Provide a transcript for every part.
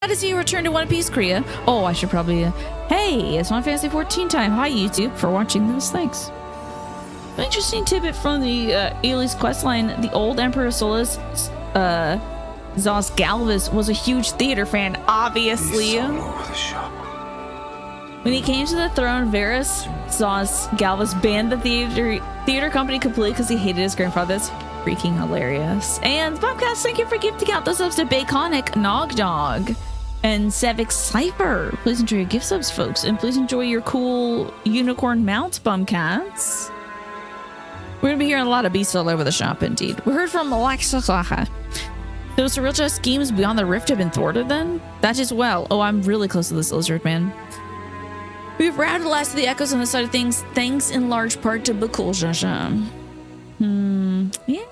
to see you return to One Piece, Kriya. Oh, I should probably... hey, it's Final Fantasy 14 time. Hi, YouTube, for watching this. Thanks. An interesting tidbit from the Ivalice questline. The old Emperor Solus, Zos Galvez, was a huge theater fan, obviously. When he came to the throne, Varus Zos Galvez banned the theater company completely because he hated his grandfather. That's freaking hilarious. And Bobcast, thank you for gifting out the subs to Baconic, Nog Dog, and FFXIV. Please enjoy your gift subs, folks, and please enjoy your cool unicorn mount, Bumcats. We're gonna be hearing a lot of beasts all over the shop, indeed. We heard from Alexa. Those surreal chess schemes beyond the rift have been thwarted then? That is well. Oh, I'm really close to this lizard man. We've routed the last of the echoes on the side of things, thanks in large part to Bakul Jaja. Yeah.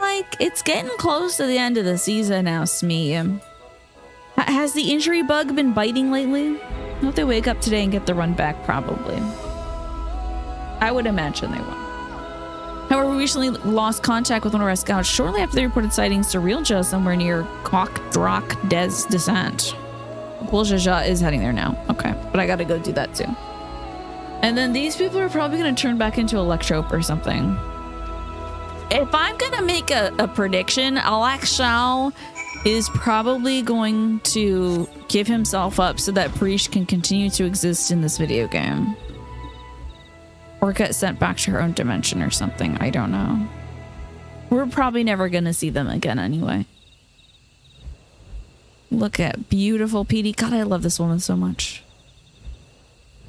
Like, it's getting close to the end of the season now, Smee. Has the injury bug been biting lately? I hope they wake up today and get the run back, probably. I would imagine they will. However, we recently lost contact with one of our scouts shortly after they reported sighting Surrealja somewhere near Kokdrak Des Descent. Buljaja is heading there now. Okay, but I gotta go do that too. And then these people are probably gonna turn back into Electrope or something. If I'm gonna make a prediction, Alexal is probably going to give himself up so that Breach can continue to exist in this video game. Or get sent back to her own dimension or something. I don't know. We're probably never going to see them again anyway. Look at beautiful PD. God, I love this woman so much.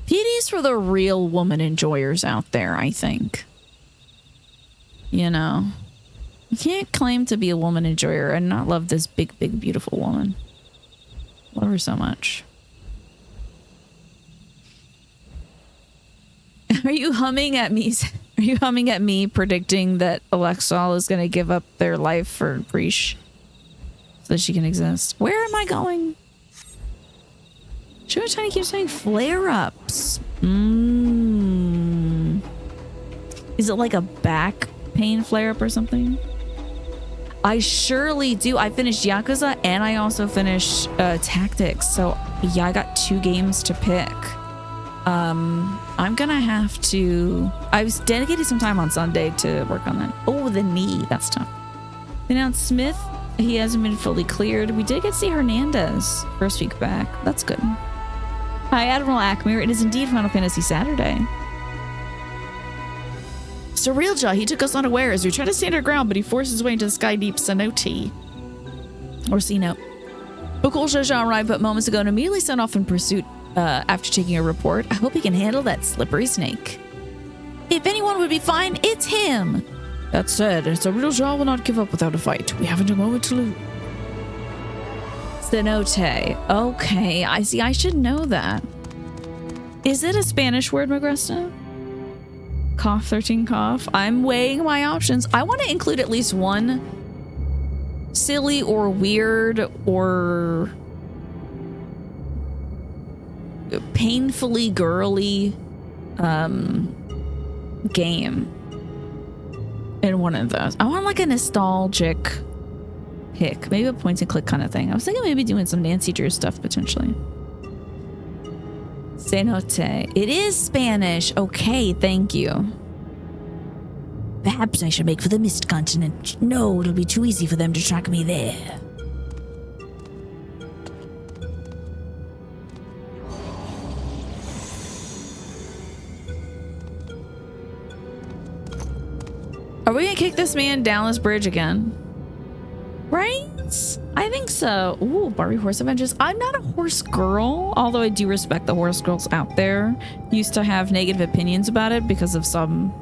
PD's for the real woman enjoyers out there, I think. You know. You can't claim to be a woman enjoyer and not love this big, big, beautiful woman. Love her so much. Are you humming at me? Are you humming at me predicting that Alexal is going to give up their life for Breach so that she can exist? Where am I going? Sugar Tiny keeps saying flare-ups. Is it like a back pain flare-up or something? I surely do. I finished Yakuza and I also finished Tactics. So yeah, I got 2 games to pick. I'm gonna have to... I was dedicating some time on Sunday to work on that. Oh, the knee. That's tough. They announced Smith. He hasn't been fully cleared. We did get to see Hernandez first week back. That's good. Hi, Admiral Akmir. It is indeed Final Fantasy Saturday. Surrealja, he took us unawares. We tried to stand our ground, but he forced his way into the sky deep cenote. Or Cenote. Bakul Jaja arrived but moments ago and immediately sent off in pursuit. After taking a report, I hope he can handle that slippery snake. If anyone would be fine, it's him. That said, Surrealja will not give up without a fight. We haven't a moment to lose. Cenote. Okay, I see. I should know that. Is it a Spanish word, Magresta? Cough 13 cough. I'm weighing my options. I want to include at least one silly or weird or painfully girly game in one of those. I want like a nostalgic pick, maybe a point and click kind of thing. I was thinking maybe doing some Nancy Drew stuff potentially. Cenote. It is Spanish. Okay, thank you. Perhaps I should make for the Mist Continent. No, it'll be too easy for them to track me there. Are we gonna kick this man down this bridge again? Right? I think so. Ooh, Barbie Horse Adventures. I'm not a horse girl, although I do respect the horse girls out there. Used to have negative opinions about it because of some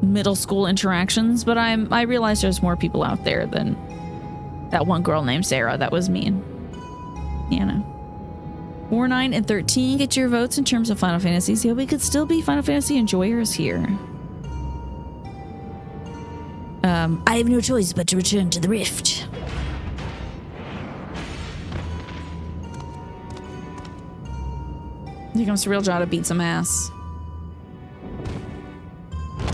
middle school interactions, but I realize there's more people out there than that one girl named Sarah that was mean. You know. 4, 9, and 13. Get your votes in terms of Final Fantasy. So we could still be Final Fantasy enjoyers here. I have no choice but to return to the rift. Here comes Surrealja to beat some ass.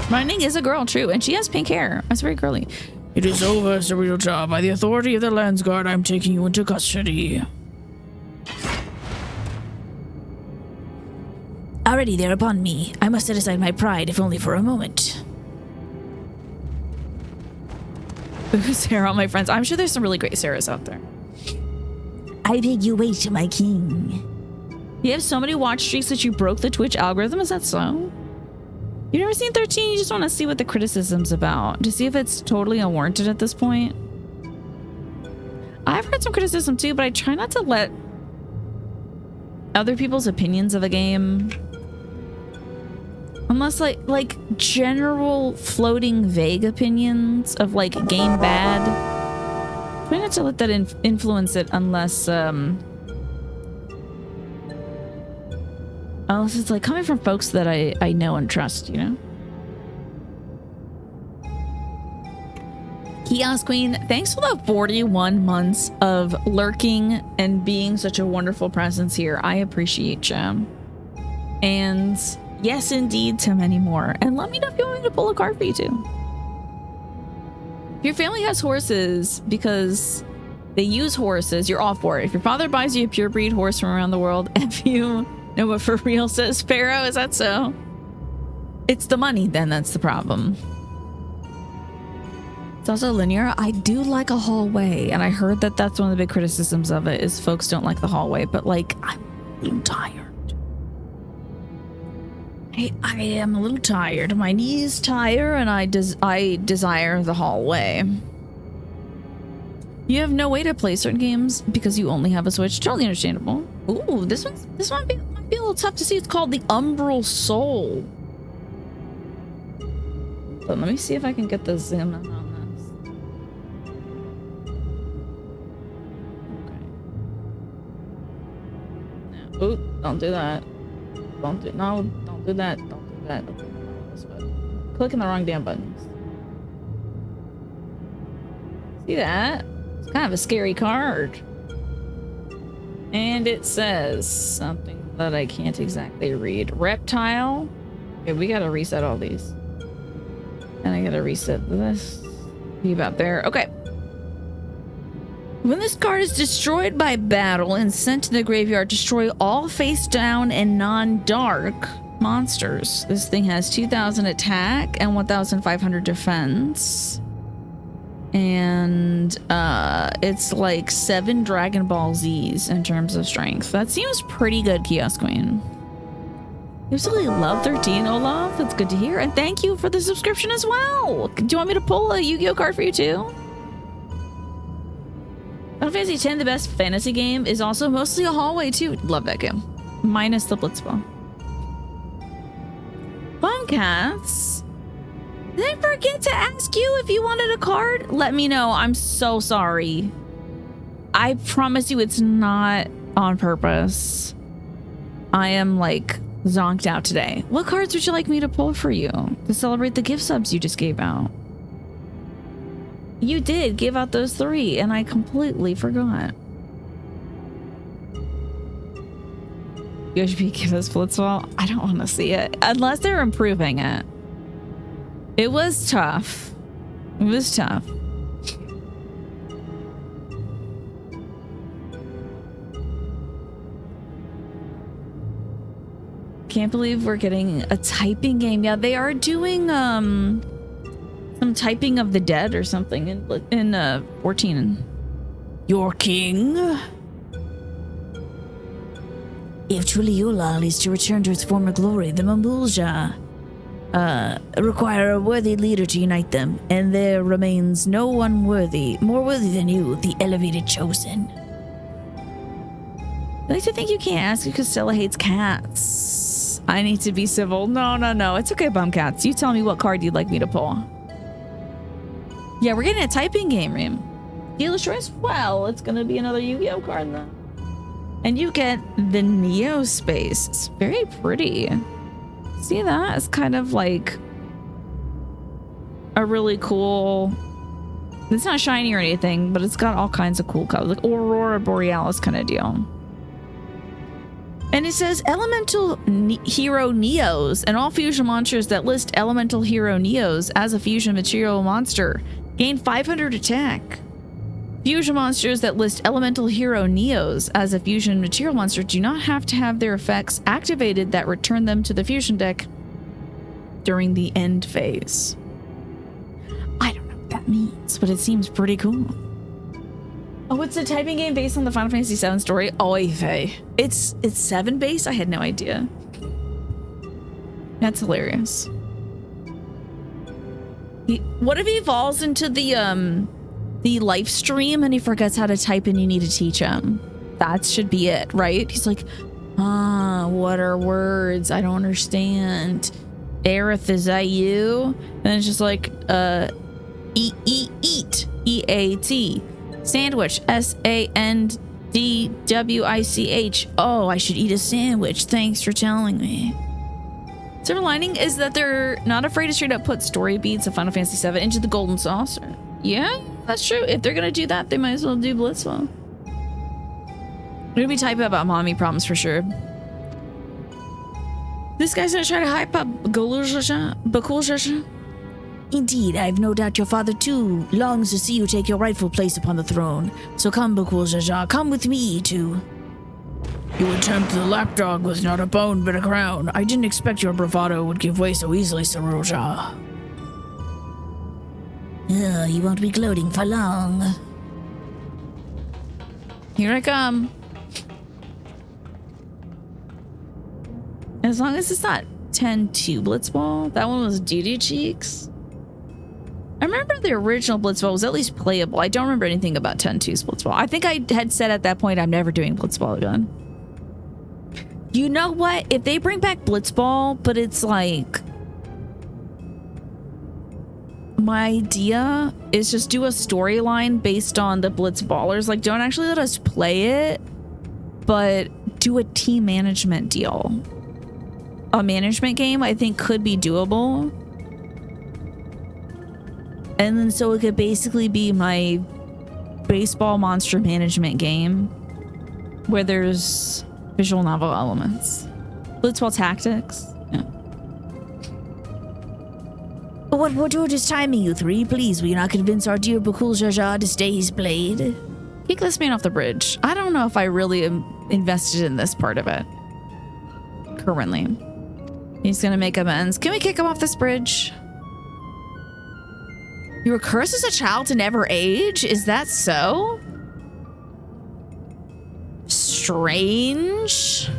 Running is a girl, true, and she has pink hair. That's very girly. It is over, Cerritos. By the authority of the Landsguard, I'm taking you into custody. Already they're upon me. I must set aside my pride, if only for a moment. Sarah, my friends. I'm sure there's some really great Sarahs out there. I beg you wait, my king. You have so many watch streaks that you broke the Twitch algorithm? Is that so? You've never seen 13? You just want to see what the criticism's about. To see if it's totally unwarranted at this point. I've heard some criticism too, but I try not to let other people's opinions of a game... Unless like general floating vague opinions of like game bad. Try not to let that influence it unless it's like coming from folks that I know and trust, you know? Kiosk Queen, thanks for the 41 months of lurking and being such a wonderful presence here. I appreciate you. And yes, indeed, to many more. And let me know if you want me to pull a card for you too. If your family has horses because they use horses, you're all for it. If your father buys you a pure breed horse from around the world, if you know what for real says Pharaoh, is that so? It's the money then that's the problem. It's also linear. I do like a hallway, and I heard that that's one of the big criticisms of it is folks don't like the hallway, but like I'm tired. I am a little tired. My knees tire, and I desire the hallway. You have no way to play certain games because you only have a Switch. Totally understandable. Ooh, this might be a little tough to see. It's called the Umbral Soul. But let me see if I can get the zoom in on this. Okay. No. Ooh, don't do that. Don't do that. Don't do that. Clicking the wrong damn buttons. See that? It's kind of a scary card. And it says something that I can't exactly read. Reptile. Okay, we gotta reset all these. And I gotta reset this. Be about there. Okay. When this card is destroyed by battle and sent to the graveyard, destroy all face down and non-dark monsters. This thing has 2,000 attack and 1,500 defense. And it's like 7 Dragon Ball Zs in terms of strength. That seems pretty good, Kiosk Queen. You absolutely love 13, Olaf. That's good to hear. And thank you for the subscription as well. Do you want me to pull a Yu-Gi-Oh card for you too? Final Fantasy X, the best fantasy game, is also mostly a hallway too. Love that game. Minus the Blitzball. Bombcats. Did I forget to ask you if you wanted a card? Let me know. I'm so sorry. I promise you it's not on purpose. I am like zonked out today. What cards would you like me to pull for you to celebrate the gift subs you just gave out? You did give out those 3 and I completely forgot. UHP give us Blitzball? I don't want to see it unless they're improving it. It was tough. It was tough. Can't believe we're getting a typing game. Yeah, they are doing some typing of the dead or something in 14. Your king? If truly Yulal is to return to its former glory, the Mambulja require a worthy leader to unite them, and there remains no one more worthy than you, the elevated chosen. I like to think you can't ask because Stella hates cats. I need to be civil. No. It's okay, Bumcats. You tell me what card you'd like me to pull. Yeah, we're getting a typing game, Reem. Healer's Choice? Well, it's gonna be another Yu-Gi-Oh card then. And you get the Neo Space. It's very pretty. See that? It's kind of like a really cool... It's not shiny or anything, but it's got all kinds of cool colors. Like Aurora Borealis kind of deal. And it says Elemental Hero Neos, and all fusion monsters that list Elemental Hero Neos as a fusion material monster Gain 500 attack. Fusion monsters that list elemental hero Neos as a fusion material monster do not have to have their effects activated that return them to the fusion deck during the end phase. I don't know what that means, but it seems pretty cool. Oh, it's a typing game based on the Final Fantasy VII story. Oy vey. It's 7 based? I had no idea. That's hilarious. What if he falls into the live stream and he forgets how to type and you need to teach him? That should be it, right? He's like, what are words? I don't understand. Aerith, is that you? And it's just like, eat, E-A-T. Sandwich, S-A-N-D-W-I-C-H. Oh, I should eat a sandwich. Thanks for telling me. Silver lining is that they're not afraid to straight up put story beats of Final Fantasy VII into the Golden Saucer. Yeah, that's true. If they're gonna do that, they might as well do Blitzball. We're gonna be typing about mommy problems for sure. This guy's gonna try to hype up Bakul. Indeed, I have no doubt your father too longs to see you take your rightful place upon the throne. So come, Bakul, come with me to... You attempt the lapdog with not a bone but a crown. I didn't expect your bravado would give way so easily, Saroja. You won't be gloating for long. Here I come. As long as it's not 10-2 Blitzball. That one was Duty Cheeks. I remember the original Blitzball was at least playable. I don't remember anything about 10-2's Blitzball. I think I had said at that point I'm never doing Blitzball again. You know what? If they bring back Blitzball, but it's like... My idea is just do a storyline based on the Blitzballers. Like, don't actually let us play it, but do a team management deal. A management game, I think, could be doable. And then so it could basically be my baseball monster management game where there's visual novel elements. Blitzball tactics. Yeah. What is timing, you three? Please, will you not convince our dear Bakul Jaja to stay his blade? Kick this man off the bridge. I don't know if I really am invested in this part of it. Currently. He's gonna make amends. Can we kick him off this bridge? You were cursed as a child to never age? Is that so? Strange.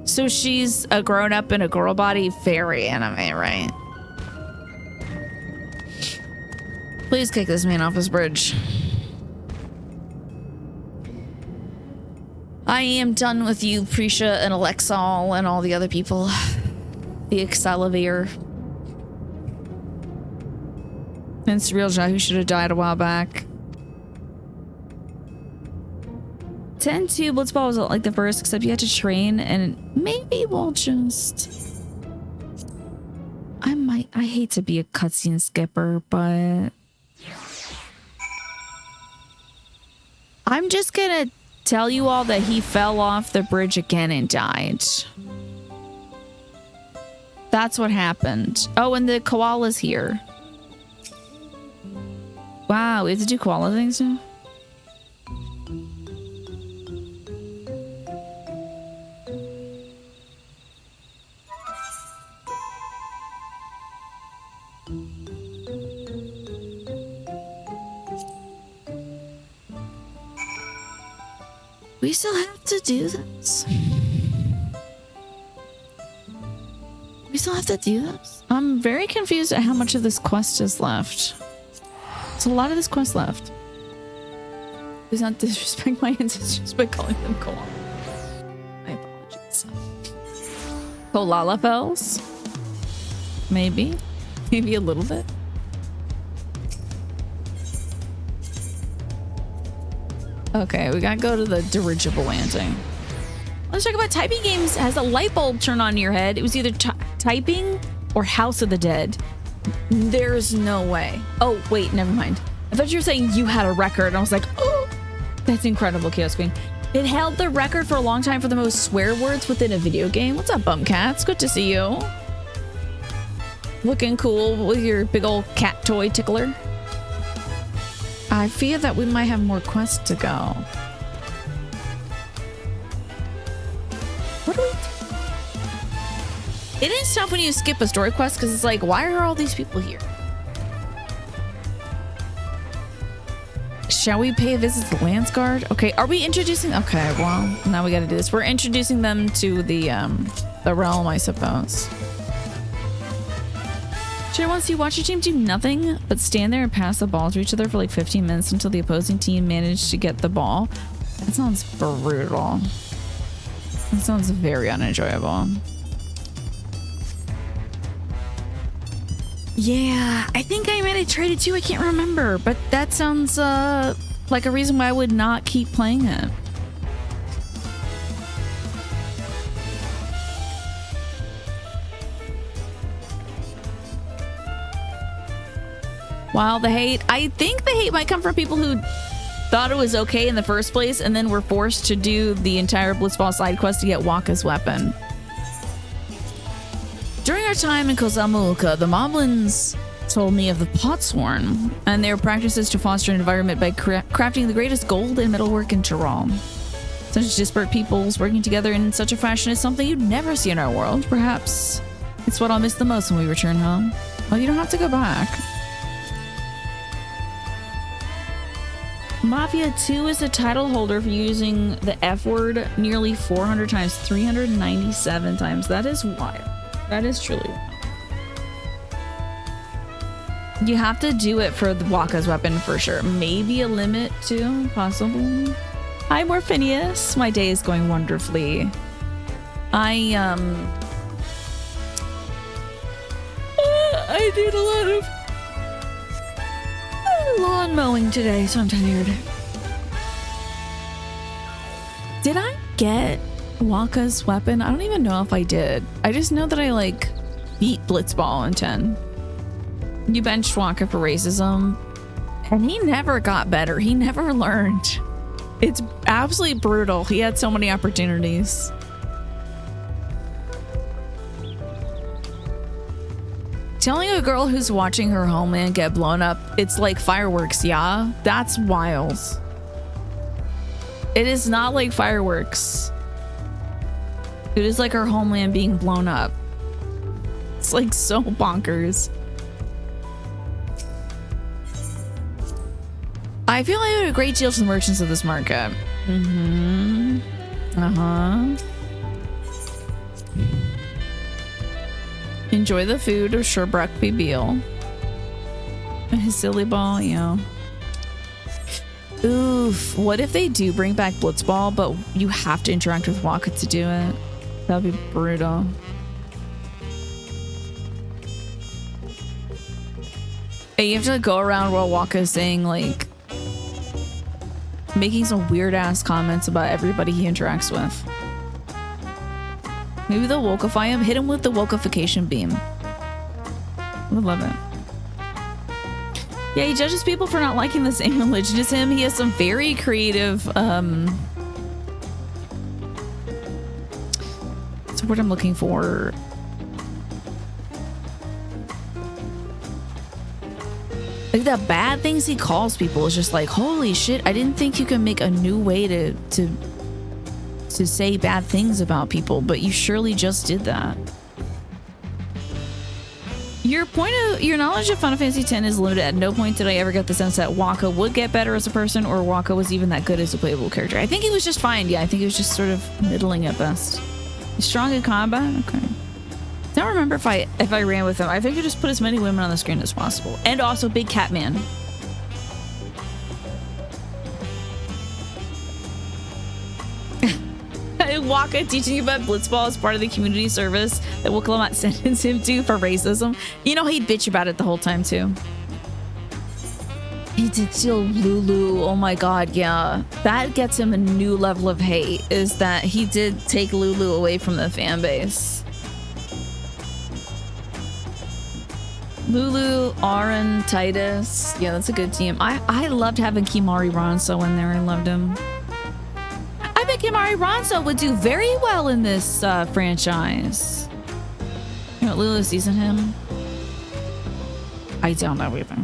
So she's a grown-up in a girl body. Very anime, right? Please kick this man off his bridge. I am done with you, Prisha and Alexal and all the other people. The Excelivir. And Surreal who should have died a while back. 10-2 Blitzball was like the first, except you had to train, and maybe we'll just... I hate to be a cutscene skipper, but... I'm just gonna tell you all that he fell off the bridge again and died. That's what happened. Oh, and the koala's here. Wow, we have to do koala things now? We still have to do this. We still have to do this. I'm very confused at how much of this quest is left. There's a lot of this quest left. Please not disrespect my ancestors by calling them koala. My apologies. Kolalafels? Maybe. Maybe a little bit. Okay, we gotta go to the dirigible landing. Let's talk about typing games. Has a light bulb turn on in your head. It was either typing or House of the Dead. There's no way. Oh, wait, never mind. I thought you were saying you had a record. And I was like, oh, that's incredible, Chaos Queen. It held the record for a long time for the most swear words within a video game. What's up, Bumcats? Good to see you. Looking cool with your big old cat toy tickler. I fear that we might have more quests to go. What do we do? It is tough when you skip a story quest because it's like, why are all these people here? Shall we pay a visit to the Lance Guard? Okay, are we introducing? Okay, well, now we got to do this. We're introducing them to the realm, I suppose. Sure, once you watch your team do nothing but stand there and pass the ball to each other for like 15 minutes until the opposing team managed to get the ball. That sounds brutal. That sounds very unenjoyable. Yeah, I think I might have traded too. I can't remember, but that sounds like a reason why I would not keep playing it. Wow, the hate. I think the hate might come from people who thought it was okay in the first place and then were forced to do the entire Blitzball side quest to get Waka's weapon. During our time in Kozamulka, the Moblins told me of the Potsworn and their practices to foster an environment by crafting the greatest gold and metalwork in Tyrol. Such disparate peoples working together in such a fashion is something you'd never see in our world. Perhaps it's what I'll miss the most when we return home. Well, you don't have to go back. Mafia 2 is the title holder for using the F word nearly 400 times, 397 times. That is wild. That is truly wild. You have to do it for the Waka's weapon for sure. Maybe a limit too, possibly. Hi, Morphinius. My day is going wonderfully. I did a lot of lawn mowing today, so I'm tired. Did I get Waka's weapon? I don't even know if I did. I just know that I like beat Blitzball in 10. You benched Waka for racism, and he never got better. He never learned. It's absolutely brutal. He had so many opportunities. Telling a girl who's watching her homeland get blown up, it's like fireworks, yeah? That's wild. It is not like fireworks. It is like her homeland being blown up. It's like so bonkers. I feel like I owe a great deal to the merchants of this market. Mm-hmm. Uh-huh. Enjoy the food of Sherbrooke Beale. His silly ball, yeah. Oof. What if they do bring back Blitzball, but you have to interact with Waka to do it? That'd be brutal. Hey, you have to go around while Waka is saying, like, making some weird ass comments about everybody he interacts with. Maybe they'll wokify him. Hit him with the wokification beam. I would love it. Yeah, he judges people for not liking the same religion as him. He has some very creative, what's the word I'm looking for? Like the bad things he calls people is just like, holy shit, I didn't think you could make a new way to say bad things about people, but you surely just did that. Your knowledge of Final Fantasy X is limited. At no point did I ever get the sense that Waka would get better as a person or Waka was even that good as a playable character. I think he was just fine. Yeah, I think he was just sort of middling at best. He's strong in combat? Okay. I don't remember if I ran with him. I think I just put as many women on the screen as possible. And also Big Cat Man. Waka teaching you about Blitzball as part of the community service that Wookiee sentenced him to for racism. You know, he'd bitch about it the whole time too. He did steal Lulu. Oh my god, yeah. That gets him a new level of hate, is that he did take Lulu away from the fan base. Lulu, Aaron, Titus. Yeah, that's a good team. I loved having Kimari Ronso in there. I loved him. I think Kimari Ronso would do very well in this franchise. You know, Lulu season him. I don't know either.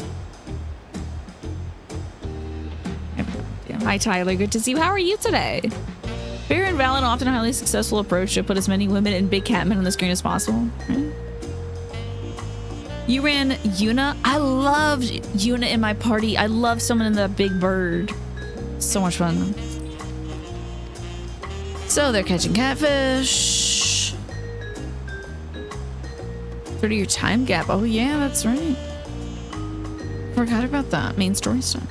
Hi, Tyler. Good to see you. How are you today? Fair and valid, often a highly successful approach to put as many women and big cat men on the screen as possible. Right? You ran Yuna. I loved Yuna in my party. I love someone in the big bird. So much fun. So they're catching catfish. 30-year time gap. Oh yeah, that's right. Forgot about that. Main story stuff.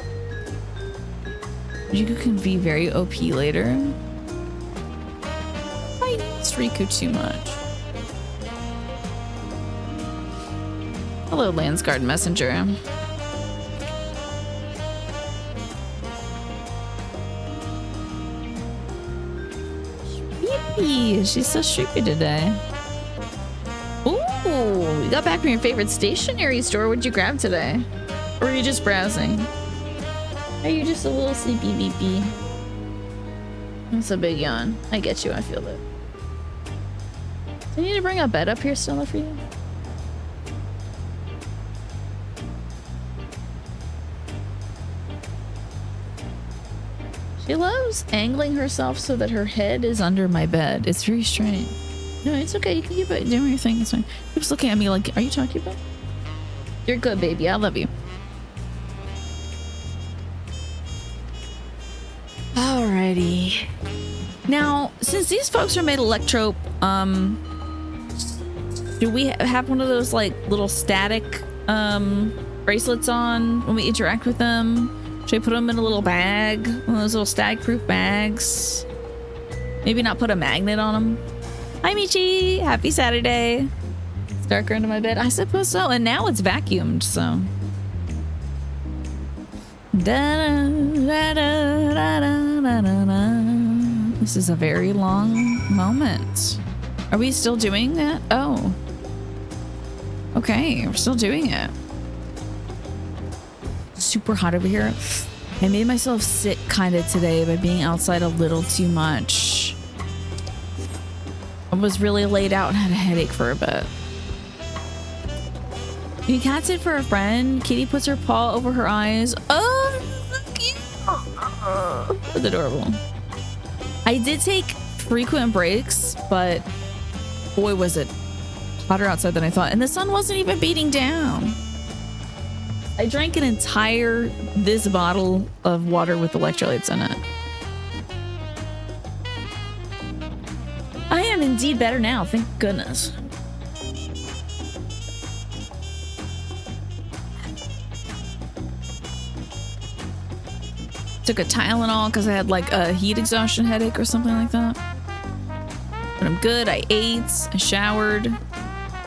You can be very OP later. I used Riku too much. Hello, Landsguard Messenger. Yippee! She's so sleepy today. Ooh, you got back from your favorite stationery store. What'd you grab today? Or are you just browsing? Are you just a little sleepy beepy? That's a big yawn. I get you, I feel it. Do I need to bring a bed up here, Stella, for you? She loves angling herself so that her head is under my bed. It's very strange. No, it's okay. You can keep it doing your thing. It's fine. She was looking at me like, are you talking about? You're good, baby. I love you. Alrighty. Now, since these folks are made electro, do we have one of those like little static bracelets on when we interact with them? Should I put them in a little bag? One of those little static-proof bags? Maybe not put a magnet on them? Hi, Michi! Happy Saturday! It's darker under my bed. I suppose so. And now it's vacuumed, so... This is a very long moment. Are we still doing that? Oh. Okay, we're still doing it. Super hot over here. I made myself sick kind of today by being outside a little too much. I was really laid out and had a headache for a bit. You can't sit for a friend. Kitty puts her paw over her eyes. Oh, so cute. That's adorable. I did take frequent breaks, but boy, was it hotter outside than I thought. And the sun wasn't even beating down. I drank an entire this bottle of water with electrolytes in it. I am indeed better now, thank goodness. Took a Tylenol because I had like a heat exhaustion headache or something like that. But I'm good. I ate, I showered,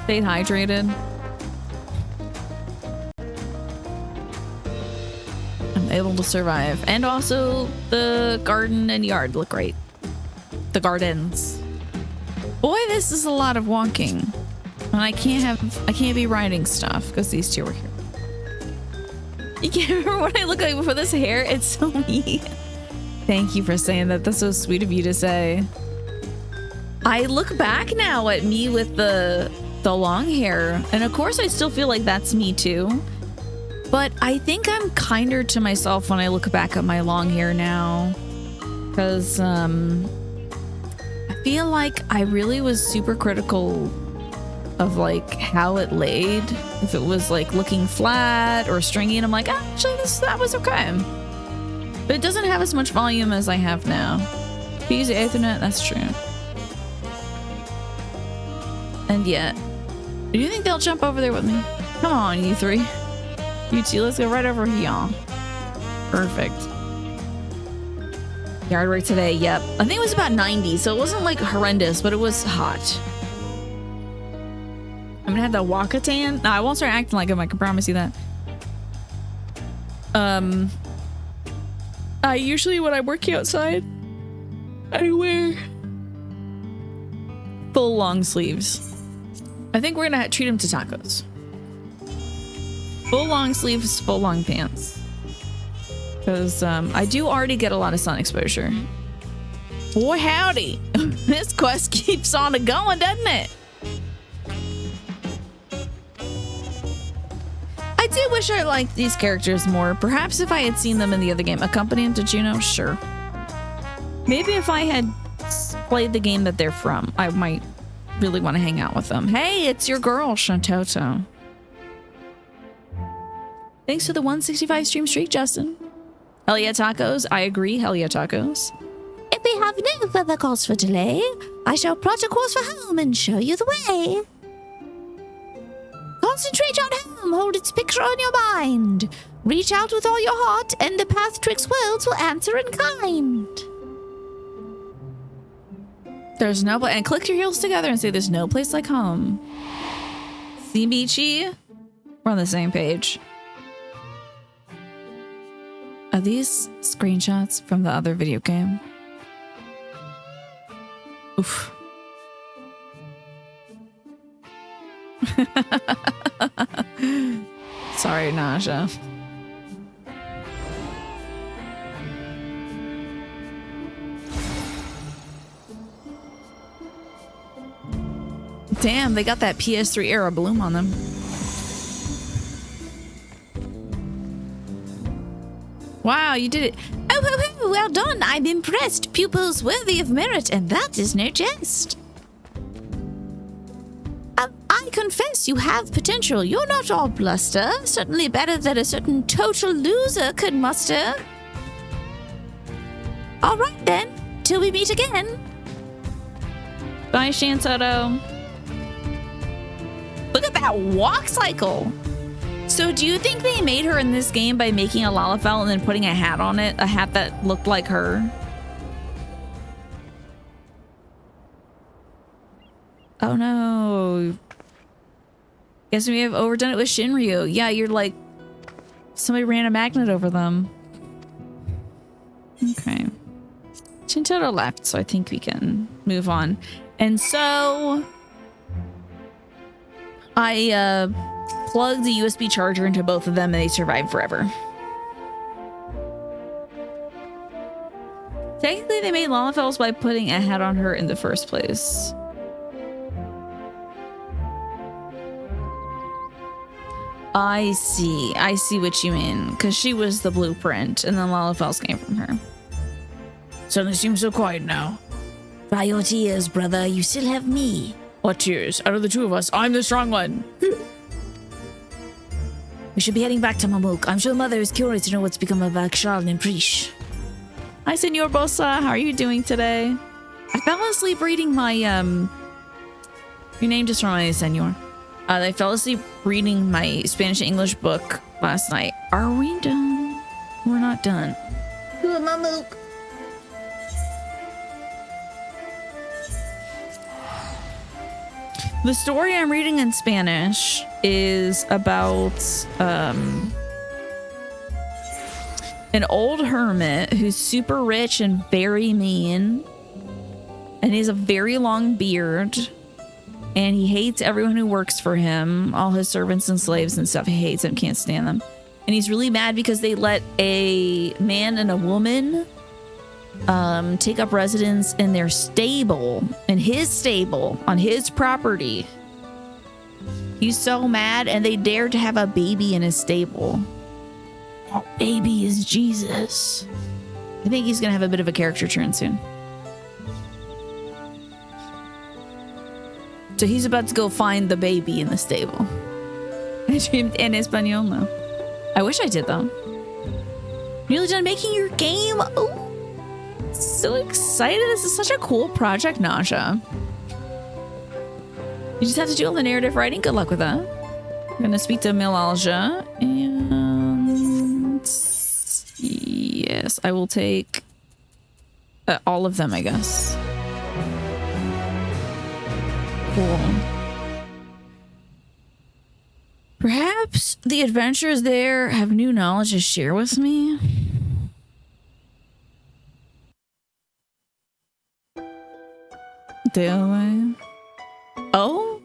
stayed hydrated. I'm able to survive. And also the garden and yard look great. The gardens. Boy, this is a lot of walking. And I can't be riding stuff because these two are here. You can't remember what I look like before this hair? It's so me. Thank you for saying that. That's so sweet of you to say. I look back now at me with the long hair. And of course I still feel like that's me too. But I think I'm kinder to myself when I look back at my long hair now. Because I feel like I really was super critical of like how it laid. If it was like looking flat or stringy, and I'm like, actually that was okay. But it doesn't have as much volume as I have now. If you use the Ethernet, that's true. And yet, do you think they'll jump over there with me? Come on, you three. You two, let's go right over here. Perfect. Yard work today, yep. I think it was about 90, so it wasn't like horrendous, but it was hot. I'm gonna have that Waka tan. No, I won't start acting like him, I can promise you that. I usually, when I'm working outside, I wear full long sleeves. I think we're gonna treat them to tacos. Full long sleeves, full long pants. Because I do already get a lot of sun exposure. Boy, howdy. This quest keeps on going, doesn't it? I do wish I liked these characters more. Perhaps if I had seen them in the other game. Accompaniment to Juno? Sure. Maybe if I had played the game that they're from, I might really want to hang out with them. Hey, it's your girl, Shantoto. Thanks for the 165 stream streak, Justin. Hell yeah, tacos. I agree. Hell yeah, tacos. If we have no further cause for delay, I shall plot a course for home and show you the way. Concentrate on home, hold its picture on your mind. Reach out with all your heart, and the path twixt worlds will answer in kind. There's no place, and click your heels together and say there's no place like home. See, Michi? We're on the same page. Are these screenshots from the other video game? Oof. Sorry, Naja. Damn, they got that PS3 era bloom on them. Wow, you did it. Oh, ho, ho, well done. I'm impressed. Pupils worthy of merit, and that is no jest. I confess you have potential. You're not all bluster. Certainly better than a certain total loser could muster. All right, then. Till we meet again. Bye, Shantoto. Look at that walk cycle. So do you think they made her in this game by making a Lalafell and then putting a hat on it? A hat that looked like her? Oh no. Guess we have overdone it with Shinryu. Yeah, you're like... Somebody ran a magnet over them. Okay. Shintoto left, so I think we can move on. And so... I, plugged the USB charger into both of them and they survived forever. Technically, they made Lalafells by putting a hat on her in the first place. I see what you mean. Because she was the blueprint and then Lalafells came from her. Suddenly seems so quiet now. Dry your tears, brother. You still have me. What tears? Out of the two of us, I'm the strong one. We should be heading back to Mamuk. I'm sure Mother is curious to know what's become of Akshan and Prish. Hi, Senor Bosa. How are you doing today? I fell asleep reading my, Your name just reminded me, Senor. I fell asleep reading my Spanish and English book last night. Are we done? We're not done. Mamuk. The story I'm reading in Spanish is about an old hermit who's super rich and very mean. And he has a very long beard. And he hates everyone who works for him. All his servants and slaves and stuff. He hates them, can't stand them. And he's really mad because they let a man and a woman take up residence in their stable, on his property. He's so mad, and they dared to have a baby in his stable. That baby is Jesus. I think he's gonna have a bit of a character turn soon. So he's about to go find the baby in the stable. I dreamed en español now. I wish I did though. Nearly done making your game. Oh. So excited. This is such a cool project, Nasha. You just have to do all the narrative writing. Good luck with that. I'm gonna speak to Milalja and yes, I will take all of them, I guess. Cool. Perhaps the adventurers there have new knowledge to share with me. Away. Oh?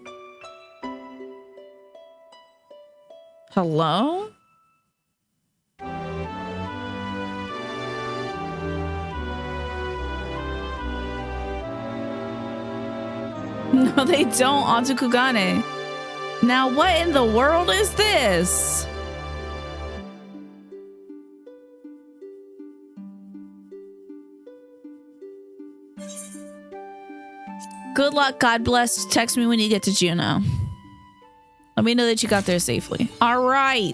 Hello? No, they don't. Onto Kugane. Now, what in the world is this? Good luck. God bless. Text me when you get to Juneau. Let me know that you got there safely. All right.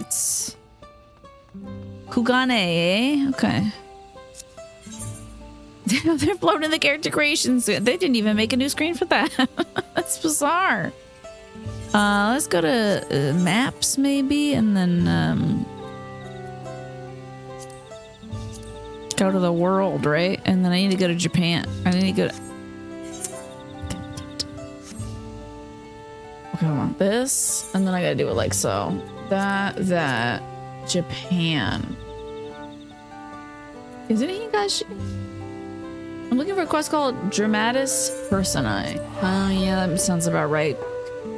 Kugane, eh? Okay. They're floating the character creations. They didn't even make a new screen for that. That's bizarre. Let's go to maps maybe, and then go to the world, right? And then I need to go to Japan. I need to go to... Okay, hold on. This, and then I gotta do it like so. That, Japan. Is it Higashi? I'm looking for a quest called Dramatis Personae. Oh yeah, that sounds about right.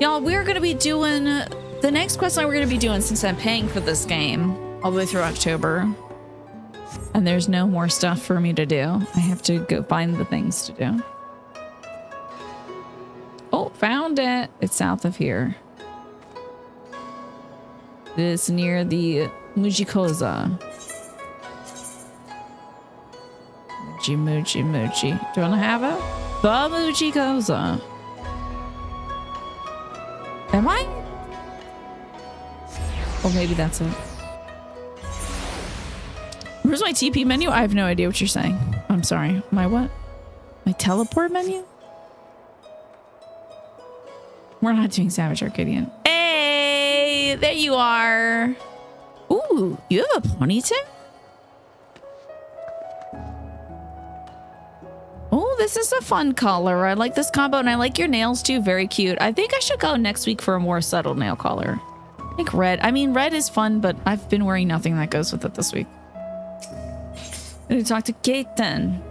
Y'all, we're gonna be doing the next quest line we're gonna be doing, since I'm paying for this game all the way through October. And there's no more stuff for me to do. I have to go find the things to do. Oh, found it. It's south of here. It is near the Mujikoza. Muji. Do you want to have it? The Mujikoza. Am I? Or maybe that's it. Where's my TP menu? I have no idea what you're saying. I'm sorry. My what? My teleport menu? We're not doing Savage Arcadian. Hey, there you are. Ooh, you have a ponytail? Oh, this is a fun color. I like this combo, and I like your nails too. Very cute. I think I should go next week for a more subtle nail color. I think red. I mean, red is fun, but I've been wearing nothing that goes with it this week. I need to talk to Kate then.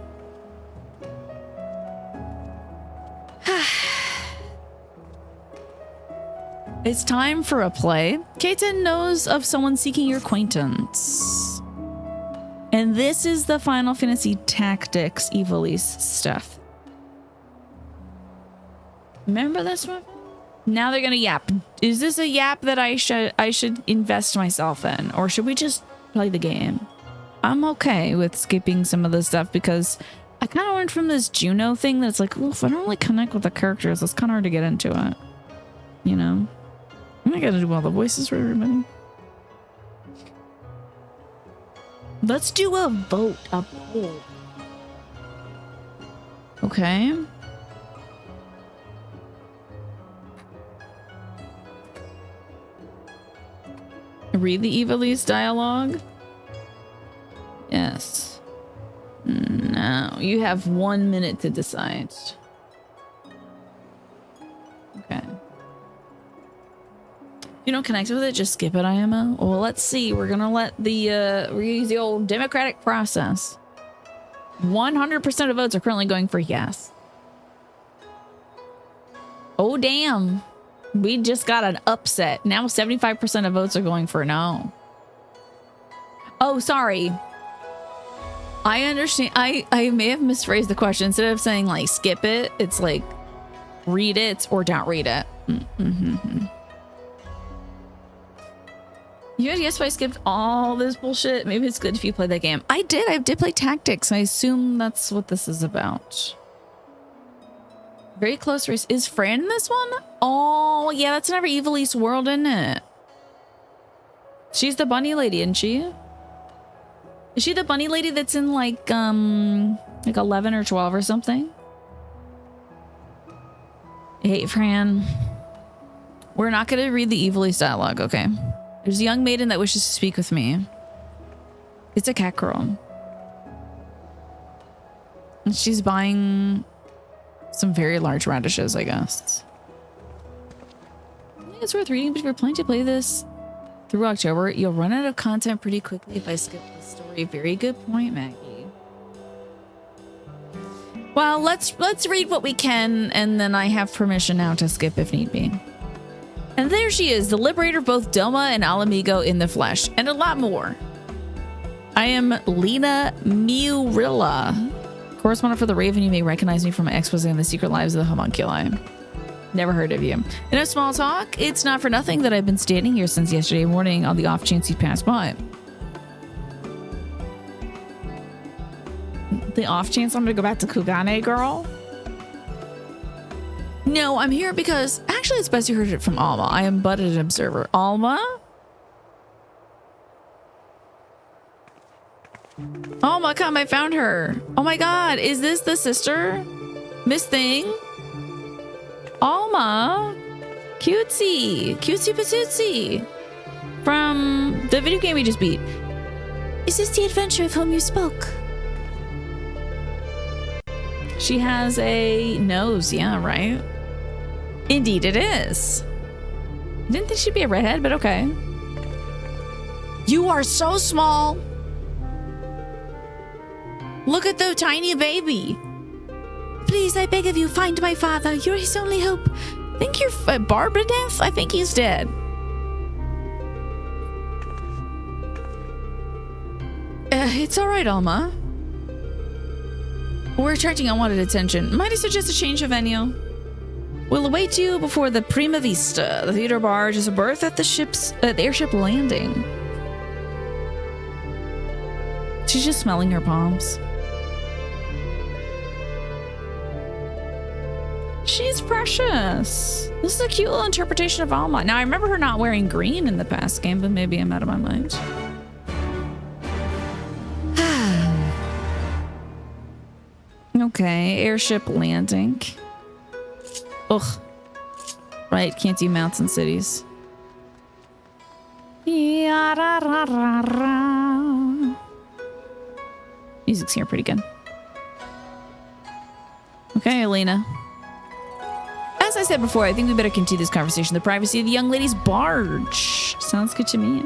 It's time for a play. Kaiten knows of someone seeking your acquaintance. And this is the Final Fantasy Tactics Ivalice stuff. Remember this one? Now they're gonna yap. Is this a yap that I should invest myself in? Or should we just play the game? I'm okay with skipping some of this stuff because I kind of learned from this Juno thing that it's like, well, if I don't really connect with the characters, it's kind of hard to get into it. You know? I'm not gonna do all the voices for everybody. Let's do a vote, a poll. Okay. Read the Ivalice dialogue. Yes. No, you have 1 minute to decide. Okay. If you don't connect with it, just skip it, IMO. Well, let's see. We're gonna let the we're gonna use the old democratic process. 100% of votes are currently going for yes. Oh damn. We just got an upset. Now 75% of votes are going for no. Oh, sorry. I understand. I may have misphrased the question. Instead of saying like skip it, it's like read it or don't read it. You guys guess if I skipped all this bullshit? Maybe it's good if you play that game. I did play Tactics. I assume that's what this is about. Very close race. Is Fran in this one? Oh, yeah, that's another Ivalice world, isn't it? She's the bunny lady, isn't she? Is she the bunny lady that's in like 11 or 12 or something? Hey, Fran. We're not going to read the Ivalice dialogue, okay? There's a young maiden that wishes to speak with me. It's a cat girl. And she's buying some very large radishes, I guess. I think it's worth reading, but if you're planning to play this through October, you'll run out of content pretty quickly if I skip the story. Very good point, Maggie. Well, let's read what we can, and then I have permission now to skip if need be. And there she is, the liberator of both Doma and Alamigo in the flesh, and a lot more. I am Lena Murilla, correspondent for The Raven. You may recognize me from my expose on the secret lives of the homunculi. Never heard of you. In a small talk, it's not for nothing that I've been standing here since yesterday morning on the off chance you passed by. The off chance I'm gonna go back to Kugane, girl? No, I'm here because actually it's best you heard it from Alma. I am but an observer. Alma? Alma, come, I found her. Oh my god, is this the sister? Miss Thing? Alma? Cutesy. Cutesy patootsy. From the video game we just beat. Is this the adventure of whom you spoke? She has a nose, yeah, right? Indeed it is. I didn't think she'd be a redhead, but okay. You are so small. Look at the tiny baby. Please, I beg of you, find my father. You're his only hope. I think you're Barbara Death? I think he's dead. It's all right, Alma. We're attracting unwanted attention. Might I suggest a change of venue? We'll await you before the Prima Vista. The theater barge is a berth at the airship landing. She's just smelling her palms. She's precious. This is a cute little interpretation of Alma. Now, I remember her not wearing green in the past game, but maybe I'm out of my mind. Okay, airship landing. Ugh. Right, can't do mounts in cities. Music's here pretty good. Okay, Elena. As I said before, I think we better continue this conversation in the privacy of the young lady's barge. Sounds good to me.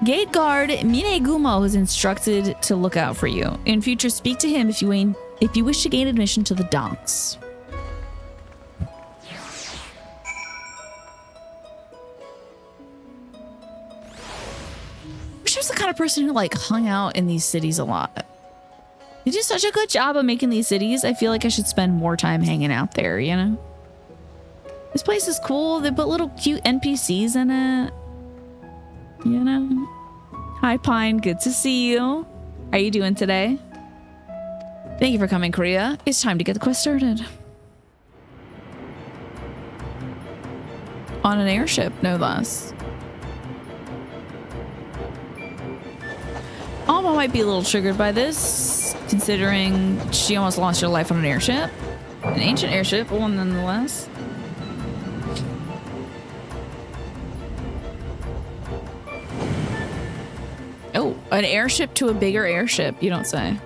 Gate guard Minegumo is instructed to look out for you. In future, speak to him if you wish to gain admission to the docks. Wish I was the kind of person who like hung out in these cities a lot. They do such a good job of making these cities. I feel like I should spend more time hanging out there, you know? This place is cool. They put little cute NPCs in it. You know? Hi, Pine. Good to see you. How are you doing today? Thank you for coming, Korea. It's time to get the quest started. On an airship, no less. Alma might be a little triggered by this, considering she almost lost her life on an airship. An ancient airship, but one nonetheless. Oh, an airship to a bigger airship, you don't say.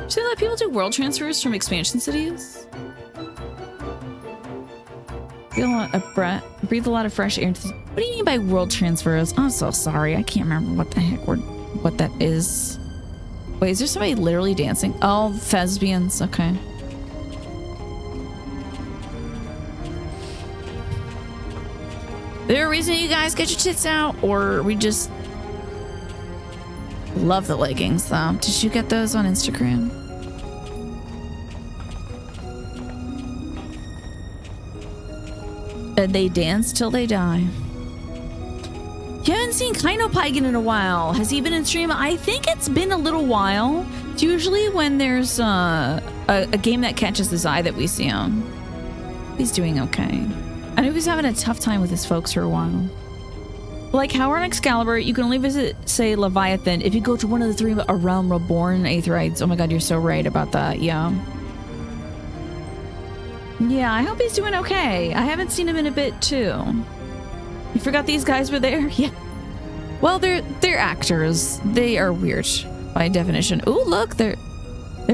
See that people do world transfers from expansion cities? Breathe a lot of fresh air. What do you mean by world transfers? I'm so sorry. I can't remember what the heck what that is. Wait, is there somebody literally dancing? Oh, thespians. Okay. Is there a reason you guys get your tits out, or we just love the leggings though? Did you get those on Instagram? They dance till they die. You haven't seen Kainopaigan in a while. Has he been in stream? I think it's been a little while. It's usually when there's a game that catches his eye that we see him. He's doing okay. I know he's having a tough time with his folks for a while. Like how on Excalibur, you can only visit, say, Leviathan if you go to one of the 3 Realm Reborn Aetherites. Oh my god, you're so right about that. Yeah. Yeah, I hope he's doing okay. I haven't seen him in a bit, too. You forgot these guys were there? Yeah. Well, they're actors. They are weird by definition. Ooh, look, they're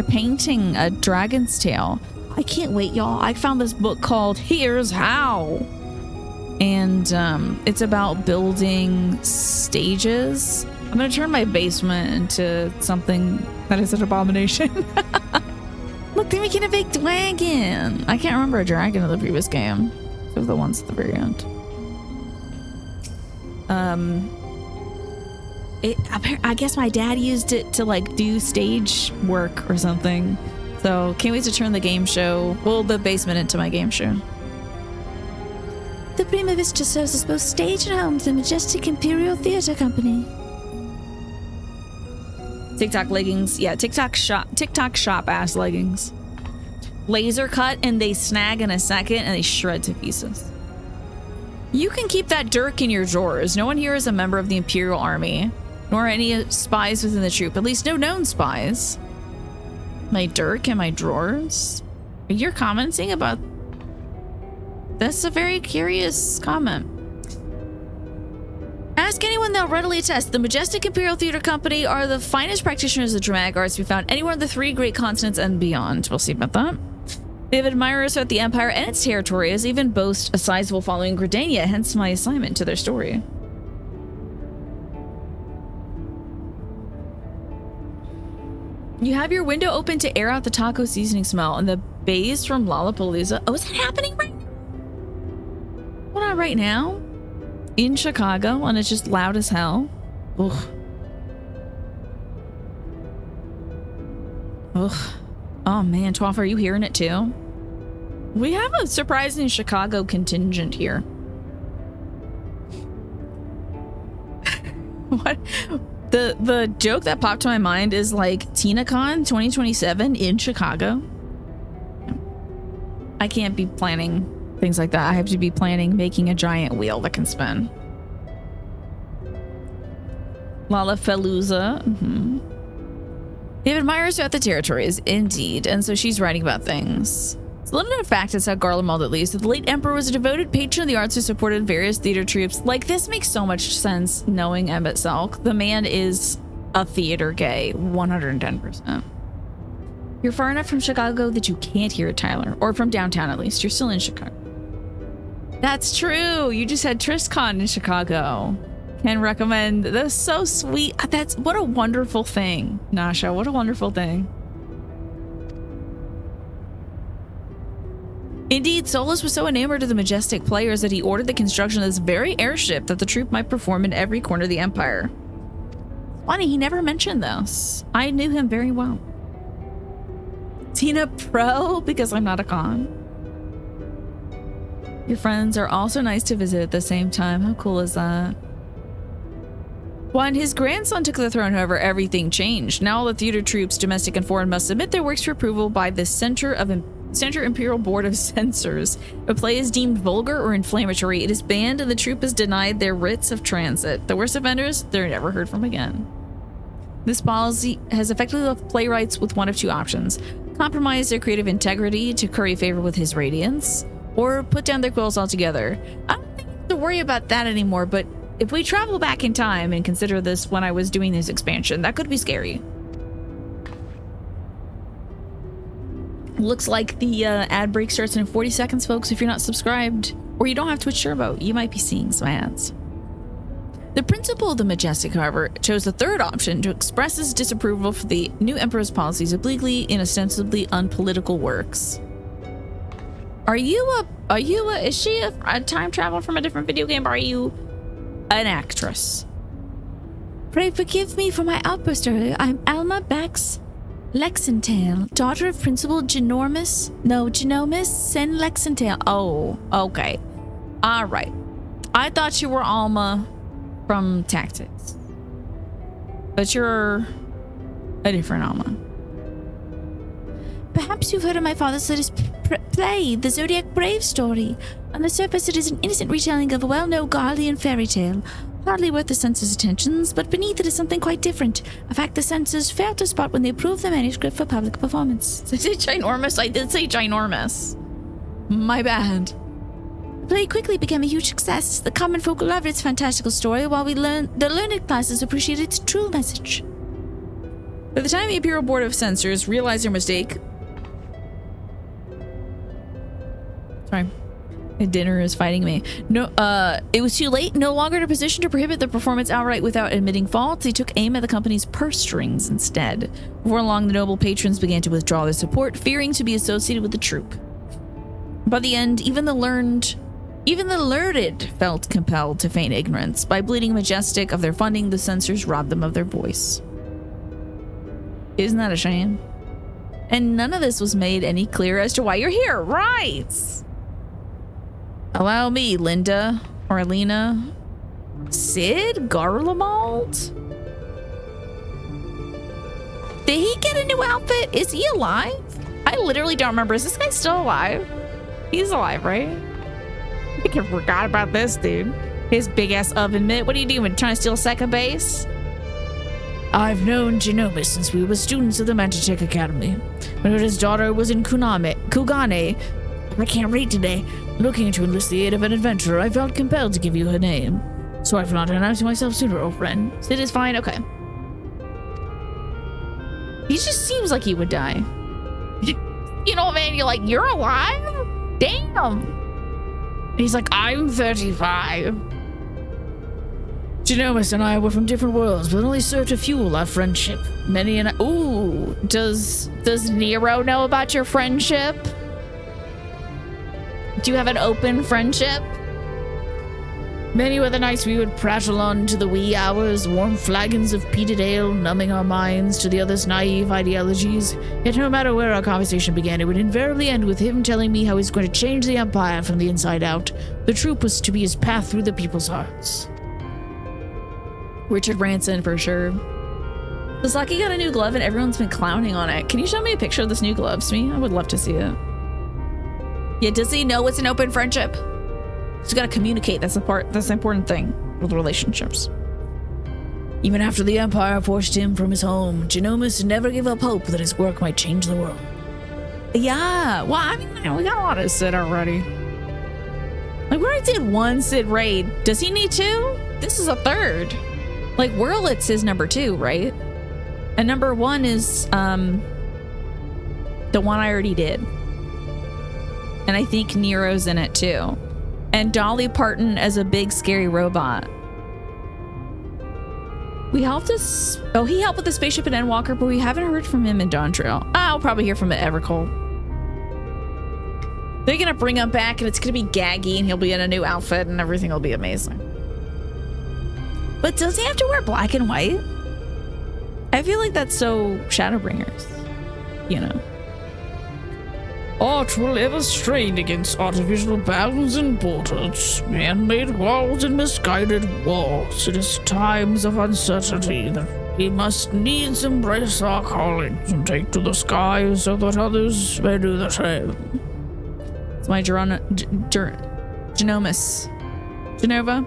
painting a dragon's tail. I can't wait, y'all. I found this book called Here's How. And it's about building stages. I'm gonna turn my basement into something that is an abomination. Look, they're making a big dragon. I can't remember a dragon in the previous game. Those are the ones at the very end. I guess my dad used it to like do stage work or something. So can't wait to turn the game show, well, the basement into my game show. The Prima Vista serves as both stage and home to the majestic Imperial Theater Company. TikTok leggings. Yeah, TikTok shop ass leggings. laser cut and they snag in a second and they shred to pieces. You can keep that dirk in your drawers. No one here is a member of the Imperial Army, nor any spies within the troop. At least no known spies. My dirk in my drawers? You're commenting about... That's a very curious comment. Ask anyone, they'll readily attest. The Majestic Imperial Theater Company are the finest practitioners of dramatic arts to be found anywhere on the 3 great continents and beyond. We'll see about that. They have admirers throughout the Empire and its territories, even boast a sizable following in Gridania, hence my assignment to their story. You have your window open to air out the taco seasoning smell and the bays from Lollapalooza. Oh, is that happening right now? What on right now? In Chicago, and it's just loud as hell. Ugh. Ugh. Oh man, Twaff, are you hearing it too? We have a surprising Chicago contingent here. What? The joke that popped to my mind is like TinaCon 2027 in Chicago. I can't be planning things like that. I have to be planning making a giant wheel that can spin. Lollapalooza. They have admirers throughout the territories, indeed, and so she's writing about things. It's a little known fact, it's how Garlemald at least, that the late emperor was a devoted patron of the arts who supported various theater troupes. Like, this makes so much sense knowing Emmett Selk. The man is a theater gay, 110%. You're far enough from Chicago that you can't hear it, Tyler. Or from downtown, at least. You're still in Chicago. That's true. You just had TrisCon in Chicago. Can recommend. That's so sweet. That's what a wonderful thing, Nasha. What a wonderful thing. Indeed, Solus was so enamored of the Majestic players that he ordered the construction of this very airship that the troupe might perform in every corner of the Empire. Funny, he never mentioned this. I knew him very well. Tina Pro, because I'm not a con. Your friends are also nice to visit at the same time. How cool is that? When his grandson took the throne, however, everything changed. Now all the theater troops, domestic and foreign, must submit their Works for approval by the Center Imperial Board of Censors. If a play is deemed vulgar or inflammatory, it is banned and the troupe is denied their writs of transit. The worst offenders, they're never heard from again. This policy has effectively left playwrights with one of two options: compromise their creative integrity to curry favor with his radiance, or put down their quills altogether. I don't think I have to worry about that anymore, but if we travel back in time and consider this when I was doing this expansion, that could be scary. Looks like the ad break starts in 40 seconds, folks. If you're not subscribed, or you don't have Twitch Turbo, you might be seeing some ads. The principal of the Majestic, however, chose the third option to express his disapproval for the new emperor's policies obliquely in ostensibly unpolitical works. Is she a time travel from a different video game? Or are you an actress? Pray forgive me for my outburst earlier. I'm Alma Bex Lexentale, daughter of Principal Genomus Sen Lexentale. Oh, okay. All right. I thought you were Alma from Tactics, but you're a different Alma. Perhaps you've heard of my father's latest play, The Zodiac Brave story. On the surface, it is an innocent retelling of a well-known Garlean fairy tale, hardly worth the censor's attentions, but beneath it is something quite different. A fact the censors failed to spot when they approved the manuscript for public performance. Did I say ginormous? I did say ginormous. My bad. The play quickly became a huge success. The common folk loved its fantastical story, while the learned classes appreciated its true message. By the time the Imperial Board of Censors realized their mistake... Sorry. My dinner is fighting me. No, it was too late. No longer in a position to prohibit the performance outright without admitting fault. They took aim at the company's purse strings instead. Before long, the noble patrons began to withdraw their support, fearing to be associated with the troupe. By the end, even the learned felt compelled to feign ignorance. By bleeding Majestic of their funding, the censors robbed them of their voice. Isn't that a shame? And none of this was made any clearer as to why you're here, right? Allow me, Linda, or Alina. Sid Garlemald? Did he get a new outfit? Is he alive? I literally don't remember. Is this guy still alive? He's alive, right? I think I forgot about this dude. His big ass oven mitt. What are you doing? Trying to steal second base? I've known Genomus since we were students at the Magitech Academy. When his daughter was in Kugane, I can't read today. Looking to enlist the aid of an adventurer, I felt compelled to give you her name. Sorry for not announcing myself sooner, old friend. Sid is fine. Okay. He just seems like he would die. You know, man, you're like, you're alive? Damn. And he's like, I'm 35. Genomus and I were from different worlds, but only served to fuel our friendship. Many and Ooh, does Nero know about your friendship? Do you have an open friendship? Many were the nights we would prattle on to the wee hours, warm flagons of peated ale, numbing our minds to the other's naive ideologies. Yet no matter where our conversation began, it would invariably end with him telling me how he's going to change the Empire from the inside out. The troop was to be his path through the people's hearts. Richard Branson, for sure. Sasaki got a new glove and everyone's been clowning on it. Can you show me a picture of this new glove, Smee? I would love to see it. Yeah, does he know it's an open friendship? He's got to communicate. That's the important thing with relationships. Even after the Empire forced him from his home, Genomus never gave up hope that his work might change the world. Yeah, well, I mean, we got a lot of Sid already. Like, we already did one Sid raid. Does he need two? This is a third. Like, Wurlitz's his number 2, right? And number 1 is the one I already did. And I think Nero's in it too. And Dolly Parton as a big scary robot. We helped us. Oh, he helped with the spaceship in Endwalker, but we haven't heard from him in Dawn Trail. I'll probably hear from it Evercold. They're gonna bring him back and it's gonna be gaggy and he'll be in a new outfit and everything will be amazing. But does he have to wear black and white? I feel like that's so Shadowbringers, you know. Art will ever strain against artificial bounds and borders, man-made walls and misguided wars. It is times of uncertainty that we must needs embrace our callings and take to the skies so that others may do the same. It's my Genomus. Genova?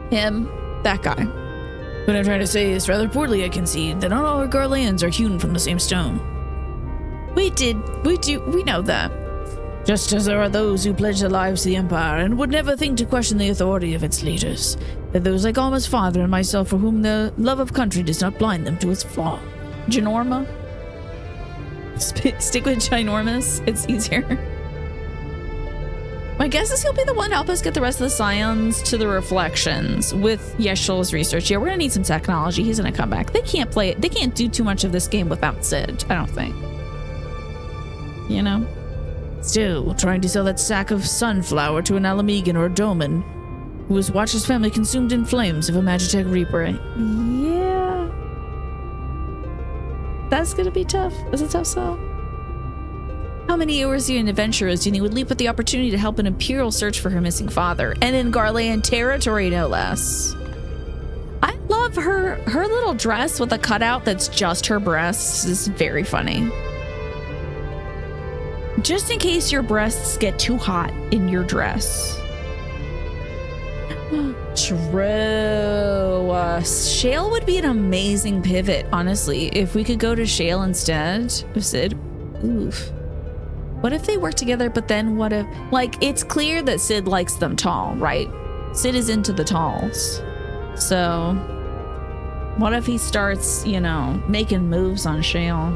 Him. That guy. What I'm trying to say is rather poorly I concede that not all our Garleans are hewn from the same stone. We know that. Just as there are those who pledge their lives to the Empire and would never think to question the authority of its leaders. There are those like Alma's father and myself for whom the love of country does not blind them to its flaw. Ginorma? Stick with ginormous. It's easier. My guess is he'll be the one to help us get the rest of the Scions to the reflections with Yeshel's research. Yeah, we're gonna need some technology. He's gonna come back. They can't play it. They can't do too much of this game without Sid, I don't think. You know? Still, trying to sell that sack of sunflower to an Alamegan or a Doman who has watched his family consumed in flames of a Magitech Reaper. Yeah. That's gonna be tough. That's a tough sell. How many Eorzean adventurers do you think would leap at the opportunity to help an Imperial search for her missing father? And in Garlean territory, no less. I love her little dress with a cutout that's just her breasts. This is very funny. Just in case your breasts get too hot in your dress. True. Shale would be an amazing pivot, honestly. If we could go to Shale instead of Sid. Oof. What if they work together, but then what if... Like, it's clear that Sid likes them tall, right? Sid is into the talls. So, what if he starts, you know, making moves on Shale?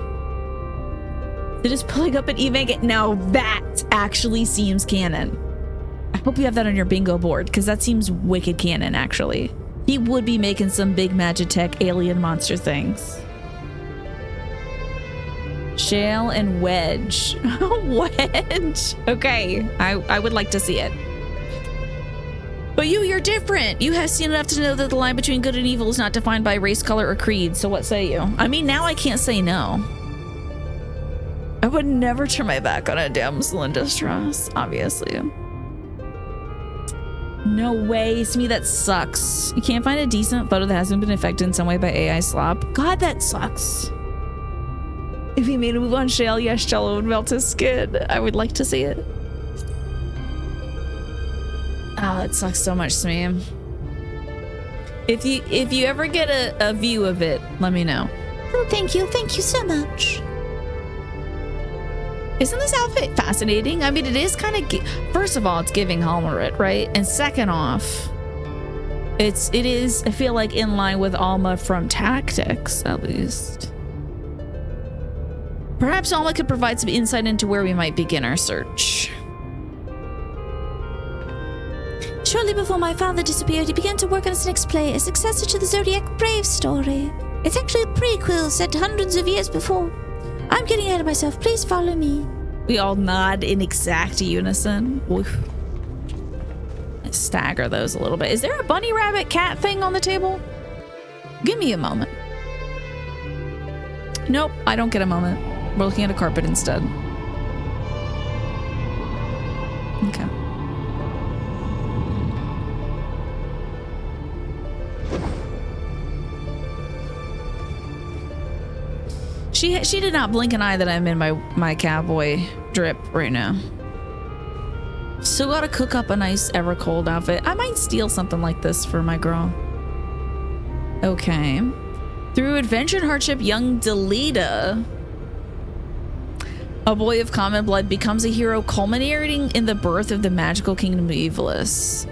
Sid is pulling up an Evan. Now that actually seems canon. I hope you have that on your bingo board, because that seems wicked canon, actually. He would be making some big Magitech alien monster things. Shale and Wedge. Wedge. Okay, I would like to see it. But you're different. You have seen enough to know that the line between good and evil is not defined by race, color, or creed. So what say you? I mean, now I can't say no. I would never turn my back on a damsel in distress, obviously. No way, Smee, that sucks. You can't find a decent photo that hasn't been affected in some way by AI slop. God, that sucks. If he made a move on Shale, yes, Jello would melt his skin. I would like to see it. Oh, that sucks so much to me. If you ever get a view of it, let me know. Oh, thank you so much. Isn't this outfit fascinating? I mean, it is kind of... First of all, it's giving Halmerit, right? And second off, it is, I feel like, in line with Alma from Tactics, at least. Perhaps Alma could provide some insight into where we might begin our search. Shortly before my father disappeared, he began to work on his next play, a successor to the Zodiac Brave story. It's actually a prequel set hundreds of years before. I'm getting ahead of myself. Please follow me. We all nod in exact unison. Oof. Let's stagger those a little bit. Is there a bunny rabbit cat thing on the table? Give me a moment. Nope, I don't get a moment. We're looking at a carpet instead. Okay. She did not blink an eye that I'm in my cowboy drip right now. Still gotta cook up a nice ever cold outfit. I might steal something like this for my girl. Okay. Through adventure and hardship, young Delita, a boy of common blood, becomes a hero, culminating in the birth of the magical kingdom of Ivalice.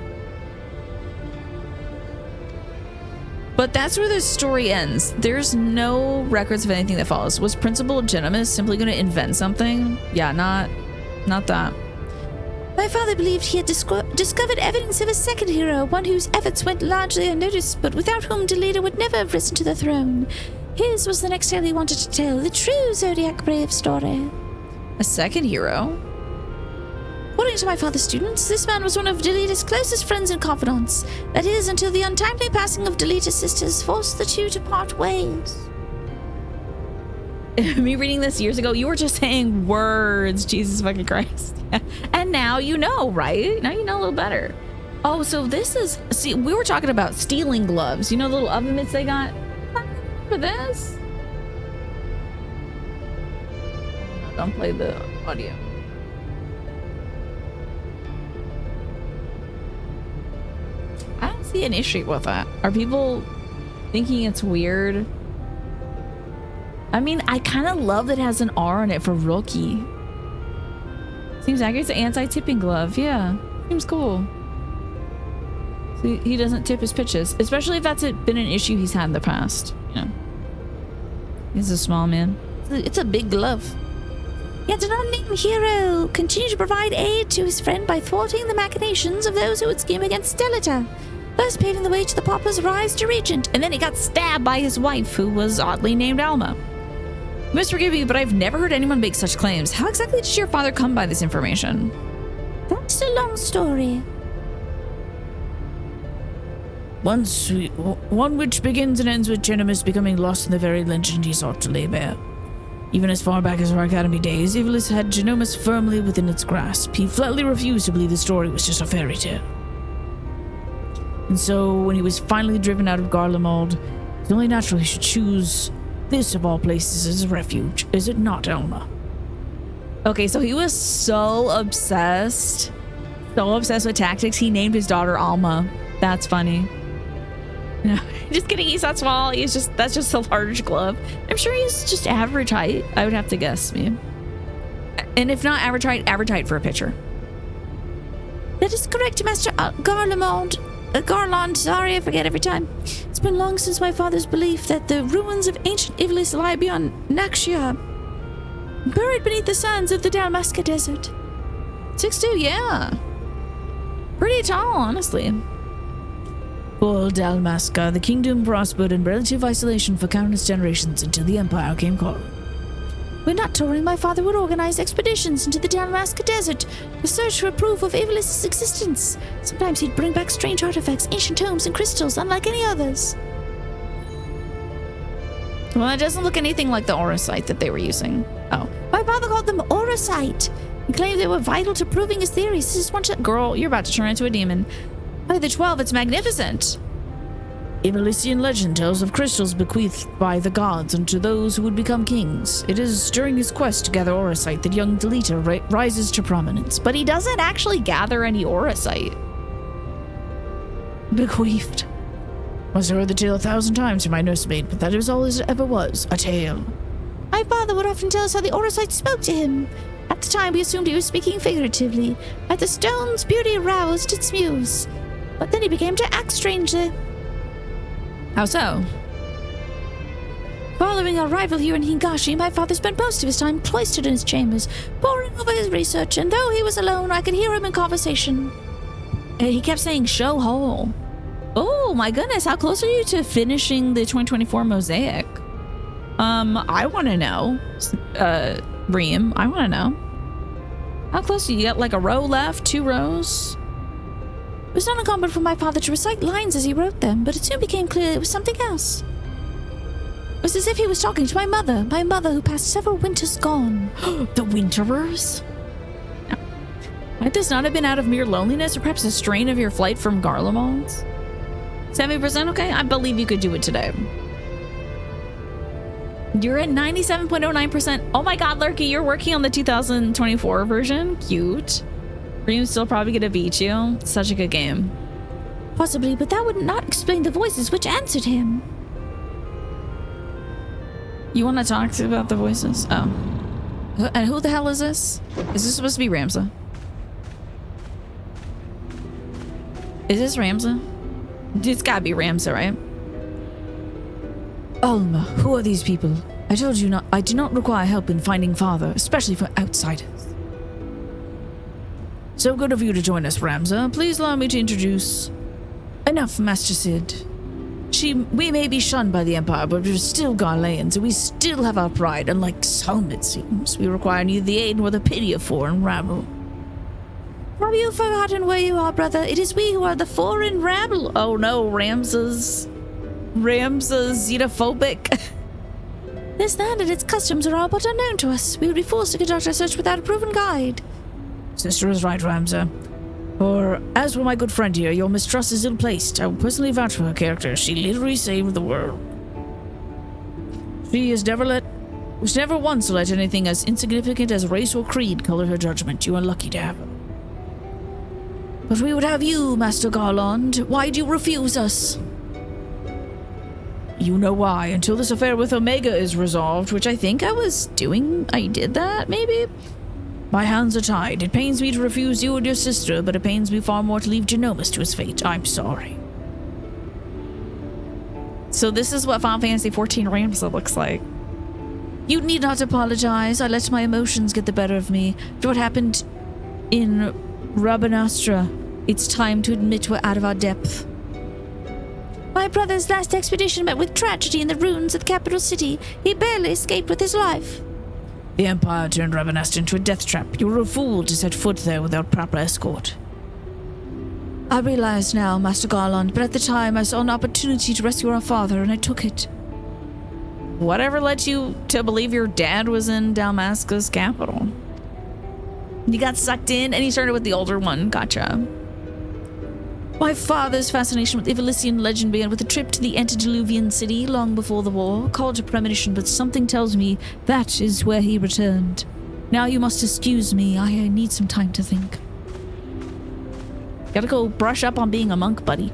But that's where the story ends. There's no records of anything that follows. Was Principal Genimus simply going to invent something? Yeah, not that. My father believed he had discovered evidence of a second hero, one whose efforts went largely unnoticed, but without whom Delita would never have risen to the throne. His was the next tale he wanted to tell, the true Zodiac Brave story. A second hero? According to my father's students, this man was one of Delita's closest friends and confidants. That is, until the untimely passing of Delita's sisters forced the two to part ways. Me reading this years ago, you were just saying words, Jesus fucking Christ. And now you know, right? Now you know a little better. Oh, so this is... See, we were talking about stealing gloves. You know the little oven mitts they got? For this? Don't play the audio. I don't see an issue with that. Are people thinking it's weird? I mean, I kind of love that it has an R on it for rookie. Seems accurate. It's an anti-tipping glove. Yeah, seems cool. So he doesn't tip his pitches, especially if that's been an issue he's had in the past. You know, he's a small man. It's a big glove. Yet an unnamed hero continued to provide aid to his friend by thwarting the machinations of those who would scheme against Delita, thus paving the way to the Pauper's rise to regent. And then he got stabbed by his wife, who was oddly named Alma. You must forgive me, but I've never heard anyone make such claims. How exactly did your father come by this information? That's a long story. One which begins and ends with Genimus becoming lost in the very legend he sought to lay bare. Even as far back as our academy days, Ivalice had Genomus firmly within its grasp. He flatly refused to believe the story was just a fairy tale. And so, when he was finally driven out of Garlemald, it's only natural he should choose this of all places as a refuge, is it not, Elma? Okay, so he was so obsessed with tactics, he named his daughter Alma. That's funny. No, just kidding. He's not small. That's just a large glove. I'm sure he's just average height. I would have to guess, me. And if not average height for a pitcher. That is correct, Master Garlemald. Garland, sorry, I forget every time. It's been long since my father's belief that the ruins of ancient Ivalice lie beyond Naxia, buried beneath the sands of the Dalmasca Desert. 6'2", yeah. Pretty tall, honestly. For Dalmasca, the kingdom prospered in relative isolation for countless generations until the Empire came calling. When not touring, my father would organize expeditions into the Dalmasca Desert to search for proof of Ivalice's existence. Sometimes he'd bring back strange artifacts, ancient tomes, and crystals, unlike any others. Well, it doesn't look anything like the Auracite that they were using. Oh. My father called them Auracite. He claimed they were vital to proving his theories. This is one Girl, you're about to turn into a demon. By the 12, it's magnificent. Ivalician legend tells of crystals bequeathed by the gods unto those who would become kings. It is during his quest to gather orosite that young Delita rises to prominence. But he doesn't actually gather any orosite. Bequeathed. Must have heard the tale 1,000 times from my nursemaid, but that is all it ever was, a tale. My father would often tell us how the orosite spoke to him. At the time, we assumed he was speaking figuratively, that the stone's beauty aroused its muse. But then he began to act strangely. How so? Following our arrival here in Hingashi, my father spent most of his time cloistered in his chambers, poring over his research, and though he was alone, I could hear him in conversation. He kept saying show hole. Oh my goodness, how close are you to finishing the 2024 mosaic? I want to know. Reem, I want to know. How close are you? You got like a row left, 2 rows? It was not uncommon for my father to recite lines as he wrote them, but it soon became clear it was something else. It was as if he was talking to my mother who passed several winters gone. The Winterers? Might this not have been out of mere loneliness or perhaps a strain of your flight from Garlemald? 70%? Okay, I believe you could do it today. You're at 97.09%. Oh my god, Lurky, you're working on the 2024 version? Cute. Reem's still probably gonna beat you. Such a good game. Possibly, but that would not explain the voices which answered him. You want to talk about the voices? Oh. And who the hell is this? Is this supposed to be Ramza? Is this Ramza? It's gotta be Ramza, right? Alma, who are these people? I told you I do not require help in finding father, especially for outsiders. So good of you to join us, Ramza. Please allow me to introduce... Enough, Master Sid. We may be shunned by the Empire, but we're still Garleans, and we still have our pride, unlike some, it seems. We require neither the aid nor the pity of foreign rabble. Have you forgotten where you are, brother? It is we who are the foreign rabble. Oh no, Ramza's xenophobic. This land and its customs are all but unknown to us. We would be forced to conduct our search without a proven guide. Sister is right, Ramza. For, as for my good friend here, your mistrust is ill-placed. I will personally vouch for her character. She literally saved the world. She has never once let anything as insignificant as race or creed color her judgment. You are lucky to have her. But we would have you, Master Garland. Why do you refuse us? You know why. Until this affair with Omega is resolved, which I think I did that, maybe? My hands are tied. It pains me to refuse you and your sister, but it pains me far more to leave Genomus to his fate. I'm sorry. So this is what Final Fantasy XIV Ramza looks like. You need not apologize. I let my emotions get the better of me. After what happened in Rabanastra, it's time to admit we're out of our depth. My brother's last expedition met with tragedy in the ruins of the capital city. He barely escaped with his life. The Empire turned Rabanastra into a death trap. You were a fool to set foot there without proper escort. I realize now, Master Garland, but at the time I saw an opportunity to rescue our father, and I took it. Whatever led you to believe your dad was in Dalmasca's capital? You got sucked in, and you started with the older one. Gotcha. My father's fascination with Ivalician legend began with a trip to the antediluvian city long before the war. Called a premonition, but something tells me that is where he returned. Now you must excuse me. I need some time to think. Gotta go brush up on being a monk, buddy.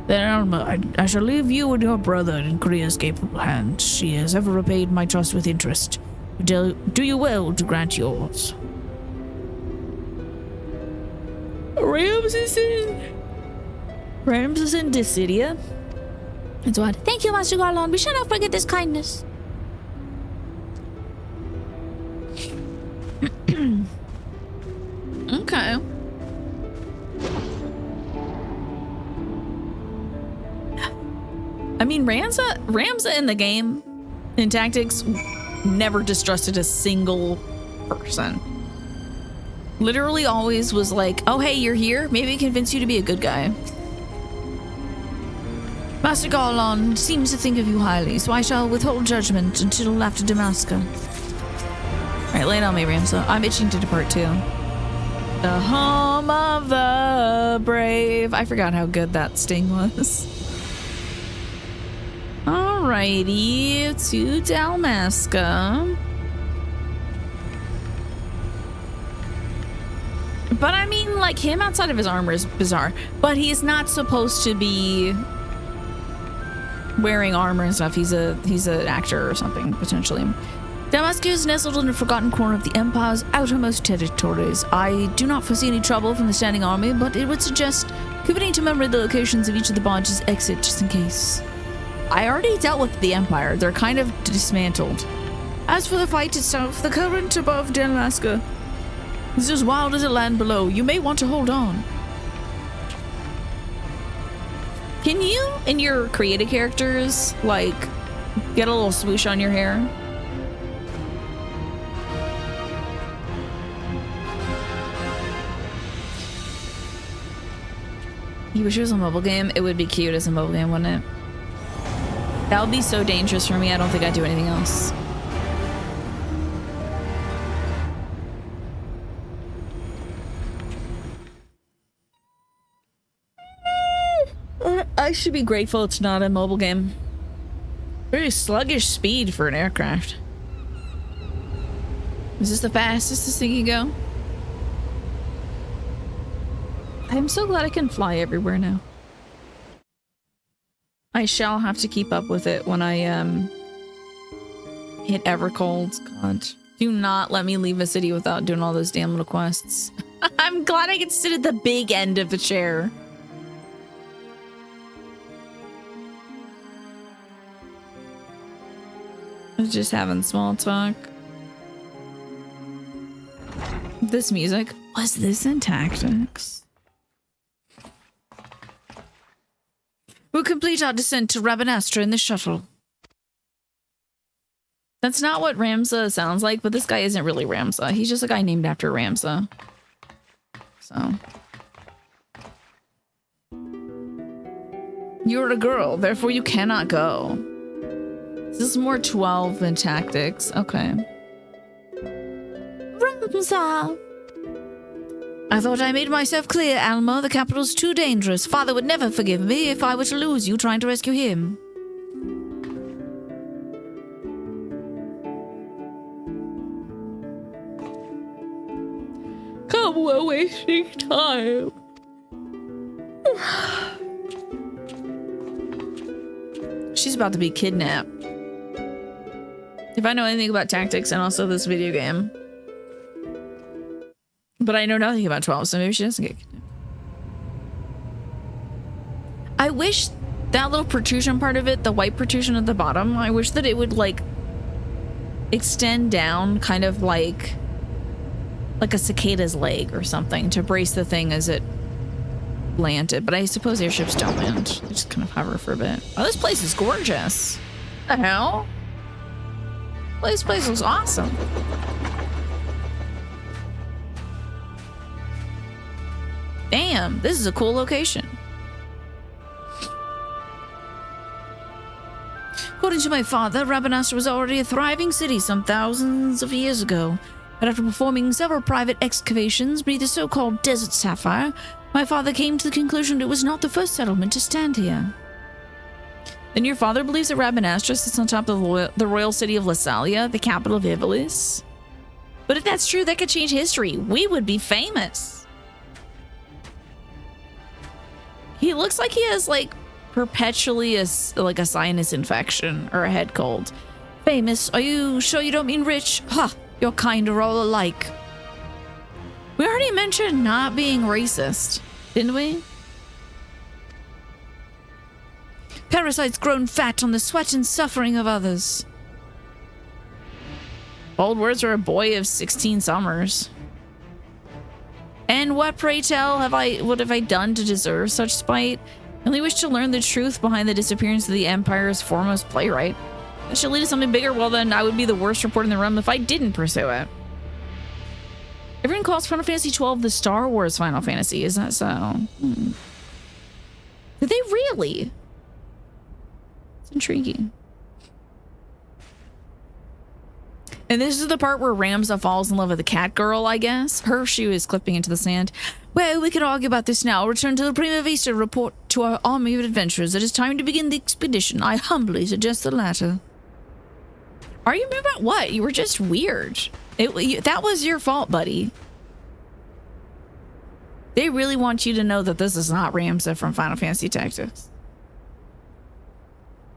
Then, Alma, I shall leave you and your brother in Kriya's capable hands. She has ever repaid my trust with interest. Do you well to grant yours. Ramza's in Dissidia. That's what. Thank you, Master Garland. We shall not forget this kindness. Okay. I mean, Ramza in the game, in Tactics, never distrusted a single person. Literally always was like, oh hey, you're here? Maybe convince you to be a good guy. Master Garland seems to think of you highly, so I shall withhold judgment until after Damascus. Alright, lay it on me, Ramza. I'm itching to depart too. The home of the brave. I forgot how good that sting was. Alrighty, to Dalmasca. But I mean, like, him outside of his armor is bizarre. But he's not supposed to be wearing armor and stuff. He's an actor or something, potentially. Dalmasca is nestled in a forgotten corner of the Empire's outermost territories. I do not foresee any trouble from the standing army, but it would suggest committing to memory the locations of each of the barges' exit just in case. I already dealt with the Empire. They're kind of dismantled. As for the fight itself, the current above Dalmasca is as wild as the land below. You may want to hold on. Can you, in your created characters, like, get a little swoosh on your hair? You wish it was a mobile game? It would be cute as a mobile game, wouldn't it? That would be so dangerous for me. I don't think I'd do anything else. I should be grateful it's not a mobile game. Very sluggish speed for an aircraft. Is this the fastest this thing can go? I'm so glad I can fly everywhere now. I shall have to keep up with it when I hit Evercold. God, do not let me leave a city without doing all those damn little quests. I'm glad I can sit at the big end of the chair. I was just having small talk. This music. Was this in Tactics? We'll complete our descent to Rabanastra in the shuttle. That's not what Ramza sounds like, but this guy isn't really Ramza. He's just a guy named after Ramza. So. You're a girl, therefore you cannot go. This is more 12 than Tactics. Okay. Ramza! I thought I made myself clear, Alma. The capital's too dangerous. Father would never forgive me if I were to lose you trying to rescue him. Come, we're wasting time. She's about to be kidnapped. If I know anything about Tactics and also this video game. But I know nothing about 12, so maybe she doesn't get kidnapped. I wish that little protrusion part of it, the white protrusion at the bottom, I wish that it would, like, extend down kind of like a cicada's leg or something to brace the thing as it landed. But I suppose airships don't land. They just kind of hover for a bit. Oh, this place is gorgeous. What the hell? Well, this place looks awesome. Damn, this is a cool location. According to my father, Rabanastra was already a thriving city some thousands of years ago. But after performing several private excavations beneath the so-called Desert Sapphire, my father came to the conclusion it was not the first settlement to stand here. Then your father believes that Rabanastra sits on top of the royal city of Lassalia, the capital of Ivalice? But if that's true, that could change history. We would be famous. He looks like he has, like, perpetually a sinus infection or a head cold. Famous? Are you sure you don't mean rich? Ha! Your kind are all alike. We already mentioned not being racist, didn't we? Parasites grown fat on the sweat and suffering of others. Bold words for a boy of 16 summers. And what, pray tell, what have I done to deserve such spite? I only wish to learn the truth behind the disappearance of the Empire's foremost playwright. That should lead to something bigger. Well, then I would be the worst reporter in the room if I didn't pursue it. Everyone calls Final Fantasy XII the Star Wars Final Fantasy. Is that so? Did they really? It's intriguing. And this is the part where Ramza falls in love with the cat girl, I guess. Her shoe is clipping into the sand. Well, we can argue about this now. Return to the Prima Vista. Report to our army of adventurers. It is time to begin the expedition. I humbly suggest the latter. Argument about what? You were just weird. That was your fault, buddy. They really want you to know that this is not Ramza from Final Fantasy Tactics.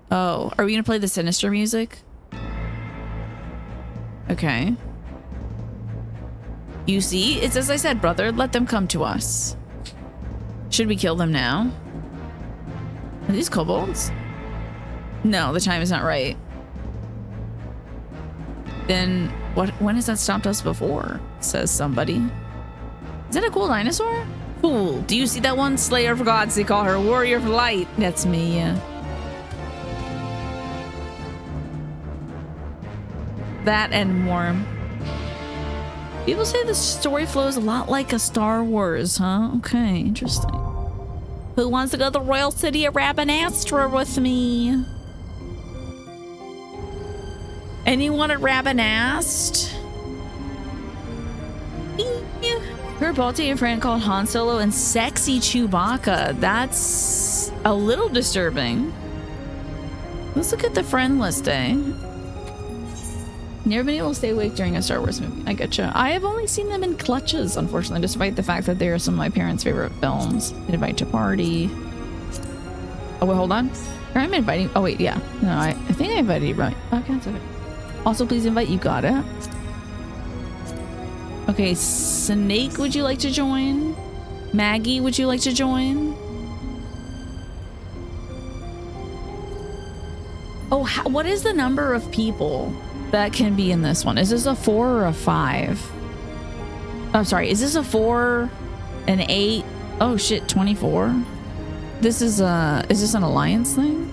Oh, are we gonna play the sinister music? Okay. You see, it's as I said, brother. Let them come to us. Should we kill them now? Are these kobolds? No, the time is not right. Then what? When has that stopped us before? Says somebody. Is that a cool dinosaur? Cool. Do you see that one? Slayer of gods, they call her. Warrior of light. That's me, yeah. That and more. People say the story flows a lot like a Star Wars, huh? Okay, interesting. Who wants to go to the royal city of Rabanastra with me? Anyone at Rabanast? Her Balti friend called Han Solo and Sexy Chewbacca. That's a little disturbing. Let's look at the friend list, eh? Never been able to stay awake during a Star Wars movie. I getcha. I have only seen them in clutches, unfortunately, despite the fact that they are some of my parents' favorite films. Invite to party. Oh, wait, hold on. Or I'm inviting. Oh, wait, yeah. No, I think I invited you right. Okay, that's okay. Also, please invite. You got it. Okay, Snake, would you like to join? Maggie, would you like to join? Oh, what is the number of people that can be in this one? Is this a 4 or a 5? I'm sorry, is this a 4, an 8? Oh shit, 24? This is this an alliance thing?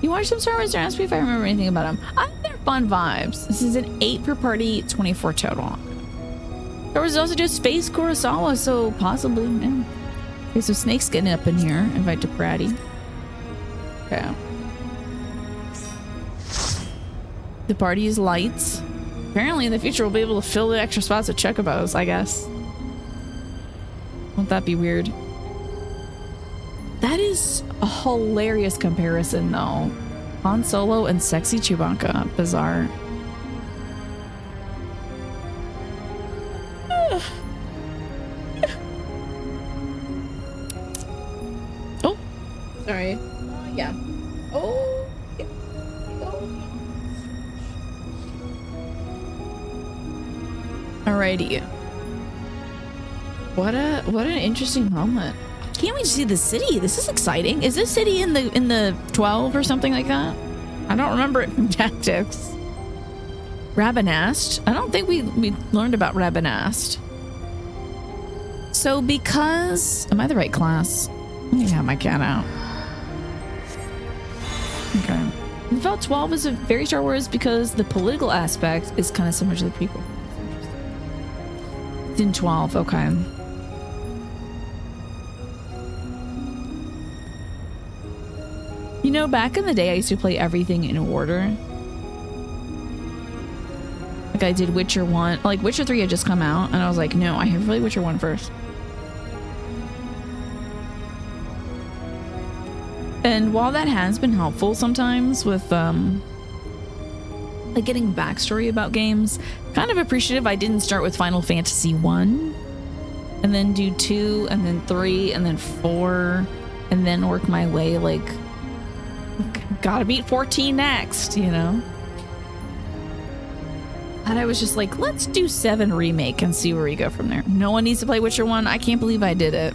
You watched some Star Wars and asked me if I remember anything about them. I think they're fun vibes. This is an 8 per party, 24 total. There was also just Space Kurosawa, so possibly, yeah. Okay, so Snake's getting up in here. Invite to Pratty. Okay. The party is lights. Apparently in the future we'll be able to fill the extra spots with chocobos, I guess. Won't that be weird? That is a hilarious comparison though. Han Solo and Sexy Chewbacca. Bizarre. Oh. Sorry. Yeah. Oh. Yeah. Alrighty. What an interesting moment. Can't wait to see the city. This is exciting. Is this city in the 12 or something like that? I don't remember it from Tactics. Rabanast. I don't think we learned about Rabanast. So because am I the right class? Let me have my cat out. Okay. Felt 12 is a very Star Wars because the political aspect is kind of similar to the prequel. It's in 12, okay. You know, back in the day, I used to play everything in order. Like I did Witcher 1. Like Witcher 3 had just come out, and I was like, no, I have to play Witcher 1 first. And while that has been helpful sometimes with like getting backstory about games, kind of appreciative I didn't start with Final Fantasy 1 and then do 2 and then 3 and then 4 and then work my way like gotta beat 14 next, you know? And I was just like, let's do 7 remake and see where we go from there. No one needs to play Witcher 1. I can't believe I did it.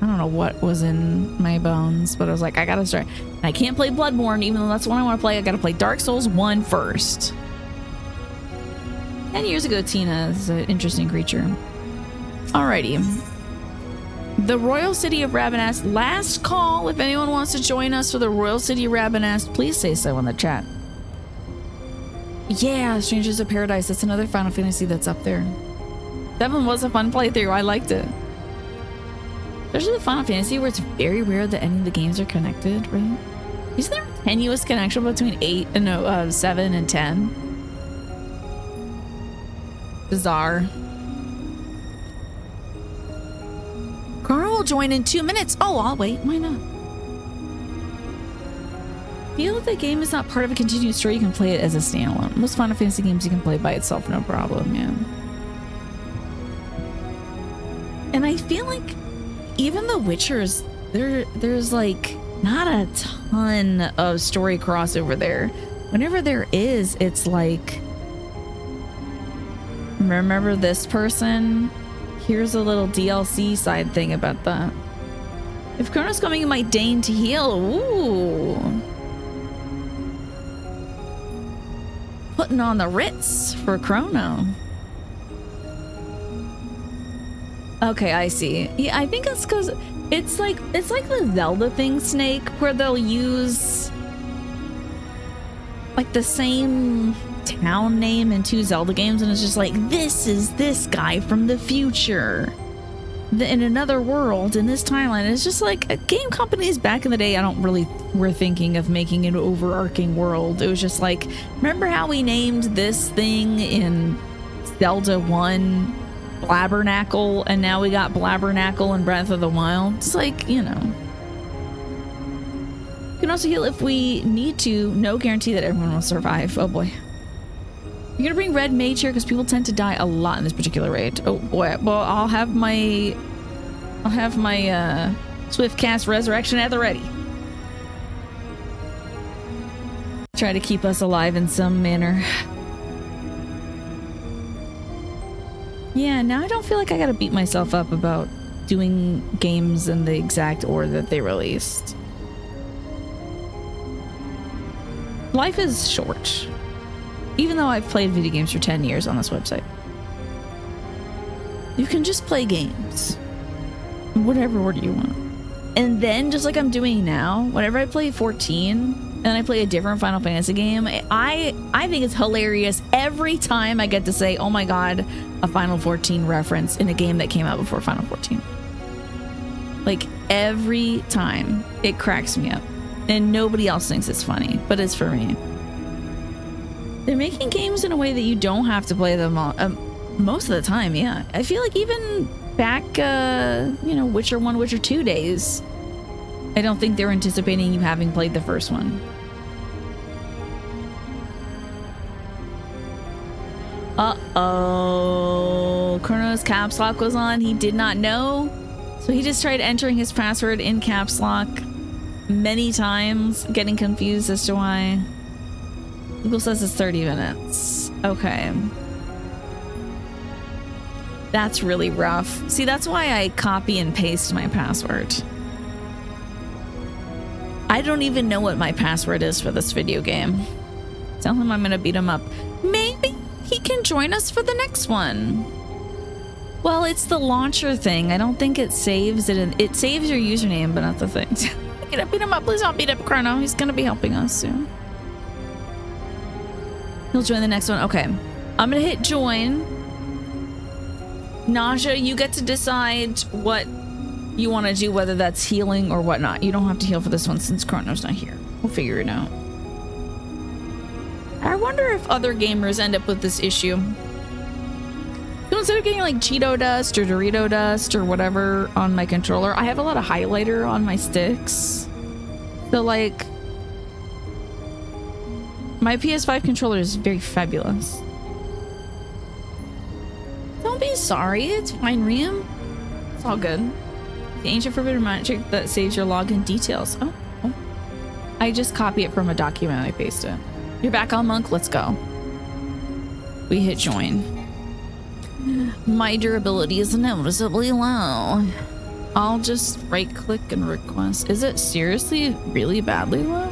I don't know what was in my bones, but I was like, I gotta start. And I can't play Bloodborne, even though that's what I want to play. I gotta play Dark Souls 1 first. 10 years ago, Tina is an interesting creature. Alrighty. The Royal City of Rabanast. Last call. If anyone wants to join us for the Royal City of Rabanast, please say so in the chat. Yeah, Strangers of Paradise. That's another Final Fantasy that's up there. 7 was a fun playthrough. I liked it. Especially the Final Fantasy where it's very rare that any of the games are connected, right? Isn't there tenuous connection between 7 and 10. Bizarre. Chrono will join in 2 minutes. Oh, I'll wait. Why not? Feel that the game is not part of a continuous story. You can play it as a standalone. Most Final Fantasy games you can play by itself, no problem. Yeah. And I feel like even The Witcher's, there's like not a ton of story crossover there. Whenever there is, it's like, remember this person? Here's a little DLC side thing about that. If Chrono's coming, you might deign to heal. Ooh. Putting on the Ritz for Chrono. Okay, I see. Yeah, I think it's because it's like the Zelda thing, Snake, where they'll use like the same town name in 2 Zelda games, and it's just like, this is this guy from the future in another world in this timeline. It's just like game companies back in the day, I don't really were thinking of making an overarching world. It was just like, remember how we named this thing in Zelda 1 Blabbernackle, and now we got Blabbernackle in Breath of the Wild? It's like, you know. You can also heal if we need to. No guarantee that everyone will survive. Oh boy. You're gonna bring Red Mage here because people tend to die a lot in this particular raid. Oh boy. Well, I'll have my Swift Cast Resurrection at the ready. Try to keep us alive in some manner. Yeah, now I don't feel like I gotta beat myself up about doing games in the exact order that they released. Life is short. Even though I've played video games for 10 years on this website. You can just play games. In whatever order you want. And then, just like I'm doing now, whenever I play 14, and I play a different Final Fantasy game, I think it's hilarious every time I get to say, oh my god, a Final 14 reference in a game that came out before Final 14. Like, every time. It cracks me up. And nobody else thinks it's funny, but it's for me. They're making games in a way that you don't have to play them all, most of the time, yeah. I feel like even back, Witcher 1, Witcher 2 days, I don't think they're anticipating you having played the first one. Uh-oh. Chrono's caps lock was on. He did not know. So he just tried entering his password in caps lock many times, getting confused as to why. Google says it's 30 minutes. Okay. That's really rough. See, that's why I copy and paste my password. I don't even know what my password is for this video game. Tell him I'm gonna beat him up. Maybe he can join us for the next one. Well, it's the launcher thing. I don't think it saves it. It saves your username, but not the thing. I'm gonna beat him up. Please don't beat up Chrono. He's gonna be helping us soon. He'll join the next one. Okay. I'm gonna hit join. Naja, you get to decide what you want to do, whether that's healing or whatnot. You don't have to heal for this one since Chrono's not here. We'll figure it out. I wonder if other gamers end up with this issue. So instead of getting like Cheeto dust or Dorito dust or whatever on my controller, I have a lot of highlighter on my sticks. So like, my PS5 controller is very fabulous. Don't be sorry, it's fine, Riam. It's all good. The ancient forbidden magic that saves your login details. Oh. I just copy it from a document and I paste it. You're back on Monk, let's go. We hit join. My durability is noticeably low. I'll just right click and request. Is it seriously really badly low?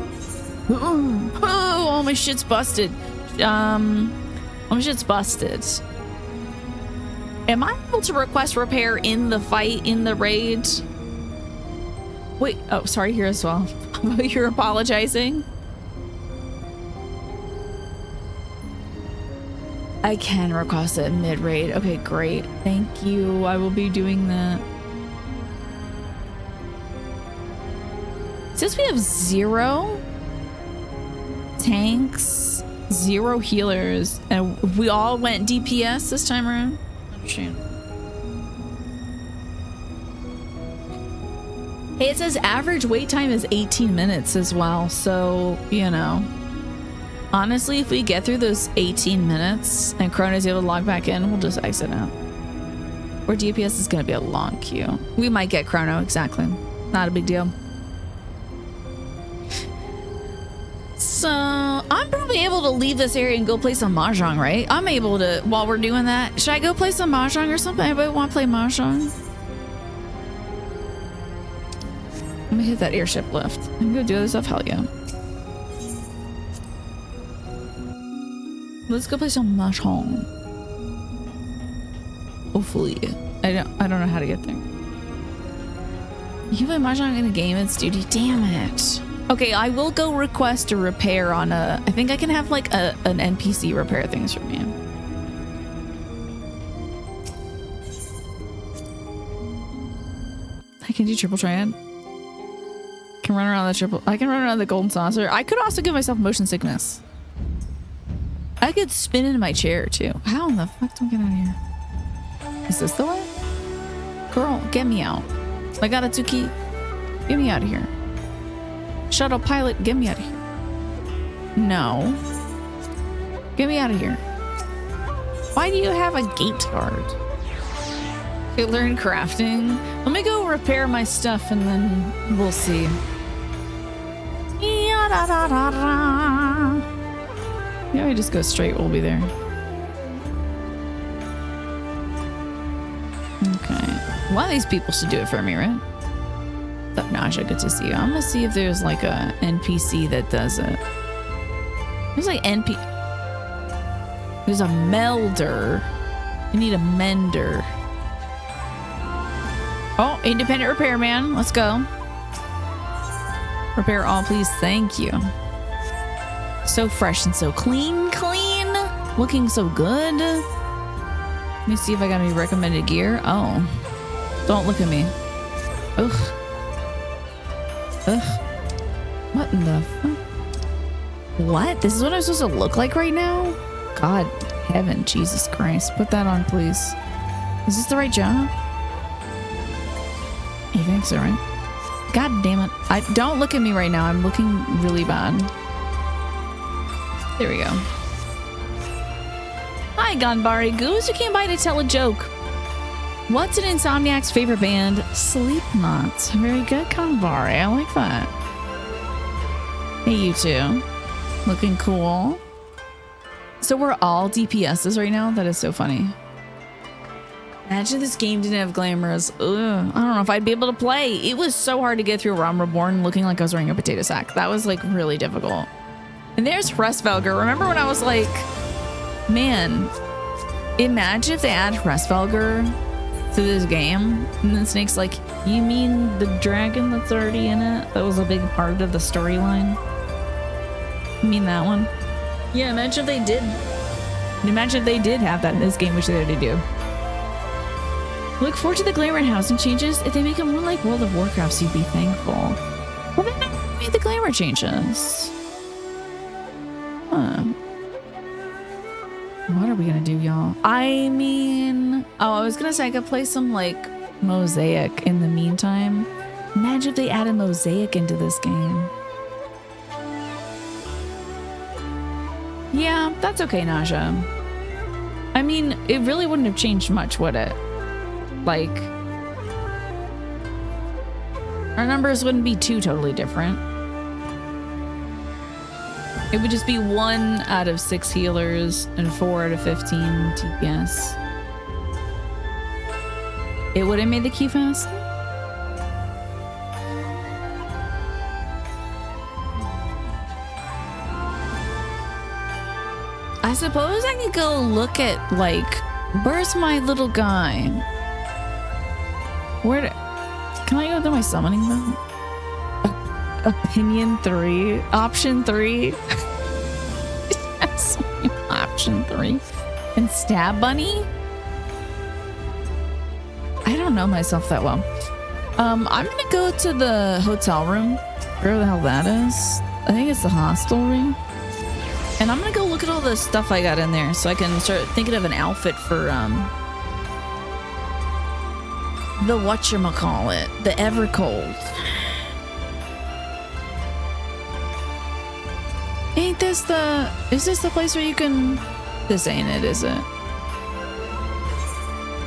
Oh, my shit's busted. My shit's busted. Am I able to request repair in the fight, in the raid? Wait, oh, sorry, here as well. You're apologizing? I can request it mid-raid. Okay, great. Thank you. I will be doing that. Since we have 0, tanks, 0 healers, and we all went DPS this time around. Oh, shit. Hey, it says average wait time is 18 minutes as well, so, you know. Honestly, if we get through those 18 minutes and Chrono's able to log back in, we'll just exit out. Or DPS is going to be a long queue. We might get Chrono, exactly. Not a big deal. So, I'm probably able to leave this area and go play some Mahjong, right? I'm able to, while we're doing that. Should I go play some Mahjong or something? Anybody want to play Mahjong? Let me hit that airship lift. I'm gonna do other stuff. Hell yeah. Let's go play some Mahjong. Hopefully. I don't know how to get there. You can play Mahjong in a game, it's duty. Damn it. Okay, I will go request a repair on a... I think I can have like an NPC repair things for me. I can do triple triad. Can run around the triple... I can run around the golden saucer. I could also give myself motion sickness. I could spin in my chair too. How in the fuck do I get out of here? Is this the way? Girl, get me out. Magaratsuki, get me out of here. Shuttle pilot, get me out of here. No. Get me out of here. Why do you have a gate guard? Okay, learn crafting. Let me go repair my stuff and then we'll see. Yeah, we just go straight, we'll be there. Okay. One of these people should do it for me, right? What's up, Nasha? Good to see you. I'm gonna see if there's like a NPC that does it. There's like There's a melder. I need a mender. Oh, independent repairman. Let's go. Repair all, please. Thank you. So fresh and so clean. Looking so good. Let me see if I got any recommended gear. Oh. Don't look at me. Ugh. What in the fuck? What? This is what I'm supposed to look like right now? God, heaven, Jesus Christ. Put that on, please. Is this the right job? You think so, right? God damn it. Don't look at me right now. I'm looking really bad. There we go. Hi, Ganbari Goose. You came by to tell a joke. What's an Insomniac's favorite band? Sleepnauts. Very good, Ganbari. I like that. Hey, you two. Looking cool. So we're all DPSs right now? That is so funny. Imagine this game didn't have glamours. Ugh, I don't know if I'd be able to play. It was so hard to get through Realm Reborn looking like I was wearing a potato sack. That was like really difficult. And there's Hresvelger. Remember when I was like, man, imagine if they add Hresvelger to this game and then Snake's like, you mean the dragon that's already in it? That was a big part of the storyline. You mean that one? Yeah, imagine if they did. Imagine if they did have that in this game, which they already do. Look forward to the glamour and housing changes. If they make it more like World of Warcraft, so you'd be thankful. Well, they never made the glamour changes. Huh. What are we gonna do, y'all? I mean, oh, I was gonna say I could play some like Mosaic in the meantime. Imagine if they added Mosaic into this game. Yeah, that's okay, Naja. I mean, it really wouldn't have changed much, would it? Like, our numbers wouldn't be too totally different. It would just be 1 out of 6 healers and 4 out of 15 TPS. It would have made the key fast. I suppose I could go look at, like, where's my little guy? Can I go to my summoning mode? Opinion 3. Option 3. Yes, option 3. And Stab Bunny? I don't know myself that well. I'm gonna go to the hotel room. Where the hell that is? I think it's the hostelry. And I'm gonna go look at all the stuff I got in there so I can start thinking of an outfit for the whatchamacallit, the Evercold. Ain't this the... Is this the place where you can... This ain't it, is it?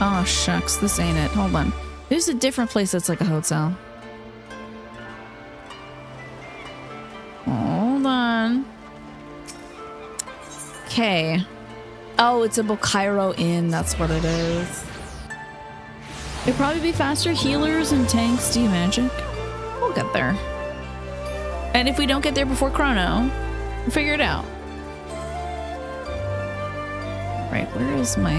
Oh shucks, this ain't it. Hold on. There's a different place that's like a hotel. Hold on. Okay. Oh, it's a Bokairo Inn. That's what it is. It'd probably be faster healers and tanks. Do you magic? We'll get there. And if we don't get there before Chrono, we'll figure it out. Right, where is my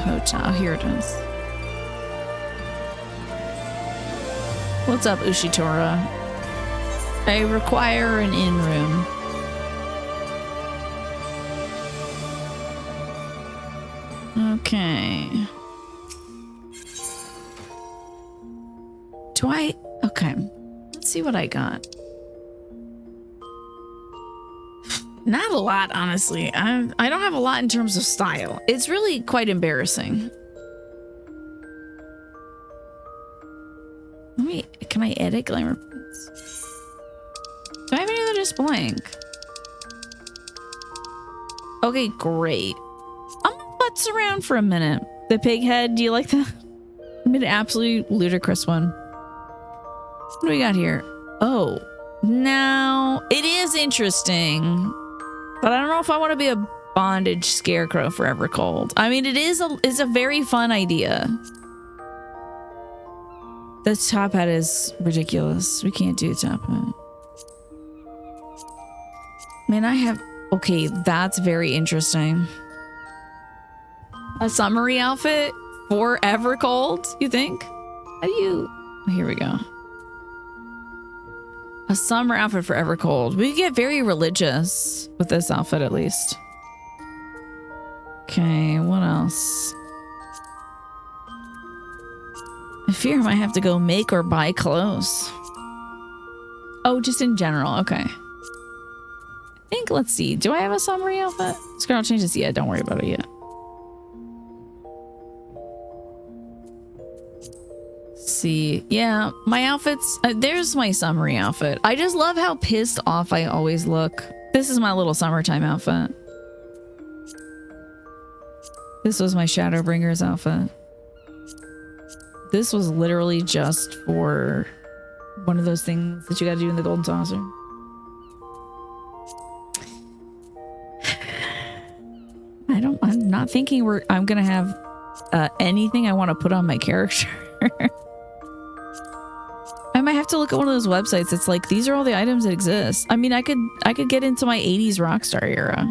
hotel? Oh, here it is. What's up, Ushitora? I require an inn room. Okay. Okay. Let's see what I got. Not a lot, honestly. I don't have a lot in terms of style. It's really quite embarrassing. Can I edit glamour points? Do I have any that are just blank? Okay, great. I'm gonna putz around for a minute. The pig head, do you like that? I made an absolutely ludicrous one. What do we got here? Oh, now it is interesting, but I don't know if I want to be a bondage scarecrow forever cold. I mean, it's a very fun idea. The top hat is ridiculous. We can't do top hat. Man, okay, that's very interesting. A summery outfit forever cold, you think? How do you... Here we go. A summer outfit forever cold. We get very religious with this outfit, at least. Okay, what else? I fear I might have to go make or buy clothes. Oh, just in general. Okay. I think, let's see. Do I have a summery outfit? Scroll changes. Yeah, don't worry about it yet. See, yeah, my outfits, there's my summery outfit. I just love how pissed off I always look. This is my little summertime outfit. This was my Shadowbringer's outfit. This was literally just for one of those things that you gotta do in the Golden Saucer. I'm not thinking I'm gonna have anything I want to put on my character. I might have to look at one of those websites. It's like, these are all the items that exist. I mean, I could get into my 80s Rockstar era.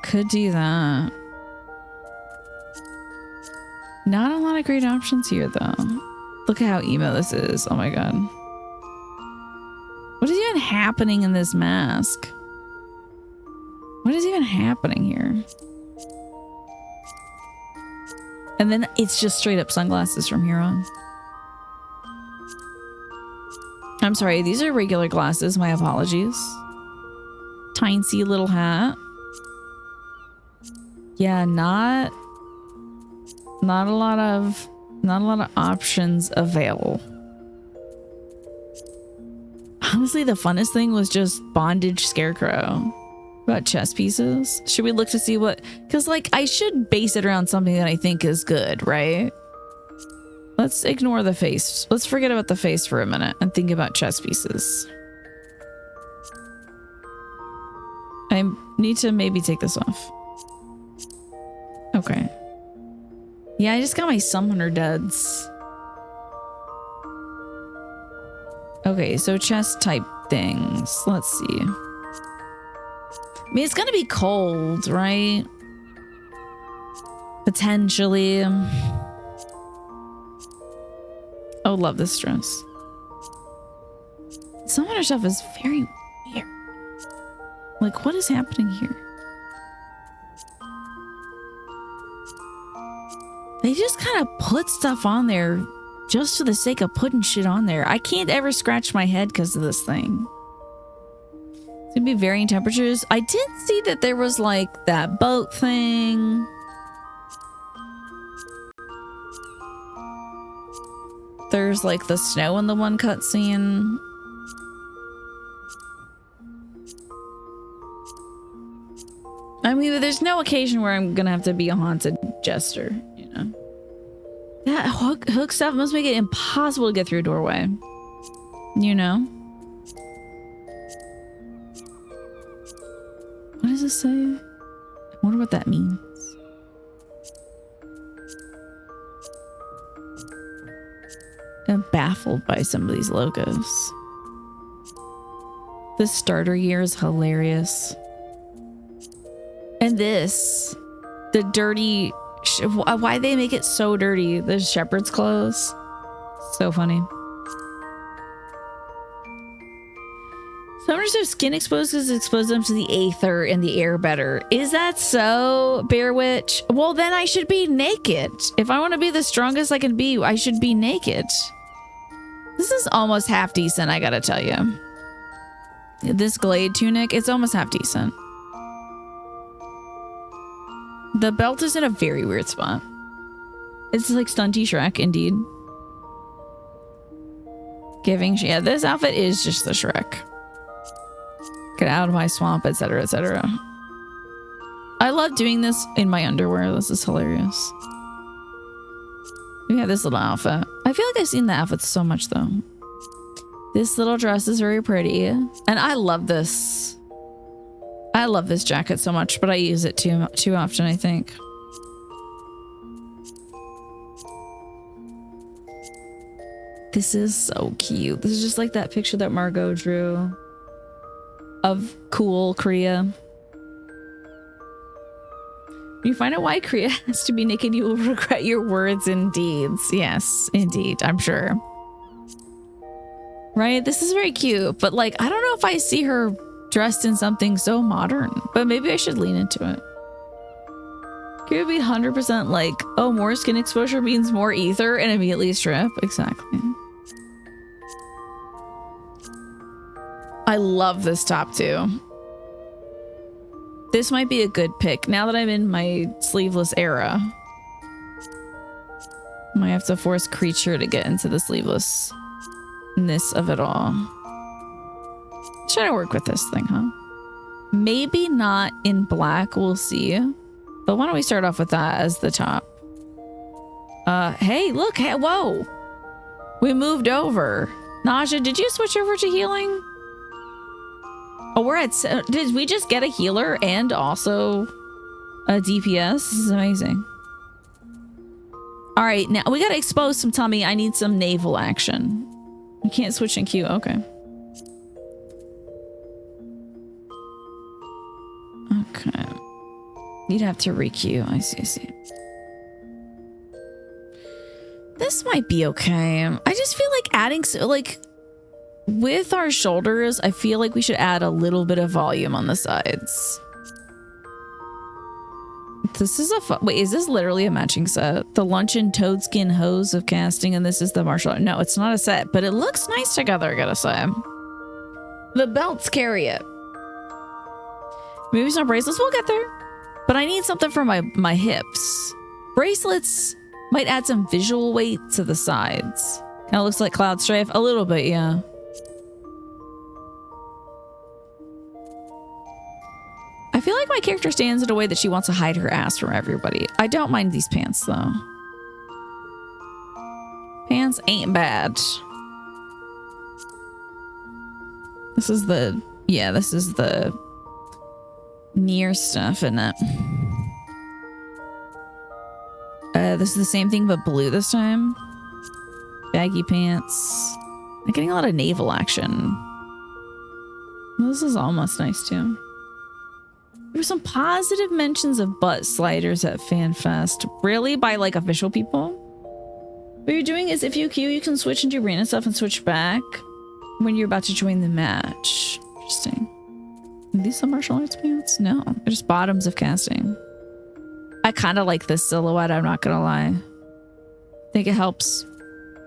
Could do that. Not a lot of great options here, though. Look at how emo this is. Oh my god. What is even happening in this mask? What is even happening here? And then it's just straight up sunglasses from here on. I'm sorry, these are regular glasses. My apologies. Tiny little hat. Yeah, not a lot of options available. Honestly, the funnest thing was just bondage scarecrow. About chess pieces. Should we look to see what... Because, like, I should base it around something that I think is good, right? Let's ignore the face. Let's forget about the face for a minute and think about chess pieces. I need to maybe take this off. Okay. Yeah, I just got my summoner duds. Okay, so chess type things. Let's see. I mean, it's gonna be cold, right? Potentially. Oh, love this dress. Some other stuff is very weird. Like, what is happening here? They just kind of put stuff on there just for the sake of putting shit on there. I can't ever scratch my head because of this thing. It's gonna be varying temperatures. I did see that there was like that boat thing. There's like the snow in the one cutscene. I mean, there's no occasion where I'm gonna have to be a haunted jester, you know. That hook stuff must make it impossible to get through a doorway. You know? What does it say? I wonder what that means. I'm baffled by some of these logos. The starter year is hilarious. And this, the dirty, why they make it so dirty? The shepherd's clothes. So funny. Summoners have skin exposed because it exposes them to the aether and the air better. Is that so, Bear Witch? Well, then I should be naked. If I want to be the strongest I can be, I should be naked. This is almost half decent, I gotta tell you. This glade tunic, it's almost half decent. The belt is in a very weird spot. It's like stunty Shrek, indeed. Yeah, this outfit is just the Shrek. Get out of my swamp, etc., etc. I love doing this in my underwear. This is hilarious. Yeah, this little outfit. I feel like I've seen the outfits so much, though. This little dress is very pretty. And I love this. I love this jacket so much, but I use it too often, I think. This is so cute. This is just like that picture that Margot drew of cool Korea. When you find out why Korea has to be naked, you will regret your words and deeds. Yes, indeed, I'm sure. Right? This is very cute, but like, I don't know if I see her dressed in something so modern, but maybe I should lean into it. Could be 100% like, oh, more skin exposure means more ether and immediately strip. Exactly. I love this top too. This might be a good pick now that I'm in my sleeveless era. Might have to force creature to get into the sleevelessness of it all. Try to work with this thing, huh? Maybe not in black, we'll see. But why don't we start off with that as the top? Hey, look, hey, whoa. We moved over. Naja, did you switch over to healing? Oh, we're at, did we just get a healer and also a DPS? This is amazing. All right, now we gotta expose some tummy. I need some naval action. You can't switch in Q, okay. Okay. You'd have to re-queue. I see. This might be okay. I just feel like adding, like, with our shoulders, I feel like we should add a little bit of volume on the sides. This is a wait, is this literally a matching set? The luncheon toadskin hose of casting, and this is the martial art. No, it's not a set, but it looks nice together, I gotta say. The belts carry it. Maybe some bracelets, we'll get there. But I need something for my hips. Bracelets might add some visual weight to the sides. Kind of looks like Cloud Strafe. A little bit, yeah. I feel like my character stands in a way that she wants to hide her ass from everybody. I don't mind these pants, though. Pants ain't bad. This is the... Yeah, this is the... near stuff, isn't it? This is the same thing, but blue this time. Baggy pants. I'm getting a lot of naval action. This is almost nice, too. There were some positive mentions of butt sliders at FanFest. Really? By, like, official people? What you're doing is if you queue, you can switch into arena stuff and switch back when you're about to join the match. Interesting. Are these some martial arts pants? No. They're just bottoms of casting. I kind of like this silhouette, I'm not gonna lie. think it helps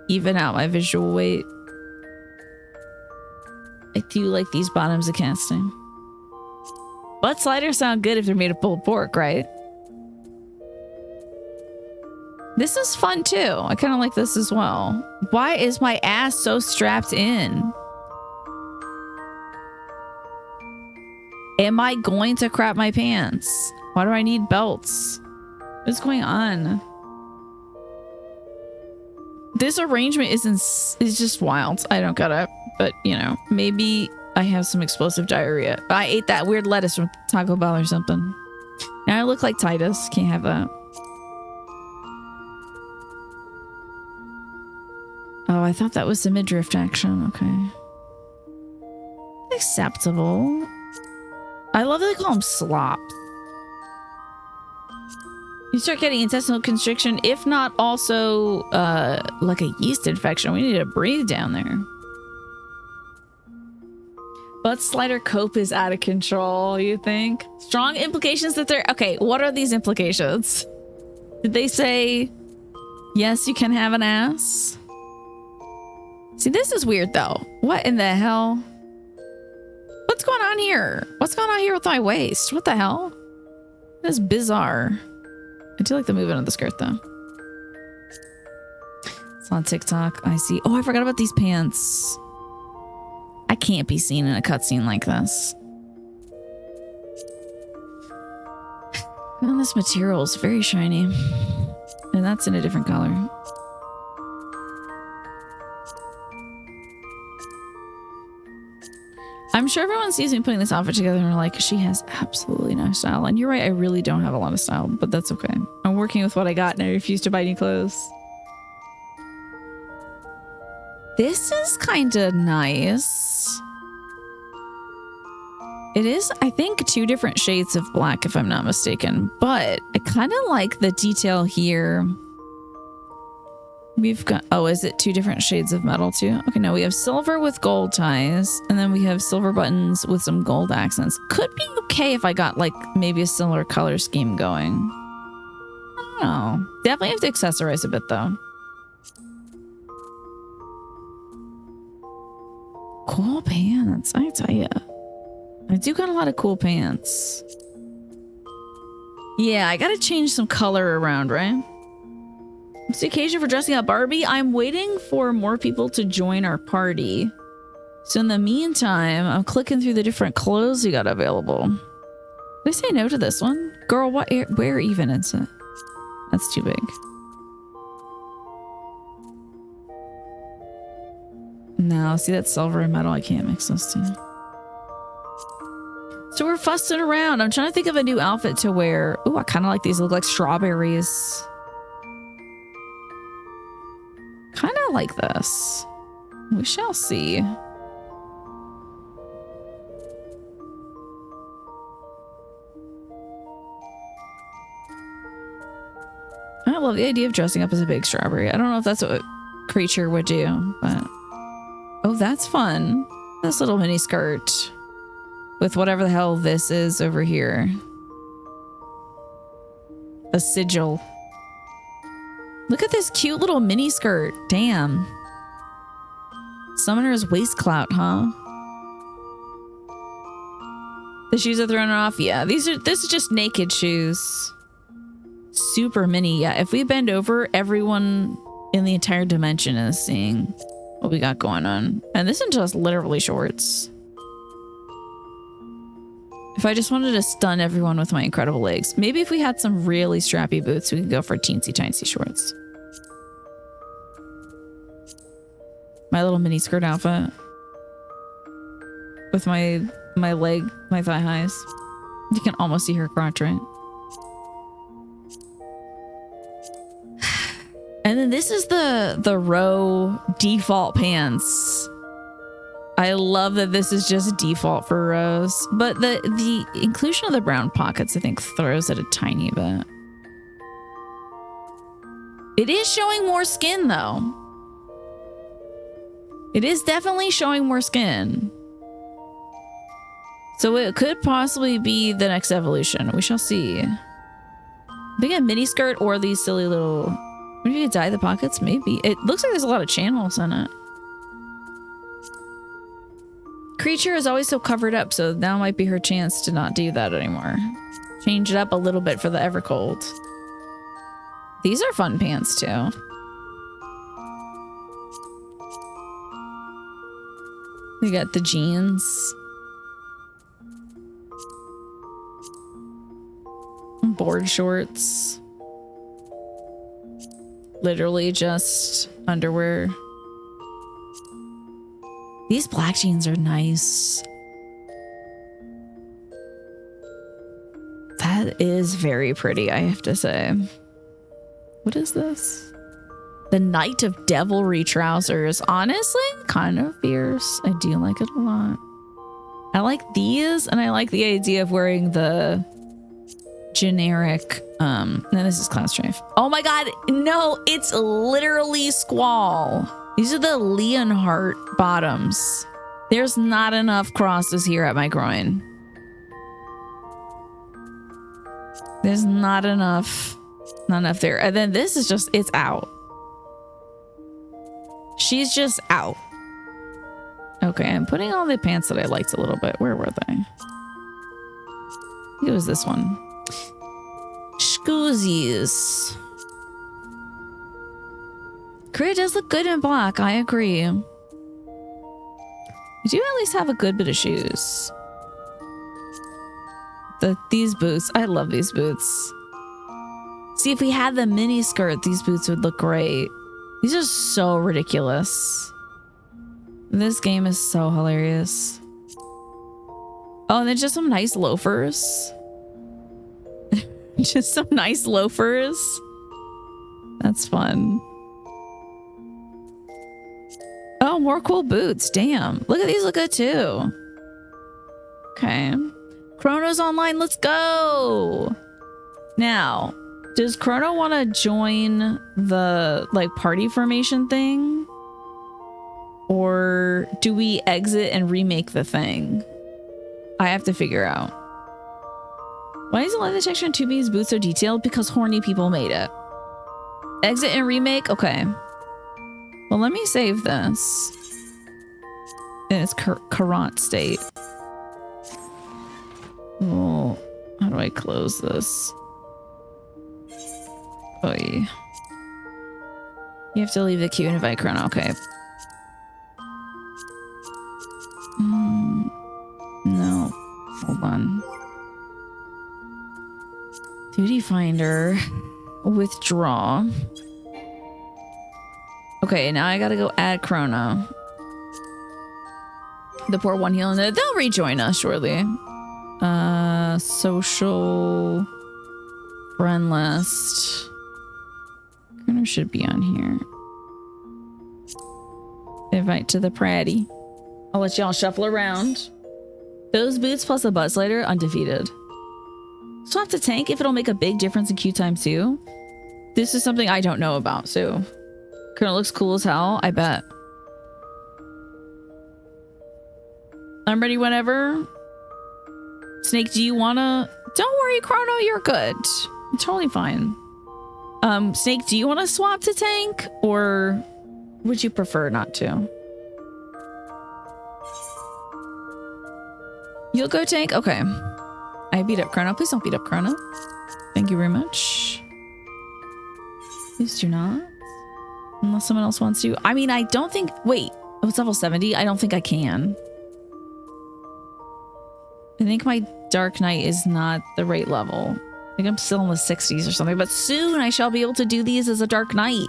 even out my visual weight. I do like these bottoms of casting. Butt sliders sound good if they're made of pulled pork, right? This is fun too. I kind of like this as well. Why is my ass so strapped in? Am I going to crap my pants? Why do I need belts? What's going on? This arrangement is just wild. I don't get it. But, you know, maybe I have some explosive diarrhea. I ate that weird lettuce from Taco Bell or something. Now I look like Titus. Can't have that. Oh, I thought that was the midriff action. Okay. Acceptable. I love that they call them slops. You start getting intestinal constriction, if not also like a yeast infection. We need to breathe down there. Butt slider cope is out of control, you think? Strong implications that they're... Okay, what are these implications? Did they say, yes, you can have an ass? See, this is weird, though. What in the hell? What's going on here? What's going on here with my waist? What the hell? That's bizarre. I do like the movement of the skirt, though. It's on TikTok. I see. Oh, I forgot about these pants. I can't be seen in a cutscene like this. And this material is very shiny. And that's in a different color. I'm sure everyone sees me putting this outfit together and they're like, she has absolutely no style. And you're right, I really don't have a lot of style, but that's okay. I'm working with what I got and I refuse to buy any clothes. This is kind of nice. It is, I think, 2 different shades of black, if I'm not mistaken. But I kind of like the detail here. We've got... Oh, is it 2 different shades of metal, too? Okay, no, we have silver with gold ties. And then we have silver buttons with some gold accents. Could be okay if I got, like, maybe a similar color scheme going. I don't know. Definitely have to accessorize a bit, though. Cool pants, I tell ya. I do got a lot of cool pants. Yeah, I gotta change some color around, right? What's the occasion for dressing up Barbie? I'm waiting for more people to join our party. So in the meantime, I'm clicking through the different clothes you got available. Did I say no to this one? Girl, what? Where even is it? That's too big. No, see that silver and metal? I can't mix those two. So we're fussing around. I'm trying to think of a new outfit to wear. Ooh, I kind of like these. They look like strawberries. Kind of like this. We shall see. I love the idea of dressing up as a big strawberry. I don't know if that's what Creature would do, but... Oh, that's fun. This little mini skirt. With whatever the hell this is over here. A sigil. Look at this cute little mini skirt. Damn. Summoner's waist clout, huh? The shoes are thrown off. Yeah, this is just naked shoes. Super mini. Yeah, if we bend over, everyone in the entire dimension is seeing what we got going on. And this is just literally shorts. If I just wanted to stun everyone with my incredible legs. Maybe if we had some really strappy boots, we could go for teensy tiny shorts. My little mini skirt outfit. With my leg, my thigh highs. You can almost see her crotch, right? And then this is the row default pants. I love that this is just default for rows, but the inclusion of the brown pockets, I think, throws it a tiny bit. It is showing more skin, though. It is definitely showing more skin. So it could possibly be the next evolution. We shall see. I think a mini skirt or these silly little... What if you dye the pockets? Maybe. It looks like there's a lot of channels in it. Creature is always so covered up, so now might be her chance to not do that anymore. Change it up a little bit for the Evercold. These are fun pants too. We got the jeans. Board shorts. Literally just underwear. These black jeans are nice. That is very pretty, I have to say. What is this? The Knight of Devilry trousers. Honestly, kind of fierce. I do like it a lot. I like these, and I like the idea of wearing the generic no, this is Cloud Strife. Oh my god, no, it's literally Squall. These are the Leonhardt bottoms. There's not enough crosses here at my groin. There's not enough there. And then this is just, it's out. She's just out. Okay, I'm putting on the pants that I liked a little bit. Where were they? It was this one. Scoozies. Korea does look good in black. I agree. I do at least have a good bit of shoes. These boots. I love these boots. See, if we had the mini skirt, these boots would look great. These are so ridiculous. This game is so hilarious. Oh, and then just some nice loafers. Just some nice loafers. That's fun. Oh, more cool boots. Damn. Look at these, look good too. Okay. Chrono's online. Let's go. Now, does Chrono want to join the like party formation thing? Or do we exit and remake the thing? I have to figure out. Why is the leather texture on 2B's boots so detailed? Because horny people made it. Exit and remake? Okay. Well, let me save this in its current state. Oh, how do I close this? Oh, yeah. You have to leave the queue and invite Chrono. Okay. No. Hold on. Duty Finder. Withdraw. Okay, now I gotta go add Chrono. The poor one healing. They'll rejoin us shortly. Social friend list. Chrono should be on here. Invite to the Pratty. I'll let y'all shuffle around. Those boots plus a buzz lighter, undefeated. Swap to tank if it'll make a big difference in queue time too. This is something I don't know about, so Chrono looks cool as hell, I bet. I'm ready whenever. Snake, do you wanna? Don't worry, Chrono, you're good. You're totally fine. Snake, do you want to swap to tank, or would you prefer not to? You'll go tank? Okay. I beat up Chrono. Please don't beat up Chrono. Thank you very much. Please do not. Unless someone else wants to. I mean, I don't think... Wait. Oh, it's level 70? I don't think I can. I think my Dark Knight is not the right level. I think I'm still in the 60s or something. But soon I shall be able to do these as a Dark Knight.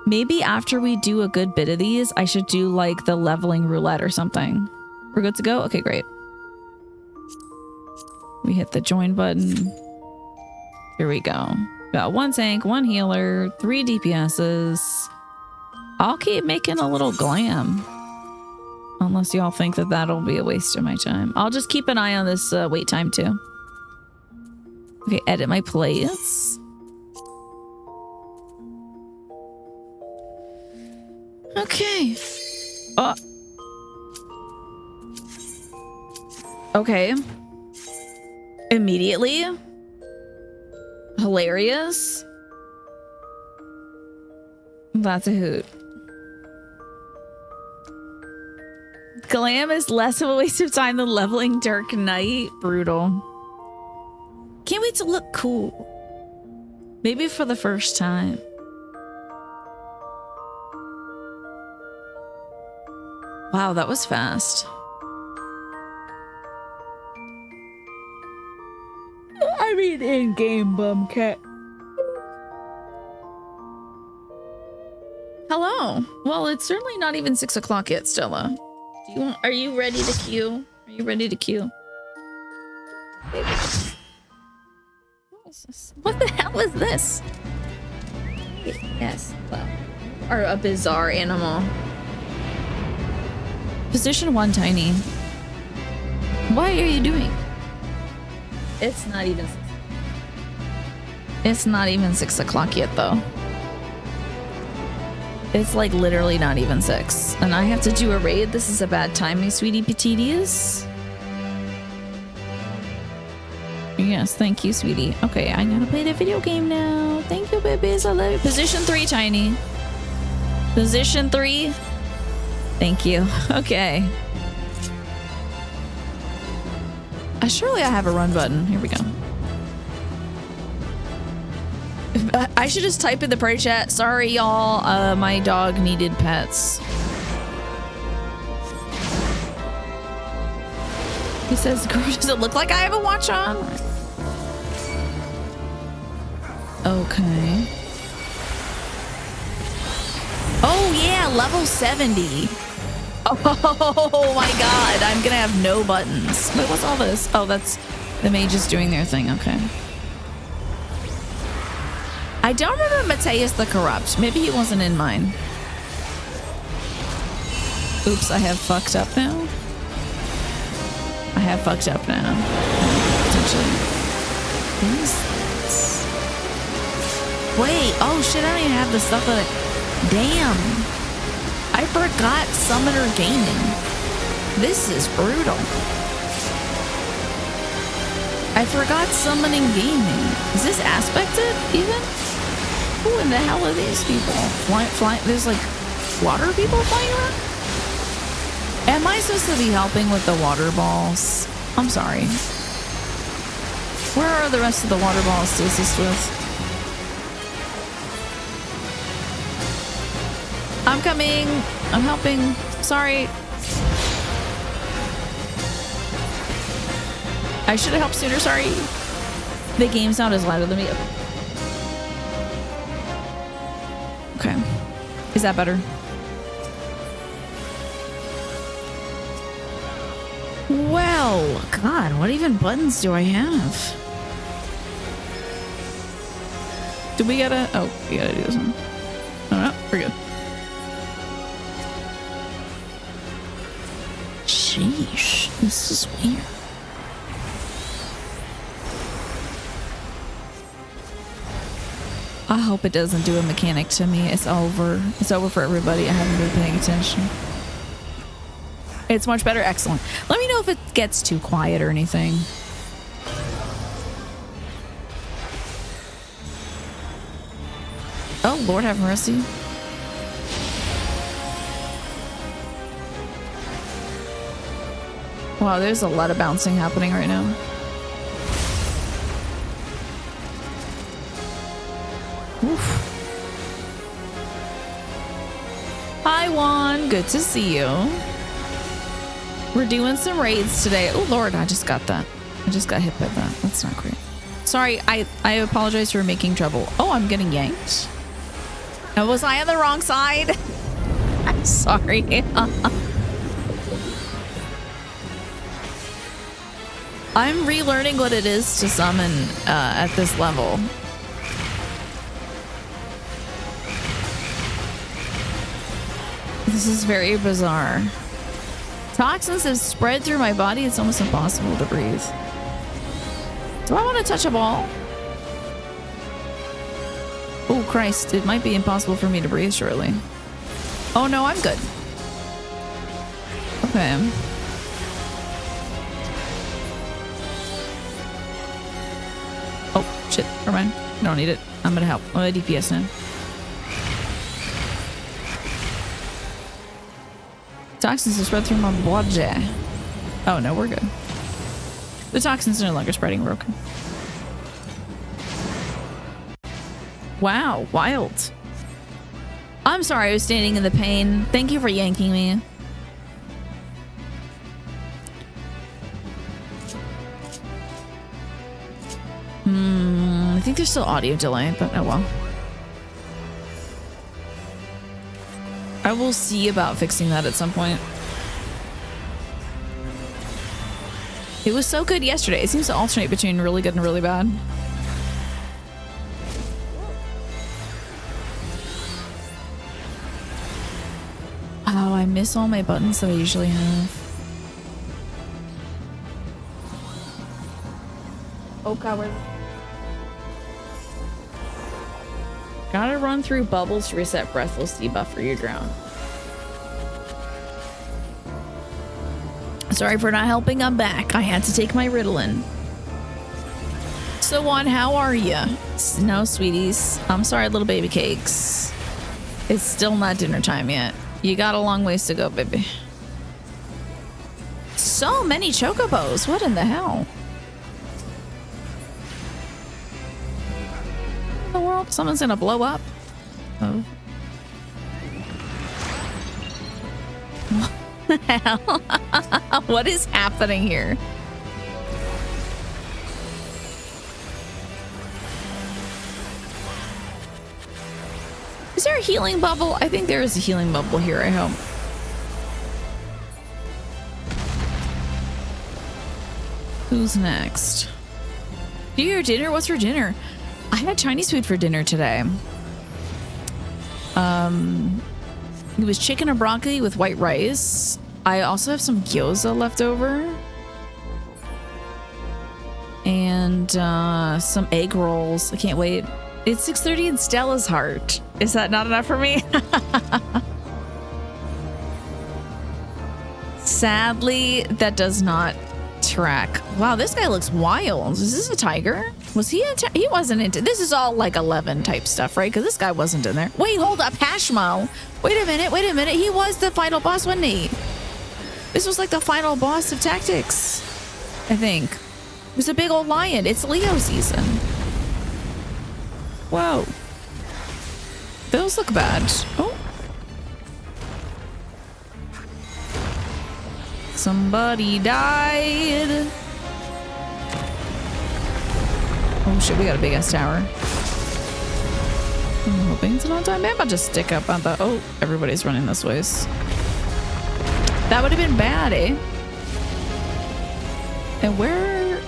Maybe after we do a good bit of these, I should do like the leveling roulette or something. We're good to go? Okay, great. We hit the join button. Here we go. Got one tank, one healer, 3 DPSs. I'll keep making a little glam. Unless y'all think that that'll be a waste of my time. I'll just keep an eye on this wait time too. Okay, edit my plays. Okay. Oh. Okay. Immediately. Hilarious. That's a hoot. Glam is less of a waste of time than leveling Dark Knight. Brutal. Can't wait to look cool. Maybe for the first time. Wow, that was fast. I mean, in-game bumcat. Hello. Well, it's certainly not even 6 o'clock yet, Stella. Are you ready to queue? Are you ready to queue? What the hell is this? Yes. Well, or a bizarre animal. Position 1, Tiny. What are you doing? It's not even 6. It's not even 6 o'clock yet, though. It's like literally not even 6. And I have to do a raid. This is a bad timing, sweetie petitias. Yes, thank you, sweetie. Okay, I gotta play the video game now. Thank you, babies. I love you. Position 3, Tiny. Position 3. Thank you. Okay. Surely I have a run button. Here we go. I should just type in the party chat. Sorry, y'all. My dog needed pets. He says, does it look like I have a watch on? Okay. Oh, yeah. Level 70. Oh my god. I'm going to have no buttons. Wait, what's all this? Oh, that's the mages doing their thing. Okay. I don't remember Mateus the Corrupt. Maybe he wasn't in mine. Oops, I have fucked up now. I have fucked up now. Potentially. Wait, oh shit, I don't even have the stuff that I... Damn. I forgot Summoner Gaming. This is brutal. I forgot Summoning Gaming. Is this aspected even? Who in the hell are these people? Flying, there's like water people flying around? Am I supposed to be helping with the water balls? I'm sorry. Where are the rest of the water balls to assist with? I'm coming. I'm helping. Sorry. I should have helped sooner. Sorry. The game sound is louder than me. Okay. Is that better? Well, God, what even buttons do I have? Do we gotta... Oh, we gotta do this one. Oh, no, we're good. Sheesh, this is weird. I hope it doesn't do a mechanic to me. It's over. It's over for everybody. I haven't been paying attention. It's much better. Excellent. Let me know if it gets too quiet or anything. Oh, Lord have mercy. Wow, there's a lot of bouncing happening right now. Oof. Hi, Juan. Good to see you. We're doing some raids today. Oh, Lord, I just got that. I just got hit by that. That's not great. Sorry, I apologize for making trouble. Oh, I'm getting yanked. Oh, was I on the wrong side? I'm sorry. I'm relearning what it is to summon at this level. This is very bizarre. Toxins have spread through my body. It's almost impossible to breathe. Do I want to touch a ball? Oh, Christ. It might be impossible for me to breathe shortly. Oh, no, I'm good. Okay. Oh, shit. Never mind. I don't need it. I'm going to help. I'm a DPS now. Toxins are spread through my body. Oh no, we're good. The toxins are no longer spreading. We're okay. Wow, wild. I'm sorry I was standing in the pain. Thank you for yanking me. I think there's still audio delay, but oh well. I will see about fixing that at some point. It was so good yesterday. It seems to alternate between really good and really bad. Oh, I miss all my buttons that I usually have. Oh god, where? Gotta run through bubbles to reset breathless debuff for your drown. Sorry for not helping. I'm back. I had to take my Ritalin. So Juan, how are you? No, sweeties. I'm sorry, little baby cakes. It's still not dinner time yet. You got a long ways to go, baby. So many chocobos. What in the hell? The world? Someone's gonna blow up. Oh. What the hell? What is happening here? Is there a healing bubble? I think there is a healing bubble here, I hope. Who's next? Do you hear dinner? What's for dinner? I had Chinese food for dinner today. It was chicken and broccoli with white rice. I also have some gyoza left over. And some egg rolls. I can't wait. It's 6:30 in Stella's heart. Is that not enough for me? Sadly, that does not track. Wow, this guy looks wild. Is this a tiger? Was he he wasn't into this? Is all like 11 type stuff, right? Because this guy wasn't in there. Wait, hold up, Hashmo. Wait a minute. He was the final boss, wasn't he? This was like the final boss of Tactics, I think. It was a big old lion. It's Leo season. Whoa. Those look bad. Oh. Somebody died. Oh shit, we got a big ass tower. I'm hoping it's not time. Maybe I'll just stick up on the... Oh, everybody's running this ways. That would have been bad, eh? And where...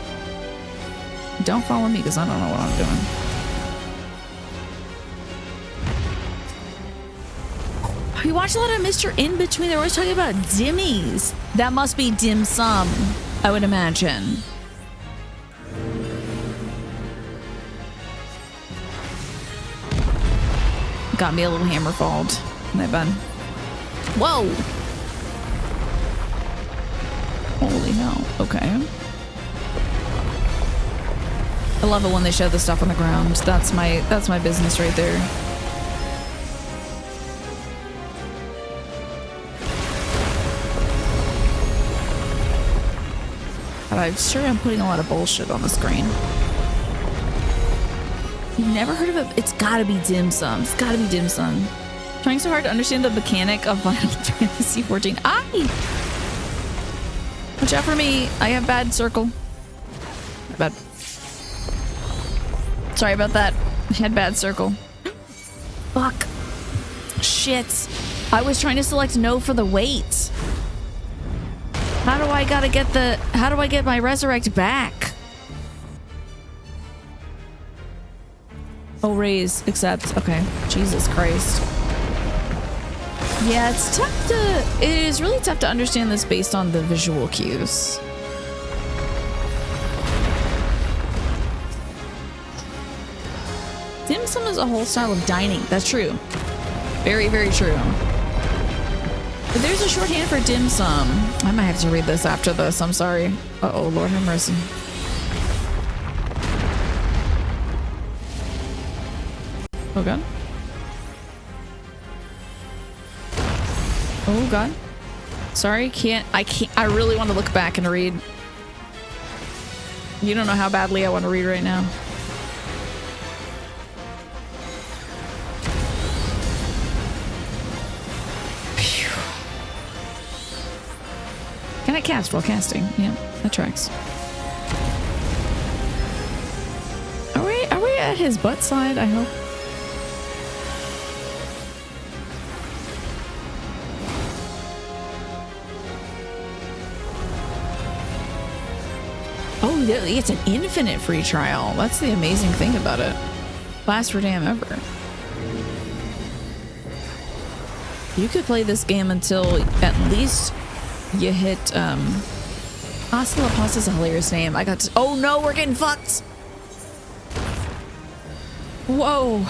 Don't follow me because I don't know what I'm doing. We watch a lot of Mr. In Between. They're always talking about dimmies. That must be dim sum, I would imagine. Got me a little hammer falled. That bun. Whoa! Holy hell. Okay. I love it when they show the stuff on the ground. That's my business right there. But I'm sure I'm putting a lot of bullshit on the screen. You've never heard of it? It's gotta be dim sum. It's gotta be dim sum. Trying so hard to understand the mechanic of Final Fantasy XIV. Aye! Watch out for me. I have bad circle. Bad. Sorry about that. I had bad circle. Fuck. Shit. I was trying to select no for the weight. How do I get my resurrect back? Oh, raise, accept. Okay. Jesus Christ. Yeah, it's tough to... It is really tough to understand this based on the visual cues. Dim sum is a whole style of dining. That's true. Very, very true. But there's a shorthand for dim sum. I might have to read this after this. I'm sorry. Uh-oh, Lord have mercy. Oh, God. Oh, God. Sorry, I can't. I really want to look back and read. You don't know how badly I want to read right now. Phew. Can I cast while casting? Yeah, that tracks. Are we at his butt side? I hope. Oh, it's an infinite free trial. That's the amazing thing about it. Last for damn ever. You could play this game until at least you hit Hasta La Pasta's a hilarious name. I got to, oh no, we're getting fucked. Whoa.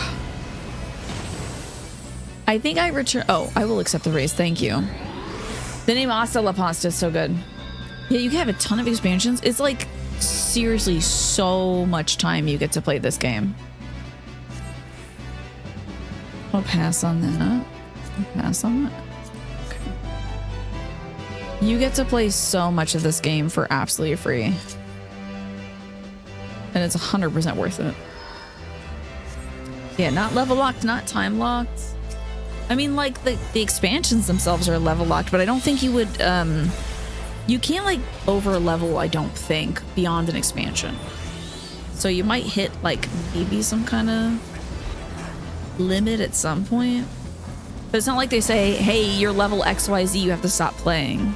I think I return. Oh, I will accept the raise. Thank you. The name Hasta La Pasta is so good. Yeah, you can have a ton of expansions. It's like seriously so much time you get to play this game. I'll pass on that. I'll pass on that. Okay. You get to play so much of this game for absolutely free. And it's 100% worth it. Yeah, not level locked, not time locked. I mean, like, the expansions themselves are level locked, but I don't think you would, you can't, like, over level, I don't think, beyond an expansion. So you might hit, like, maybe some kind of limit at some point. But it's not like they say, hey, you're level XYZ, you have to stop playing.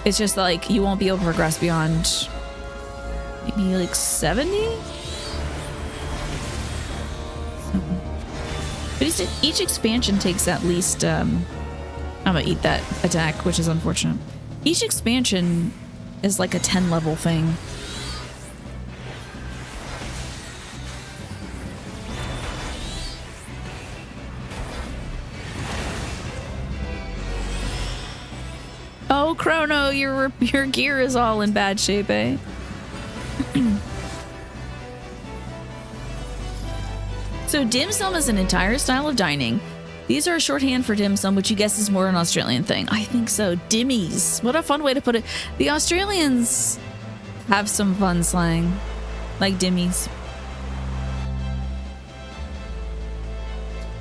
It's just like, you won't be able to progress beyond maybe, like, 70? But each expansion takes at least, I'm gonna eat that attack, which is unfortunate. Each expansion is like a 10 level thing. Oh, Chrono, your gear is all in bad shape, eh? So dim sum is an entire style of dining. These are a shorthand for dim sum, which you guess is more an Australian thing. I think so. Dimmies. What a fun way to put it. The Australians have some fun slang, like dimmies.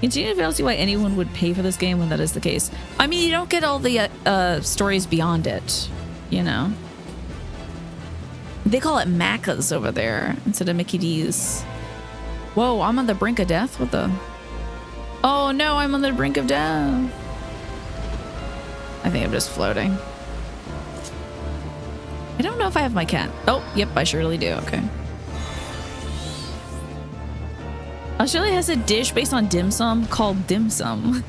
Continue to fail to see why anyone would pay for this game when that is the case. I mean, you don't get all the stories beyond it, you know? They call it Macca's over there instead of Mickey D's. Whoa, I'm on the brink of death? What the? Oh no, I'm on the brink of death. I think I'm just floating. I don't know if I have my cat. Oh, yep, I surely do. Okay. Australia has a dish based on dim sum called dim sum.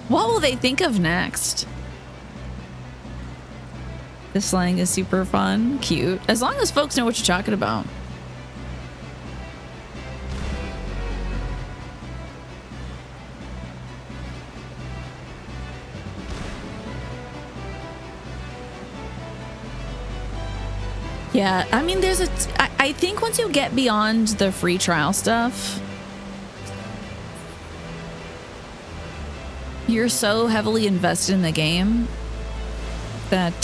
What will they think of next? This slang is super fun, cute. As long as folks know what you're talking about. Yeah, I mean, I think once you get beyond the free trial stuff, you're so heavily invested in the game that,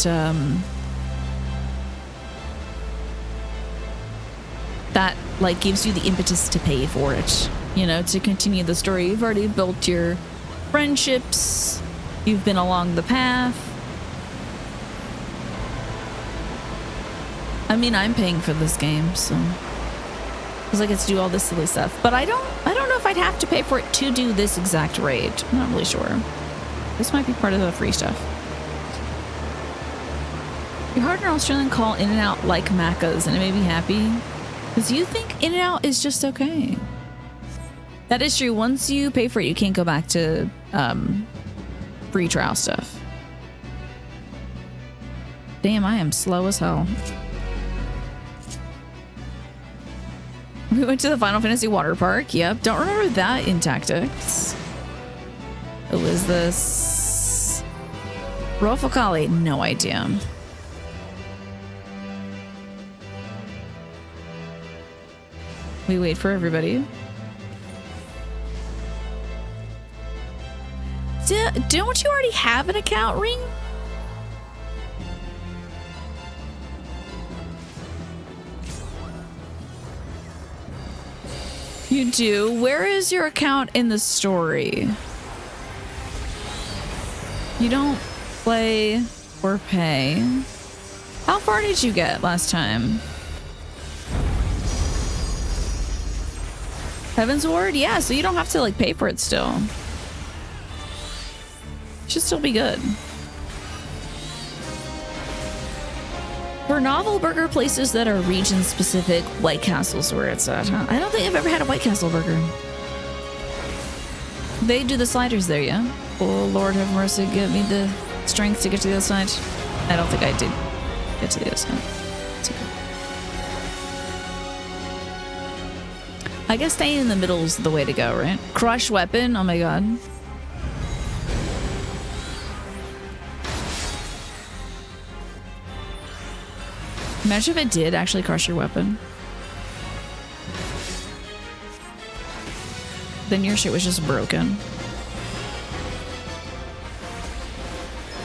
that, like, gives you the impetus to pay for it, you know, to continue the story. You've already built your friendships, you've been along the path. I mean, I'm paying for this game, so because I get to do all this silly stuff. But I don't know if I'd have to pay for it to do this exact raid. I'm not really sure. This might be part of the free stuff. You heard an Australian call In-N-Out like Macca's, and it made me happy because you think In-N-Out is just okay. That is true. Once you pay for it, you can't go back to free trial stuff. Damn, I am slow as hell. We went to the Final Fantasy water park. Yep. Don't remember that in Tactics. Who is this? Rofocali. No idea. We wait for everybody. Don't you already have an account, Ring? You do? Where is your account in the story? You don't play or pay. How far did you get last time? Heaven's Ward? Yeah, so you don't have to like pay for it still. Should still be good. For novel burger places that are region specific, White Castle's where it's at, huh? I don't think I've ever had a White Castle burger. They do the sliders there, yeah? Oh, Lord have mercy, give me the strength to get to the other side. I don't think I did get to the other side. It's okay. I guess staying in the middle is the way to go, right? Crush weapon, oh my god. Imagine if it did actually crush your weapon. Then your shit was just broken.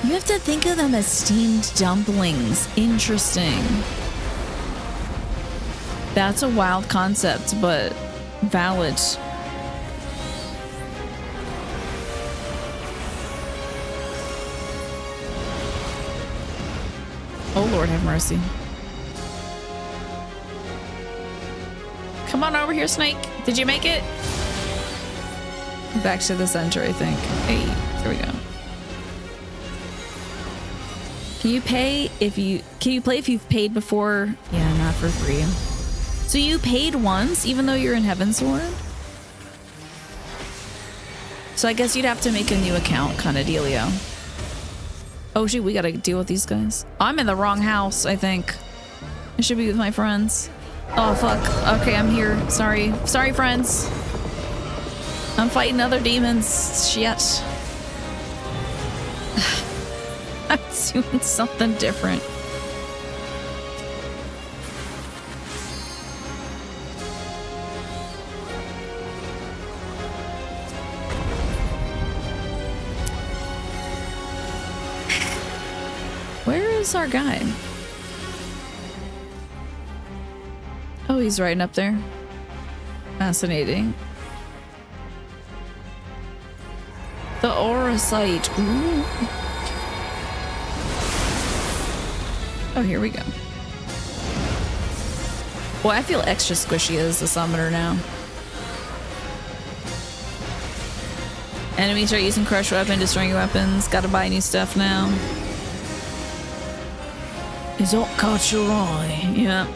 You have to think of them as steamed dumplings. Interesting. That's a wild concept, but valid. Oh, Lord have mercy. Come on over here, Snake. Did you make it? Back to the center, I think. Hey, here we go. Can you play if you've paid before? Yeah, not for free. So you paid once, even though you're in Heaven's Sword? So I guess you'd have to make a new account kind of dealio. Oh shoot, we gotta deal with these guys. I'm in the wrong house, I think. I should be with my friends. Oh fuck. Okay, I'm here. Sorry. Sorry, friends. I'm fighting other demons. Shit. I'm doing something different. Where is our guy? Oh, he's right up there. Fascinating. The aura sight. Ooh. Oh, here we go. Boy, I feel extra squishy as a summoner now. Enemies are using crush weapon, destroying your weapons. Gotta buy new stuff now. Is that caught your eye? Yeah.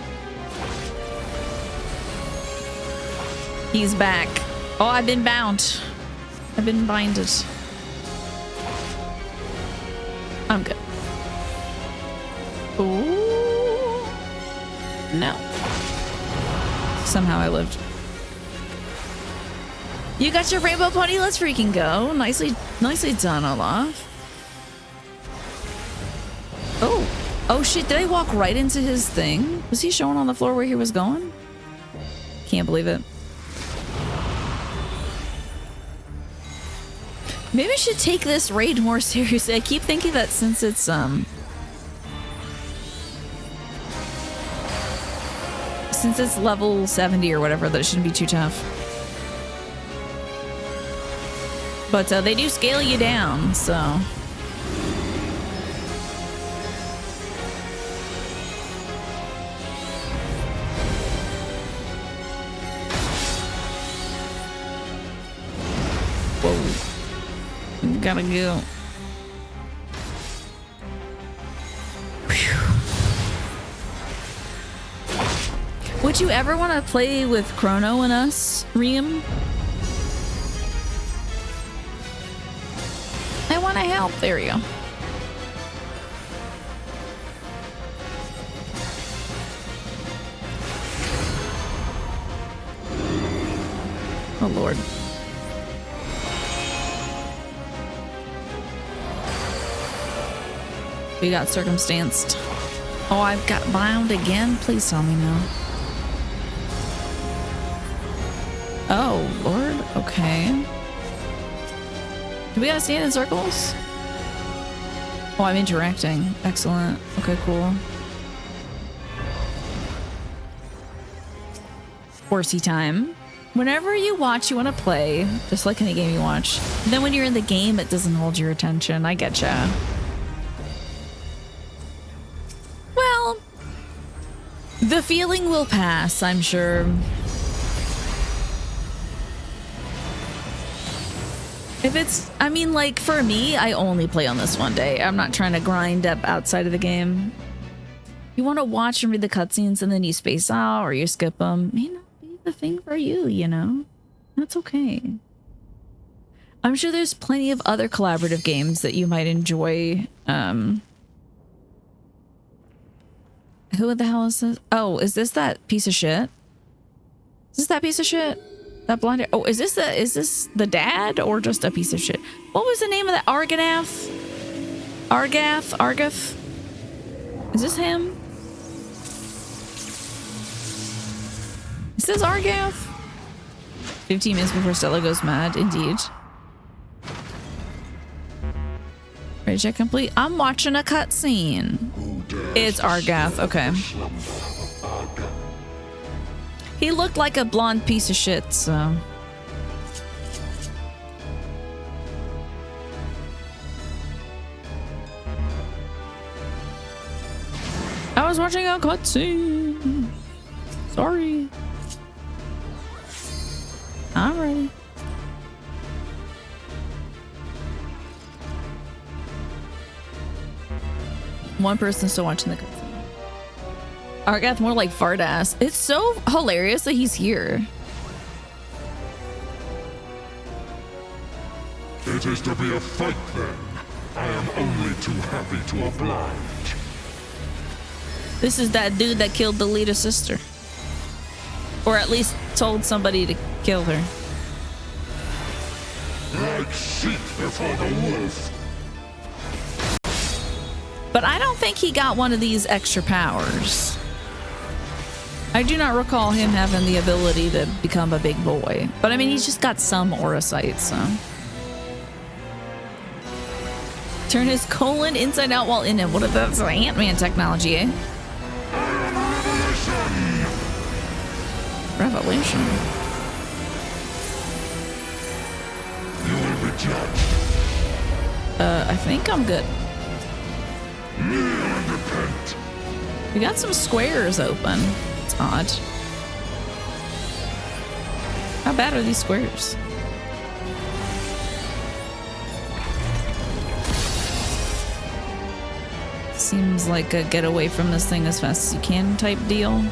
He's back. Oh, I've been bound. I've been binded. I'm good. Ooh. No. Somehow I lived. You got your rainbow pony? Let's freaking go. Nicely done, Olaf. Oh. Oh shit, did I walk right into his thing? Was he showing on the floor where he was going? Can't believe it. Maybe I should take this raid more seriously. I keep thinking that since it's level 70 or whatever, that it shouldn't be too tough. But they do scale you down, so. Gotta go. Whew. Would you ever want to play with Chrono and us, Reem? I want to help. There we go. Oh, Lord. We got circumstanced. Oh, I've got bound again? Please tell me no. Oh, Lord. Okay. Do we gotta stand in circles? Oh, I'm interacting. Excellent. Okay, cool. Horsey time. Whenever you watch, you want to play, just like any game you watch. Then when you're in the game, it doesn't hold your attention. I getcha. Well, the feeling will pass, I'm sure. If it's, I mean, like, for me, I only play on this one day. I'm not trying to grind up outside of the game. You want to watch and read the cutscenes and then you space out or you skip them. May not be the thing for you, you know? That's okay. I'm sure there's plenty of other collaborative games that you might enjoy. Who the hell is this? Oh, is this that piece of shit? Is this that piece of shit? That blonde. Oh, is this the dad or just a piece of shit? What was the name of that? Argath? Argath? Is this him? Is this Argath? 15 minutes before Stella goes mad, indeed. Ready to check complete? I'm watching a cutscene. It's Argath, okay. He looked like a blonde piece of shit, so. I was watching a cutscene. Sorry. I'm ready. One person still watching the cutscene. Argath more like fart ass. It's so hilarious that he's here. It is to be a fight then. I am only too happy to oblige. This is that dude that killed the leader sister. Or at least told somebody to kill her. Like sheep before the wolf. But I don't think he got one of these extra powers. I do not recall him having the ability to become a big boy. But I mean, he's just got some aura sight, so. Turn his colon inside out while in it. What if that's Ant-Man technology, eh? Revelation. You will be judged. I think I'm good. Kneel and repent. We got some squares open. It's odd. How bad are these squares? Seems like a get away from this thing as fast as you can type deal.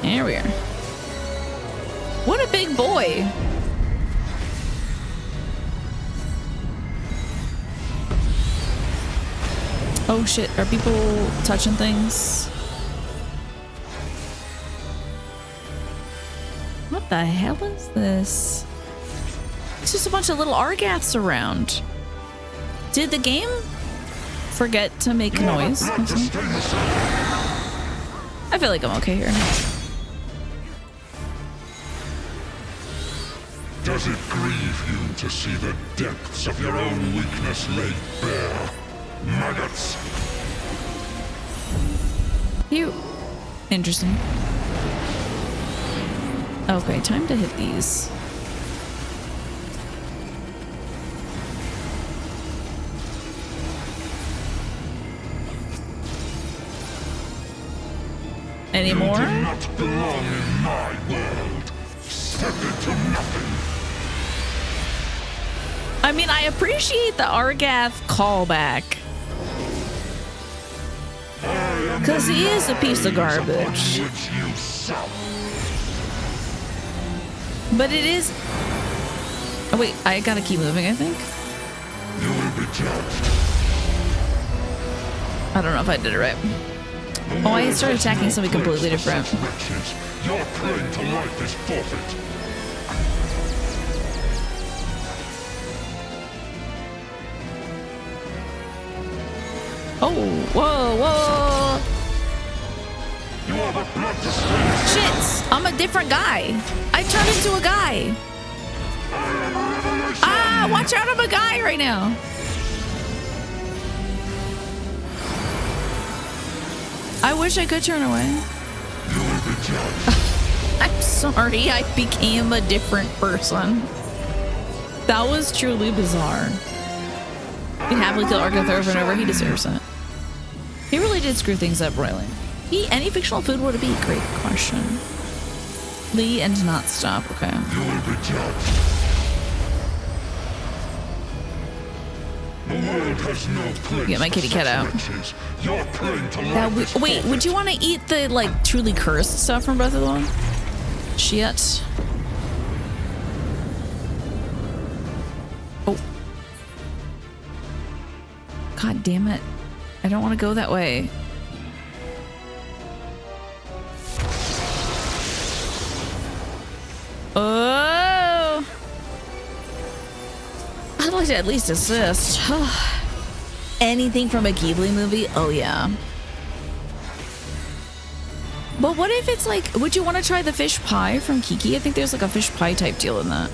There we are. What a big boy. Oh shit, are people touching things? What the hell is this? It's just a bunch of little Argaths around. Did the game forget to make noise? I feel like I'm okay here. Does it grieve you to see the depths of your own weakness laid bare? Maggots! Interesting. Okay, time to hit these. Any more? You do not belong in my world. Second to nothing. I mean, I appreciate the Argath callback. Because he is a piece of garbage. But it is... Oh wait, I gotta keep moving, I think. You will be judged. I don't know if I did it right. Oh, I started attacking something completely different. Your claim to life is forfeit. Oh, whoa, whoa. You are the blood-stained it! I'm a different guy. I turned into a guy. Ah, watch out, I'm a guy right now. I wish I could turn away. I'm sorry, I became a different person. That was truly bizarre. You can happily kill Argoth over and over. He deserves it. He really did screw things up royally. Any fictional food would it be? Great question. Lee and not stop. Okay. You will be judged. The world has no place. Get my kitty cat out. You're praying to Wait, would you want to eat the like truly cursed stuff from Breath of the Wild? Shit. Oh. God damn it. I don't want to go that way. Oh. I'd like to at least assist. Anything from a Ghibli movie? Oh yeah. But what if it's like, would you want to try the fish pie from Kiki? I think there's like a fish pie type deal in that.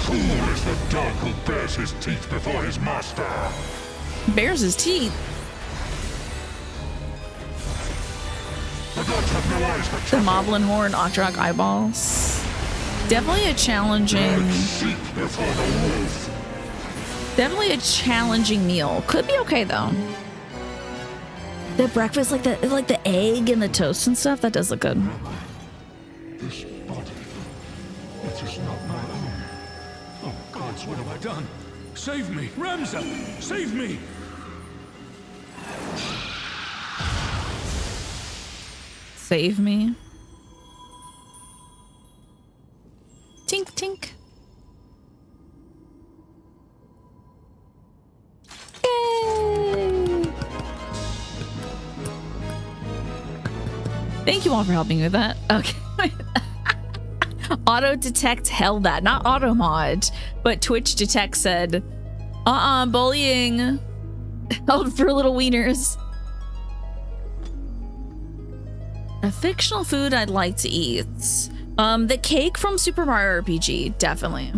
Fool is the dog who bares his teeth before his master. Bears his teeth. The gods have no eyes but The Moblin horn, Octrock eyeballs. Definitely a challenging. sheep before the wolf. Definitely a challenging meal. Could be okay though. The breakfast, like the egg and the toast and stuff, that does look good. This body, it is not my own. Oh, gods, what have I done? Save me! Ramza! Save me! Save me. Tink tink. Yay! Thank you all for helping me with that. Okay. Auto detect held that, not auto mod, but Twitch detect said, bullying held for little wieners. A fictional food I'd like to eat. The cake from Super Mario RPG, definitely.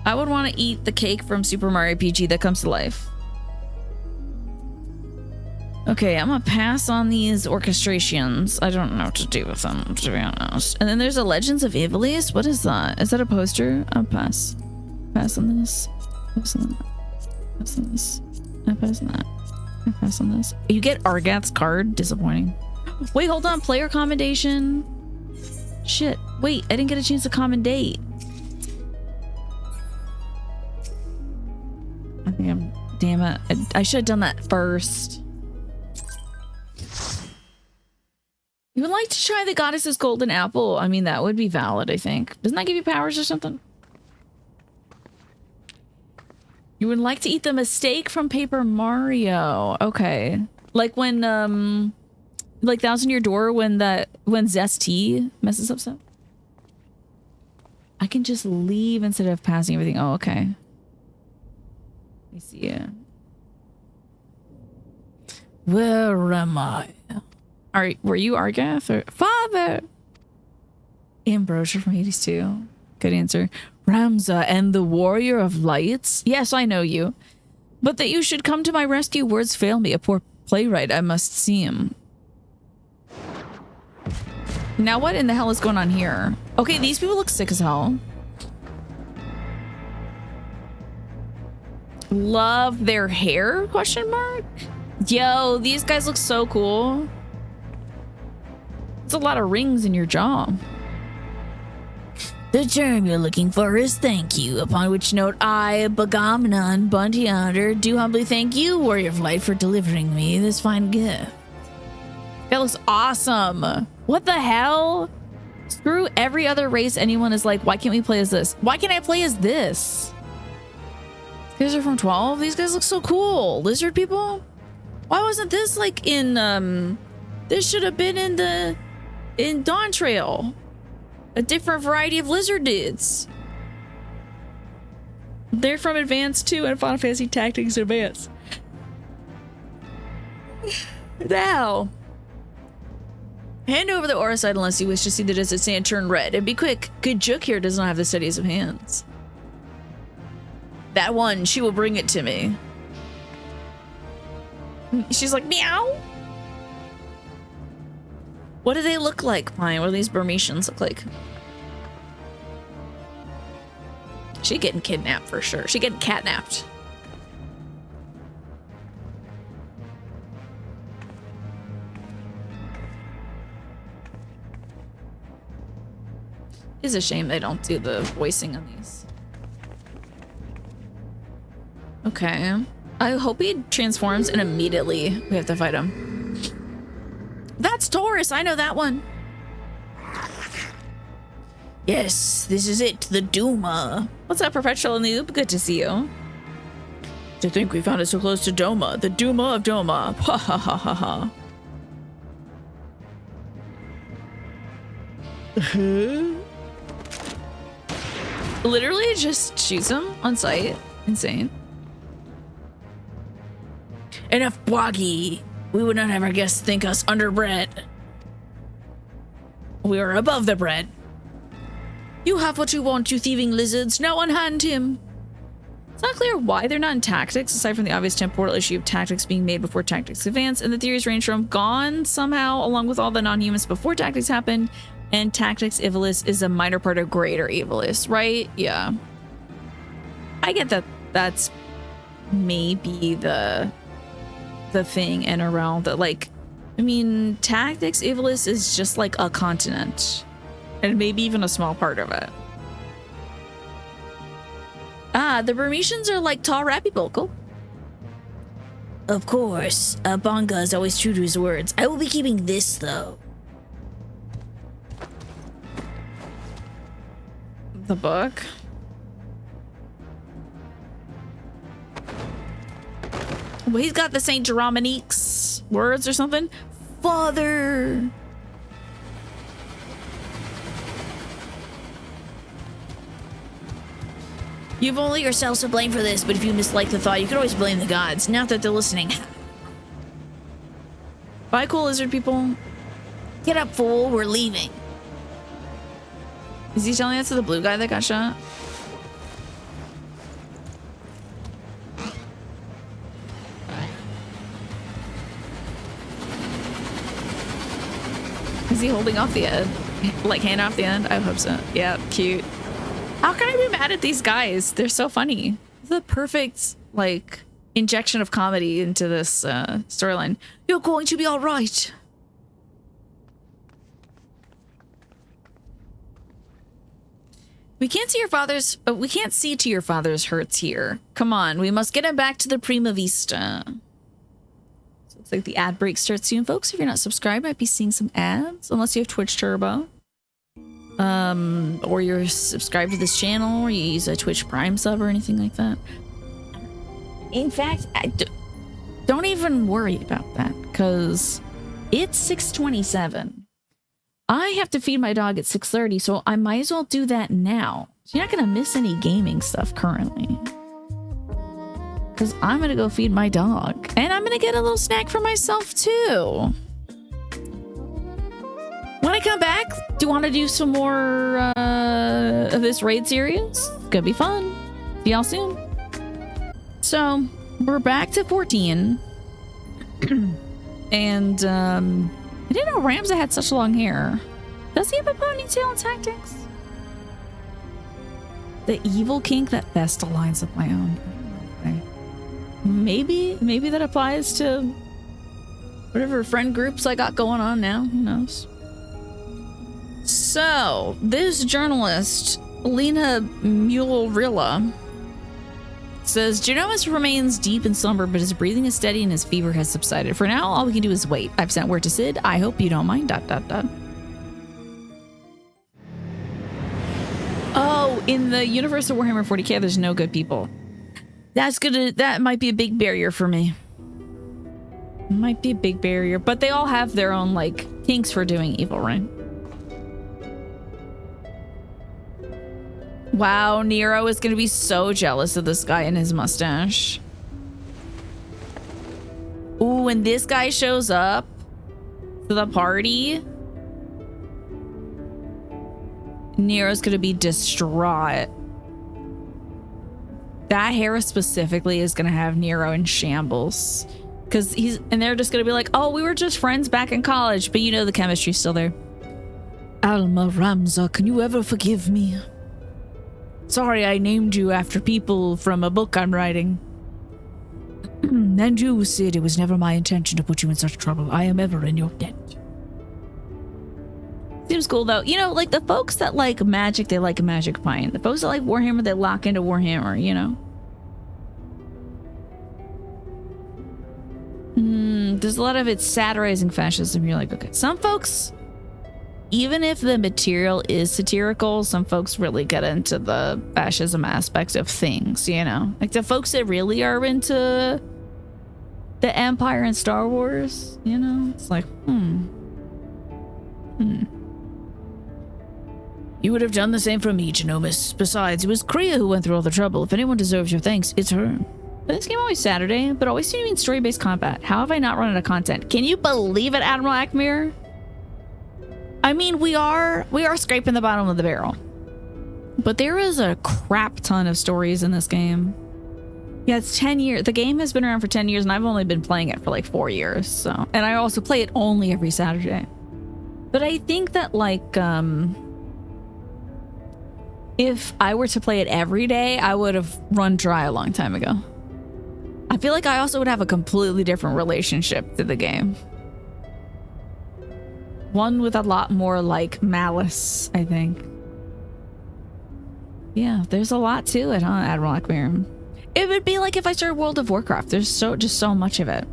I would want to eat the cake from Super Mario RPG that comes to life. Okay, I'm gonna pass on these orchestrations. I don't know what to do with them, to be honest. And then there's a Legends of Ivalice. What is that? Is that a poster? I'll pass. Pass on this. Pass on that. Pass on this. I pass on that. I pass on this. You get Argath's card. Disappointing. Wait, hold on. Player commendation. Shit. Wait, I didn't get a chance to commendate. I think I'm... Damn it. I should have done that first. You would like to try the goddess's golden apple? I mean, that would be valid, I think. Doesn't that give you powers or something? You would like to eat the mistake from Paper Mario. Okay. Like when, like Thousand Year Door when Zest Tea messes up stuff. I can just leave instead of passing everything. Oh, okay. Let me see ya. Where am I? Were you Argath or Father? Ambrosia from 82. Good answer. Ramza and the Warrior of Lights? Yes, I know you. But that you should come to my rescue, words fail me. A poor playwright, I must seem. Now what in the hell is going on here? Okay, these people look sick as hell. Love their hair? Question mark? Yo, these guys look so cool. It's a lot of rings in your jaw. The term you're looking for is thank you, upon which note I, Bagamnon, Bounty Hunter, do humbly thank you, Warrior of Light, for delivering me this fine gift. That looks awesome. What the hell? Screw every other race anyone is like, why can't we play as this? Why can't I play as this? These guys are from 12? These guys look so cool. Lizard people? Why wasn't this like in, this should have been in Dawn Trail. A different variety of lizard dudes. They're from Advance 2 and Final Fantasy Tactics Advance. Now, hand over the aura side unless you wish to see the desert sand turn red. And be quick. Good Jook here does not have the steadiest of hands. That one, she will bring it to me. She's like, meow. What do they look like, Pine? What do these Burmesians look like? She getting kidnapped for sure. She getting catnapped. It's a shame they don't do the voicing on these. Okay. I hope he transforms and immediately we have to fight him. That's Taurus. I know that one. Yes, this is it. The Duma. What's up, Perpetual in the Loop? Good to see you. To think we found it so close to Doma. The Duma of Doma. Ha ha ha ha ha. Literally just shoots him on sight. Insane. Enough bwagi. We would not have our guests think us underbred. We are above the bread. You have what you want, you thieving lizards. Now unhand him. It's not clear why they're not in tactics, aside from the obvious temporal issue of tactics being made before tactics advance, and the theories range from gone somehow, along with all the non-humans before tactics happened, and tactics Ivalice is a minor part of greater Ivalice, right? Yeah. I get that that's maybe the thing in around that, like, I mean, tactics Ivalice is just like a continent. And maybe even a small part of it. Ah, the Burmesians are like tall, rappy vocal. Of course, Bonga is always true to his words. I will be keeping this, though. The book? Well, he's got the Saint Geromanique's words or something. Father! You've only yourselves to blame for this, but if you mislike the thought, you can always blame the gods. Not that they're listening. Bye, cool lizard people. Get up, fool. We're leaving. Is he telling that to the blue guy that got shot? Is he holding off the end? Like, hand off the end? I hope so. Yeah, cute. How can I be mad at these guys? They're so funny. The perfect, like, injection of comedy into this storyline. You're going to be all right. We can't see your father's. We can't see to your father's hurts here. Come on, we must get him back to the Prima Vista. So looks like the ad break starts soon, folks. If you're not subscribed, might be seeing some ads, unless you have Twitch Turbo. Or you're subscribed to this channel, or you use a Twitch Prime sub or anything like that. In fact, don't even worry about that, because it's 6:27. I have to feed my dog at 6:30, so I might as well do that now. So you're not going to miss any gaming stuff currently. Because I'm going to go feed my dog. And I'm going to get a little snack for myself, too. When I come back, do you want to do some more of this raid series? It's gonna be fun. See y'all soon. So, we're back to 14. And, I didn't know Ramza had such long hair. Does he have a ponytail in tactics? The evil kink that best aligns with my own. Maybe that applies to whatever friend groups I got going on now. Who knows? So, this journalist, Lena Mulrilla, says Genomus remains deep in slumber, but his breathing is steady and his fever has subsided. For now, all we can do is wait. I've sent word to Sid. I hope you don't mind. ... Oh, in the universe of Warhammer 40k, there's no good people. That might be a big barrier for me. Might be a big barrier, but they all have their own, like, kinks for doing evil, right? Wow, Nero is gonna be so jealous of this guy and his mustache. Ooh, when this guy shows up to the party, Nero's gonna be distraught. That Harris specifically is gonna have Nero in shambles. Because they're just gonna be like, oh, we were just friends back in college, but you know the chemistry's still there. Alma Ramza, can you ever forgive me? Sorry I named you after people from a book I'm writing. And you, Sid, it was never my intention to put you in such trouble. I am ever in your debt. Seems cool though. You know, like the folks that like Magic, they like a Magic Pint. The folks that like Warhammer, they lock into Warhammer, you know? There's a lot of it satirizing fascism. You're like, okay. Some folks, even if the material is satirical, some folks really get into the fascism aspects of things, you know? Like the folks that really are into the Empire and Star Wars, you know? It's like, You would have done the same for me, Genomus. Besides, it was Kriya who went through all the trouble. If anyone deserves your thanks, it's her. But this game always Saturday, but always seem to be in story-based combat. How have I not run out of content? Can you believe it, Admiral Akmir? I mean, we are scraping the bottom of the barrel. But there is a crap ton of stories in this game. Yeah, it's 10 years. The game has been around for 10 years, and I've only been playing it for like 4 years. So, and I also play it only every Saturday. But I think that like, if I were to play it every day, I would have run dry a long time ago. I feel like I also would have a completely different relationship to the game. One with a lot more like malice, I think. Yeah, there's a lot to it, huh, Admiral Akmir? It would be like if I started World of Warcraft. There's just so much of it.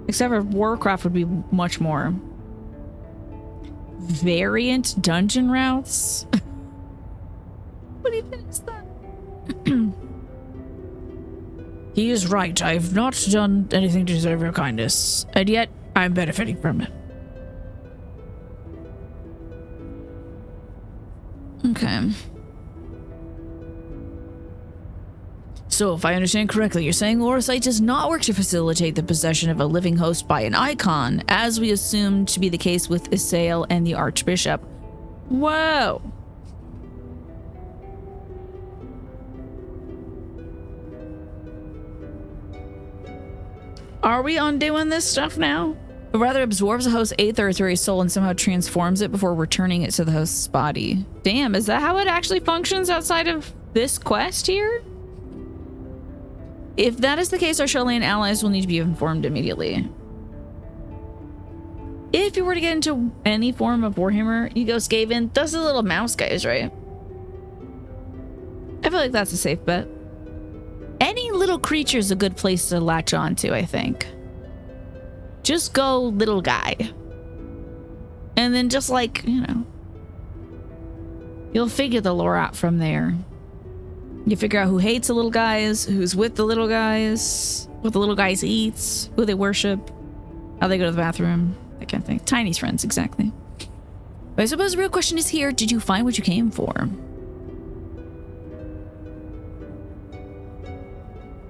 Except for Warcraft would be much more variant dungeon routes. What even is that? He is right. I have not done anything to deserve your kindness, and yet I'm benefiting from it. Okay. So, if I understand correctly, you're saying Orosite does not work to facilitate the possession of a living host by an icon, as we assumed to be the case with Isael and the Archbishop. Whoa! Are we undoing this stuff now? Or rather absorbs a host's aether through his soul and somehow transforms it before returning it to the host's body. Damn, is that how it actually functions outside of this quest here? If that is the case, our Shellian allies will need to be informed immediately. If you were to get into any form of Warhammer, you go Skaven. Those are the little mouse guys, right? I feel like that's a safe bet. Any little creature is a good place to latch on to, I think. Just go little guy. And then just like, you know, you'll figure the lore out from there. You figure out who hates the little guys, who's with the little guys, what the little guys eats, who they worship, how they go to the bathroom, that kind of thing. Tiny's friends, exactly. But I suppose the real question is here, did you find what you came for?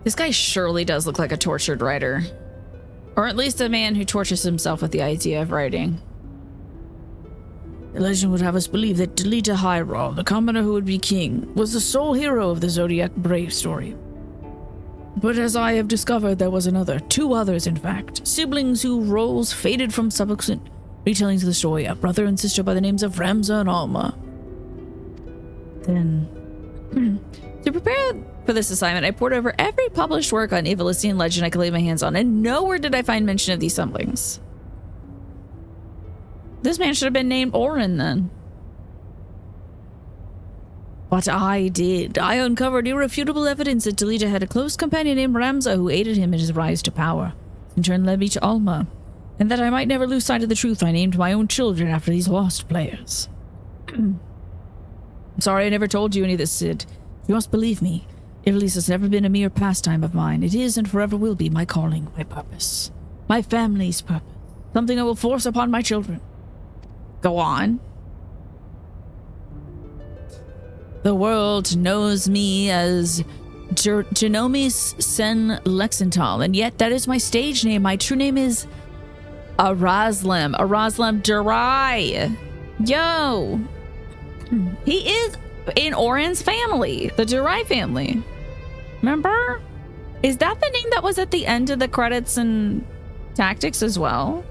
This guy surely does look like a tortured writer. Or at least a man who tortures himself with the idea of writing. The legend would have us believe that Delita Hyrule, the commoner who would be king, was the sole hero of the Zodiac Brave story. But as I have discovered, there was another, 2 others in fact, siblings whose roles faded from subsequent retellings of the story, a brother and sister by the names of Ramza and Alma. Then, to prepare for this assignment, I poured over every published work on Ivalician legend I could lay my hands on, and nowhere did I find mention of these siblings. This man should have been named Orin then. But I did. I uncovered irrefutable evidence that Delita had a close companion named Ramza who aided him in his rise to power, in turn led me to Alma, and that I might never lose sight of the truth, I named my own children after these lost players. I'm sorry I never told you any of this, Sid. You must believe me. Ivalice has never been a mere pastime of mine. It is and forever will be my calling, my purpose. My family's purpose. Something I will force upon my children. Go on. The world knows me as Genomes Sen Lexental, and yet that is my stage name. My true name is Araslim Durai. Yo, he is in Oren's family, the Durai family. Remember? Is that the name that was at the end of the credits and Tactics as well?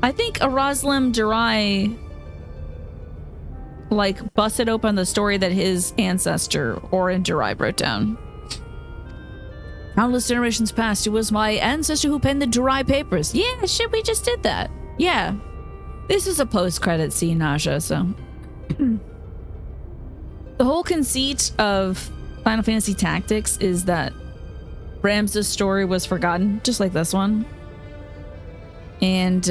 I think Araslim Durai like busted open the story that his ancestor Oren Durai wrote down. Countless generations past, it was my ancestor who penned the Durai papers. Yeah, shit, we just did that. Yeah. This is a post-credit scene, Naja, so. The whole conceit of Final Fantasy Tactics is that Ramza's story was forgotten, just like this one. And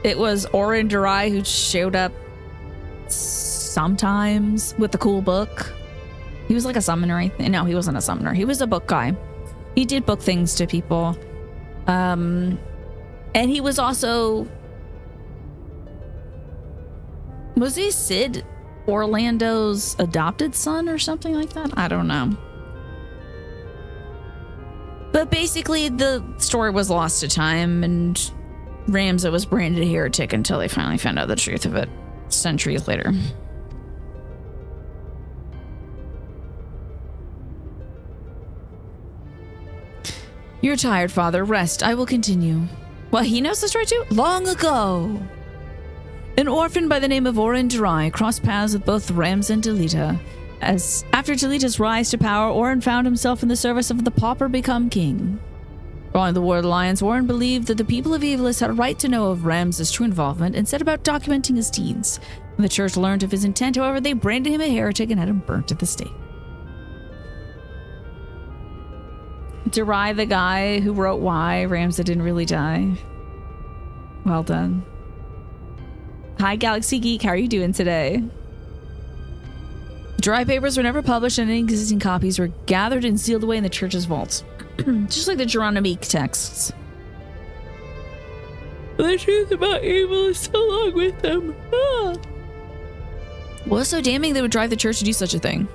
it was Oren Durai who showed up sometimes with the cool book. He was like a summoner, I think. No, he wasn't a summoner. He was a book guy. He did book things to people. And he was also... Was he Sid Orlando's adopted son or something like that? I don't know. But basically, the story was lost to time, and Ramza was branded a heretic until they finally found out the truth of it centuries later. You're tired, Father. Rest. I will continue. Well, he knows the story too? Long ago, an orphan by the name of Oren Durai crossed paths with both Ramza and Delita. As after Delita's rise to power, Oren found himself in the service of the pauper become king. Following the War Alliance, Oren believed that the people of Ivalice had a right to know of Ramza's true involvement and set about documenting his deeds. When the church learned of his intent, however, they branded him a heretic and had him burnt at the stake. Durai, the guy who wrote why Ramza didn't really die. Well done. Hi, Galaxy Geek. How are you doing today? Durai papers were never published, and any existing copies were gathered and sealed away in the church's vaults. Just like the Geronimique texts. The truth about evil is still along with them. Ah. What's so damning they would drive the church to do such a thing?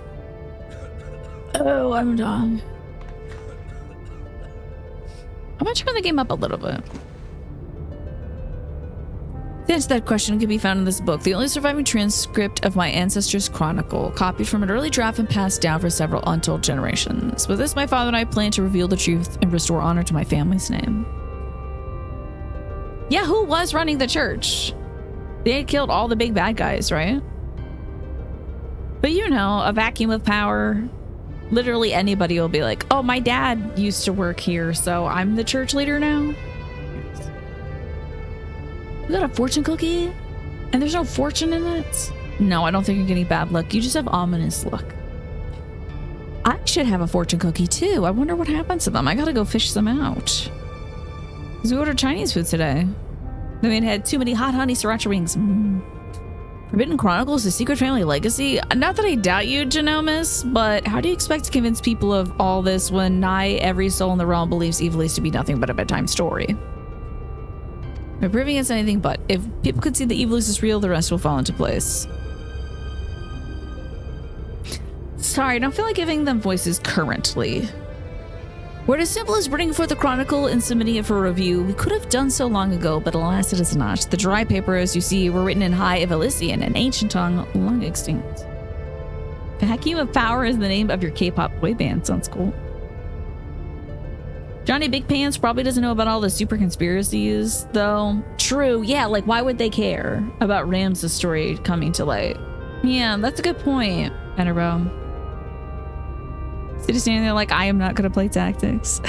Oh, I'm done. I'm gonna turn the game up a little bit. The answer to that question can be found in this book, the only surviving transcript of my ancestors' chronicle, copied from an early draft and passed down for several untold generations. With this, my father and I plan to reveal the truth and restore honor to my family's name. Yeah, who was running the church? They had killed all the big bad guys, right? But you know, a vacuum of power. Literally anybody will be like, oh, my dad used to work here, so I'm the church leader now. You got a fortune cookie? And there's no fortune in it? No, I don't think you're getting bad luck. You just have ominous luck. I should have a fortune cookie too. I wonder what happens to them. I gotta go fish them out. Because we ordered Chinese food today. They mean, had too many hot honey sriracha wings. Forbidden Chronicles, the secret family legacy? Not that I doubt you, Genomus, but how do you expect to convince people of all this when nigh every soul in the realm believes Ivalice to be nothing but a bedtime story? By proving it's anything but. If people could see that Ivalice is real, the rest will fall into place. Sorry, I don't feel like giving them voices currently. We're as simple as bringing forth the chronicle and submitting it for review. We could have done so long ago, but alas, it is not. The Durai papers, you see, were written in High Ivalician, an ancient tongue long extinct. Vacuum of Power is the name of your K-pop boy band. Sounds cool. Johnny Big Pants probably doesn't know about all the super conspiracies, though. True, yeah, like why would they care about Ramza's story coming to light? Yeah, that's a good point, Enero. So just standing there like, I am not gonna play Tactics.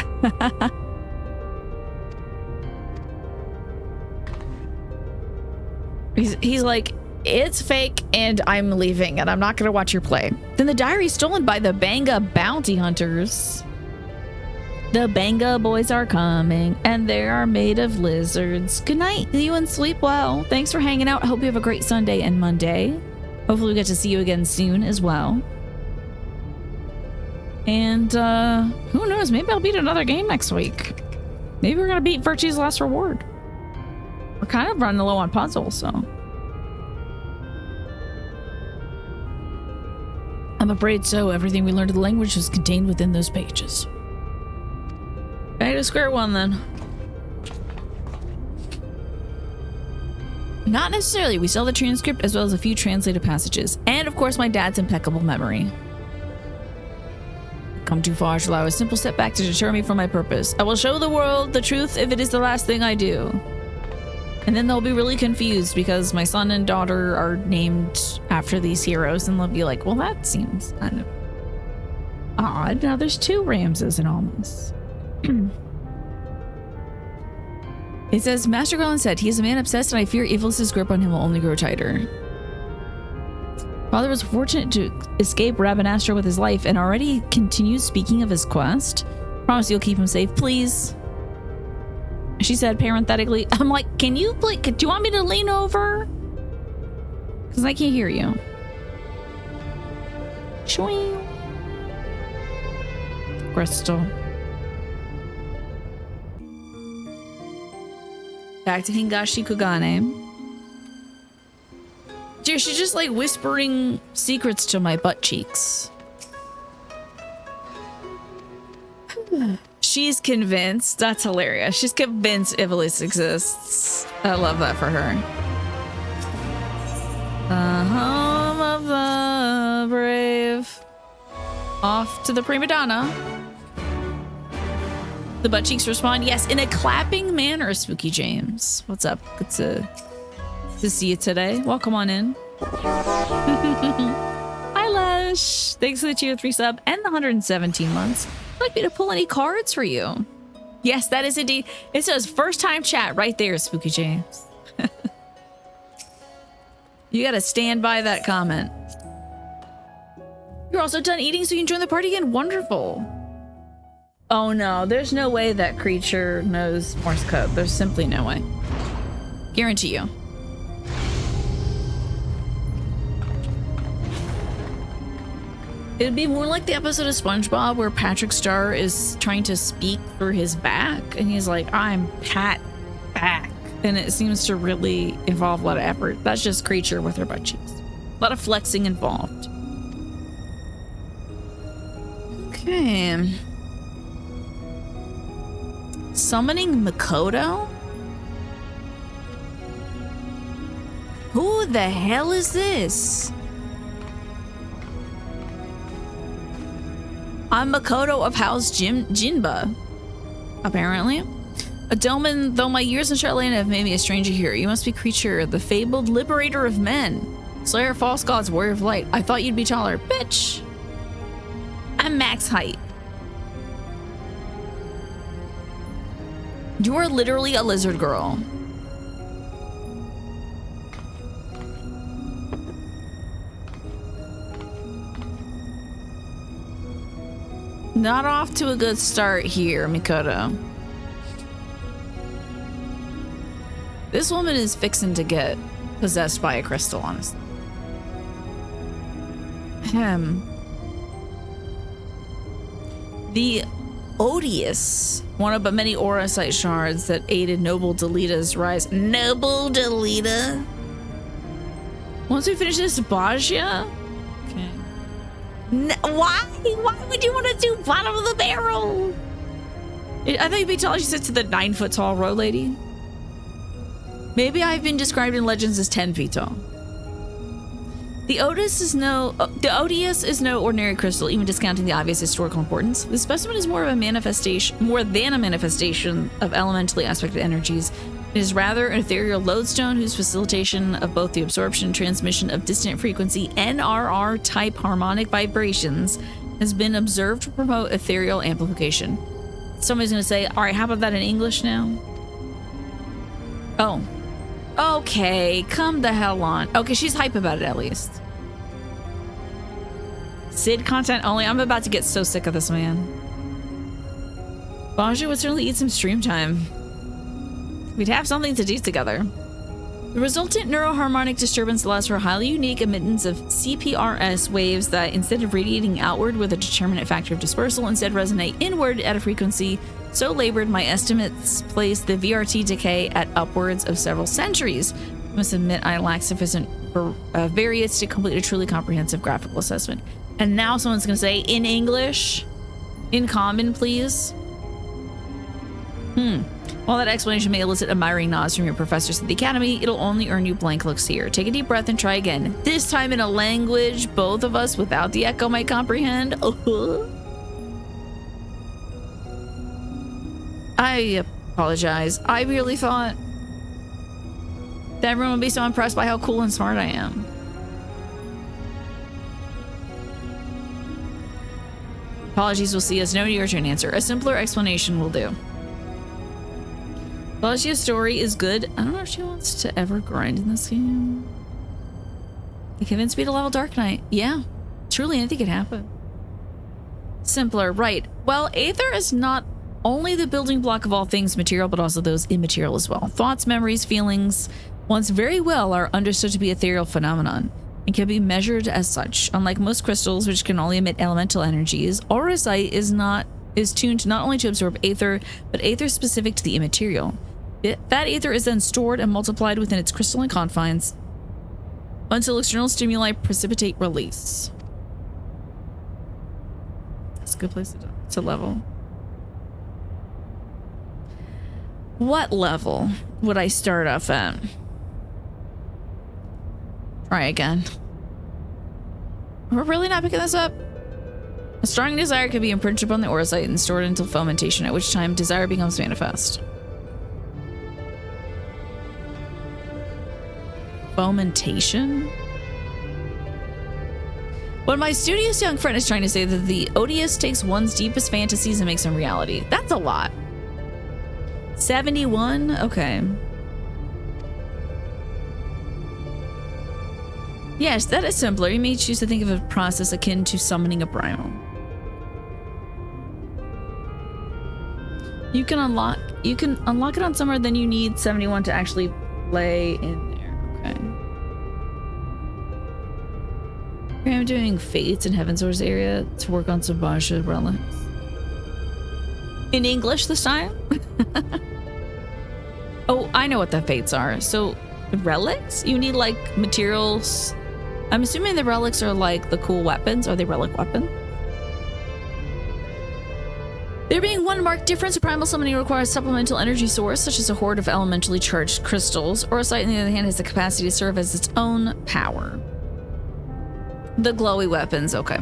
he's like, it's fake and I'm leaving and I'm not gonna watch your play. Then the diary's stolen by the Banga bounty hunters. The Banga boys are coming, and they are made of lizards. Good night, you and sleep well. Thanks for hanging out. I hope you have a great Sunday and Monday. Hopefully we get to see you again soon as well. And who knows, maybe I'll beat another game next week. Maybe we're gonna beat Virtue's Last Reward. We're kind of running low on puzzles, so. I'm I'm afraid so. Everything we learned of the language was contained within those pages. Back to square one then. Not necessarily. We saw the transcript as well as a few translated passages. And of course, my dad's impeccable memory. Come too far to allow a simple setback to deter me from my purpose. I will show the world the truth if it is the last thing I do. And then they'll be really confused because my son and daughter are named after these heroes, and they'll be like, well, that seems kind of odd. Now there's 2 Ramzas in all this. It says, Master Garland said, he is a man obsessed and I fear Ivalice's grip on him will only grow tighter. Father was fortunate to escape Rabanastra with his life and already continues speaking of his quest. Promise you'll keep him safe, please. She said parenthetically. I'm like, can you, like, do you want me to lean over? Because I can't hear you. Shwing. Crystal. Back to Hingashi Kugane. Dude, she's just like whispering secrets to my butt cheeks. She's convinced. That's hilarious. She's convinced Ivalice exists. I love that for her. The home of the brave. Off to the prima donna. The butt cheeks respond, yes, in a clapping manner, Spooky James. What's up? Good to see you today. Welcome on in. Hi, Lush. Thanks for the tier 3 sub and the 117 months. I'd like me to pull any cards for you. Yes, that is indeed. It says first time chat right there, Spooky James. You gotta stand by that comment. You're also done eating so you can join the party again. Wonderful. Oh no, there's no way that creature knows Morse code. There's simply no way. Guarantee you. It'd be more like the episode of SpongeBob where Patrick Star is trying to speak through his back and he's like, I'm Pat back. And it seems to really involve a lot of effort. That's just creature with her butt cheeks. A lot of flexing involved. Okay. Summoning Makoto? Who the hell is this? I'm Makoto of House Jinba. Apparently. Adelman, though my years in Charlene have made me a stranger here, you must be creature, the fabled liberator of men. Slayer of false gods, warrior of light. I thought you'd be taller. Bitch! I'm max height. You are literally a lizard girl. Not off to a good start here, Mikoto. This woman is fixing to get possessed by a crystal, honestly. The Odious, one of but many auracite shards that aided Noble Delita's rise. Noble Delita? Once we finish this, Bajia? Okay. Why? Why would you want to do bottom of the barrel? I thought you'd be taller. She said to the 9 foot tall row lady. Maybe I've been described in legends as 10 feet tall. The Odious is no ordinary crystal, even discounting the obvious historical importance. The specimen is more than a manifestation of elementally aspected energies. It is rather an ethereal lodestone whose facilitation of both the absorption and transmission of distant frequency NRR type harmonic vibrations has been observed to promote ethereal amplification. Somebody's gonna say, all right, how about that in English now? Oh. Okay, come the hell on. Okay, she's hype about it at least. Sid content only. I'm about to get so sick of this man. Baja would certainly eat some stream time. We'd have something to do together. The resultant neuroharmonic disturbance allows for a highly unique emittance of CPRS waves that, instead of radiating outward with a determinate factor of dispersal, instead resonate inward at a frequency so labored my estimates place the VRT decay at upwards of several centuries. I must admit I lack sufficient variance to complete a truly comprehensive graphical assessment. And now someone's gonna say, in English? In common, please? While that explanation may elicit admiring nods from your professors at the academy, it'll only earn you blank looks here. Take a deep breath and try again. This time in a language both of us without the echo might comprehend. I apologize. I really thought that everyone would be so impressed by how cool and smart I am. Apologies will see as no your turn answer. A simpler explanation will do. Balajia's story is good. I don't know if she wants to ever grind in this game. They convinced me to level Dark Knight. Yeah, truly anything could happen. Simpler, right. Well, Aether is not only the building block of all things material, but also those immaterial as well. Thoughts, memories, feelings, once very well, are understood to be ethereal phenomenon and can be measured as such. Unlike most crystals, which can only emit elemental energies, auracite is tuned not only to absorb Aether, but Aether specific to the immaterial. That Aether is then stored and multiplied within its crystalline confines until external stimuli precipitate release. That's a good place to level. What level would I start off at? Try again. We're really not picking this up? A strong desire can be imprinted upon the auracite and stored until fomentation, at which time desire becomes manifest. Fomentation? What my studious young friend is trying to say that the odious takes one's deepest fantasies and makes them reality. That's a lot. 71? Okay. Yes, that is simpler. You may choose to think of a process akin to summoning a primal. You can unlock it on somewhere, then you need 71 to actually play in there. Okay. Okay, I'm doing Fates in Heaven's Source area to work on some Basha relics. In English this time? Oh, I know what the Fates are. So, relics? You need like materials. I'm assuming the relics are like the cool weapons. Are they relic weapons? There being one marked difference, a primal summoning requires supplemental energy source, such as a horde of elementally charged crystals. Auracite, on the other hand, has the capacity to serve as its own power. The glowy weapons, okay.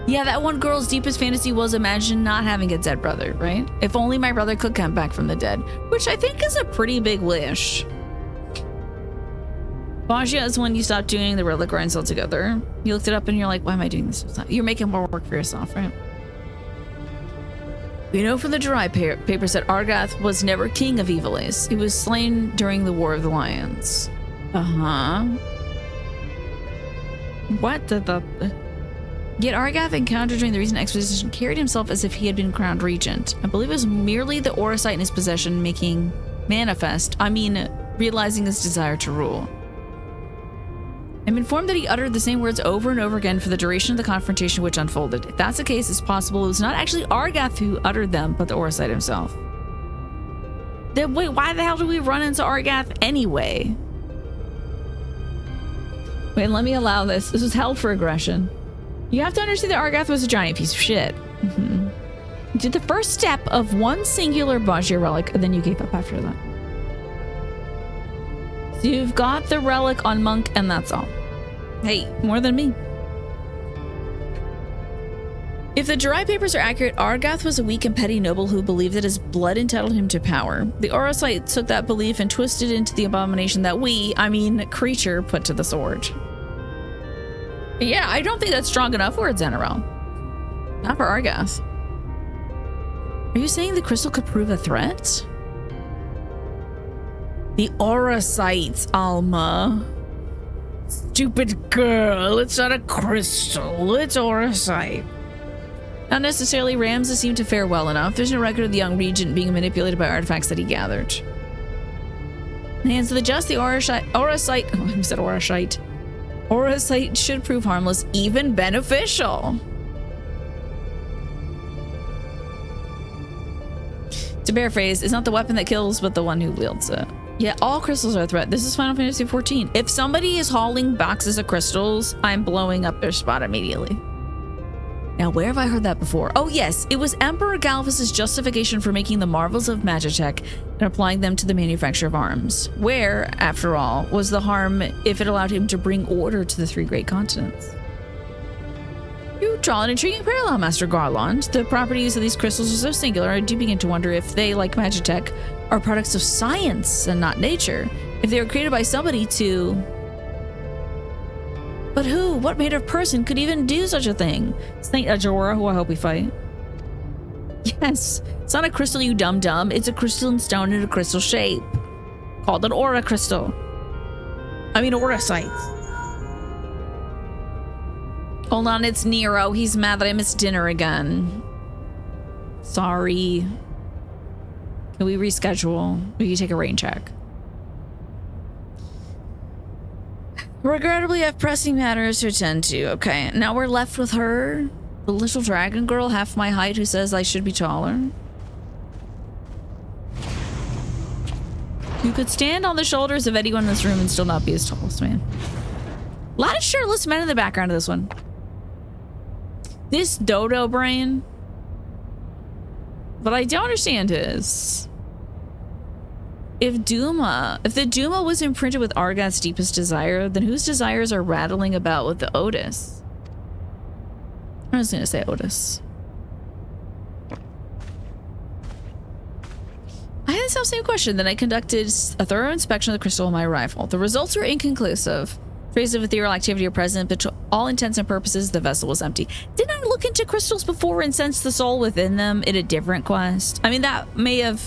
Yeah, that one girl's deepest fantasy was imagine not having a dead brother, right? If only my brother could come back from the dead, which I think is a pretty big wish. Bajia is when you stop doing the relic grinds altogether. You looked it up and you're like, why am I doing this? You're making more work for yourself, right? We know from the dry papers that Argath was never king of Ivalice. He was slain during the War of the Lions. Uh-huh. What the... Yet Argath, encountered during the recent expedition, carried himself as if he had been crowned regent. I believe it was merely the auracite in his possession making manifest, realizing his desire to rule. I'm informed that he uttered the same words over and over again for the duration of the confrontation which unfolded. If that's the case, it's possible it was not actually Argath who uttered them, but the auracite himself. Then wait, why the hell did we run into Argath anyway? Wait, let me allow this. This was held for aggression. You have to understand that Argath was a giant piece of shit. You did the first step of one singular Bajir relic, and then you gave up after that. So you've got the relic on Monk, and that's all. Hey, more than me. If the dry papers are accurate, Argath was a weak and petty noble who believed that his blood entitled him to power. The auracite took that belief and twisted it into the abomination that creature, put to the sword. Yeah, I don't think that's strong enough words, General. Not for Argath. Are you saying the crystal could prove a threat? The auracite, Alma. Stupid girl, it's not a crystal, it's auracite. Not necessarily. Ramza seemed to fare well enough. There's no record of the young regent being manipulated by artifacts that he gathered. In the hands of the just, the auracite, auracite should prove harmless, even beneficial. To paraphrase, it's not the weapon that kills, but the one who wields it. Yeah, all crystals are a threat. This is Final Fantasy 14. If somebody is hauling boxes of crystals, I'm blowing up their spot immediately. Now, where have I heard that before? Oh, yes. It was Emperor Galvus's justification for making the marvels of Magitech and applying them to the manufacture of arms. Where, after all, was the harm if it allowed him to bring order to the 3 great continents? You draw an intriguing parallel, Master Garland. The properties of these crystals are so singular, I do begin to wonder if they, like Magitech, are products of science and not nature. If they were created by somebody to... But who? What manner of person could even do such a thing? Saint Ajora, who I hope we fight. Yes, it's not a crystal, you dum-dum. It's a crystalline stone in a crystal shape. Called an aura crystal. I mean auracite. Hold on, it's Nero. He's mad that I missed dinner again. Sorry. Can we reschedule? We can take a rain check. Regrettably, I have pressing matters to attend to. Okay, now we're left with her, the little dragon girl, half my height, who says I should be taller. You could stand on the shoulders of anyone in this room and still not be as tall as man. A lot of shirtless men in the background of this one. This dodo brain. What I don't understand is... If the Duma was imprinted with Argath's deepest desire, then whose desires are rattling about with the Otis? I was gonna say Otis. I had the same question. Then I conducted a thorough inspection of the crystal of my rifle. The results were inconclusive. Traces of ethereal activity are present, but to all intents and purposes, the vessel was empty. Didn't I look into crystals before and sense the soul within them in a different quest? I mean, that may have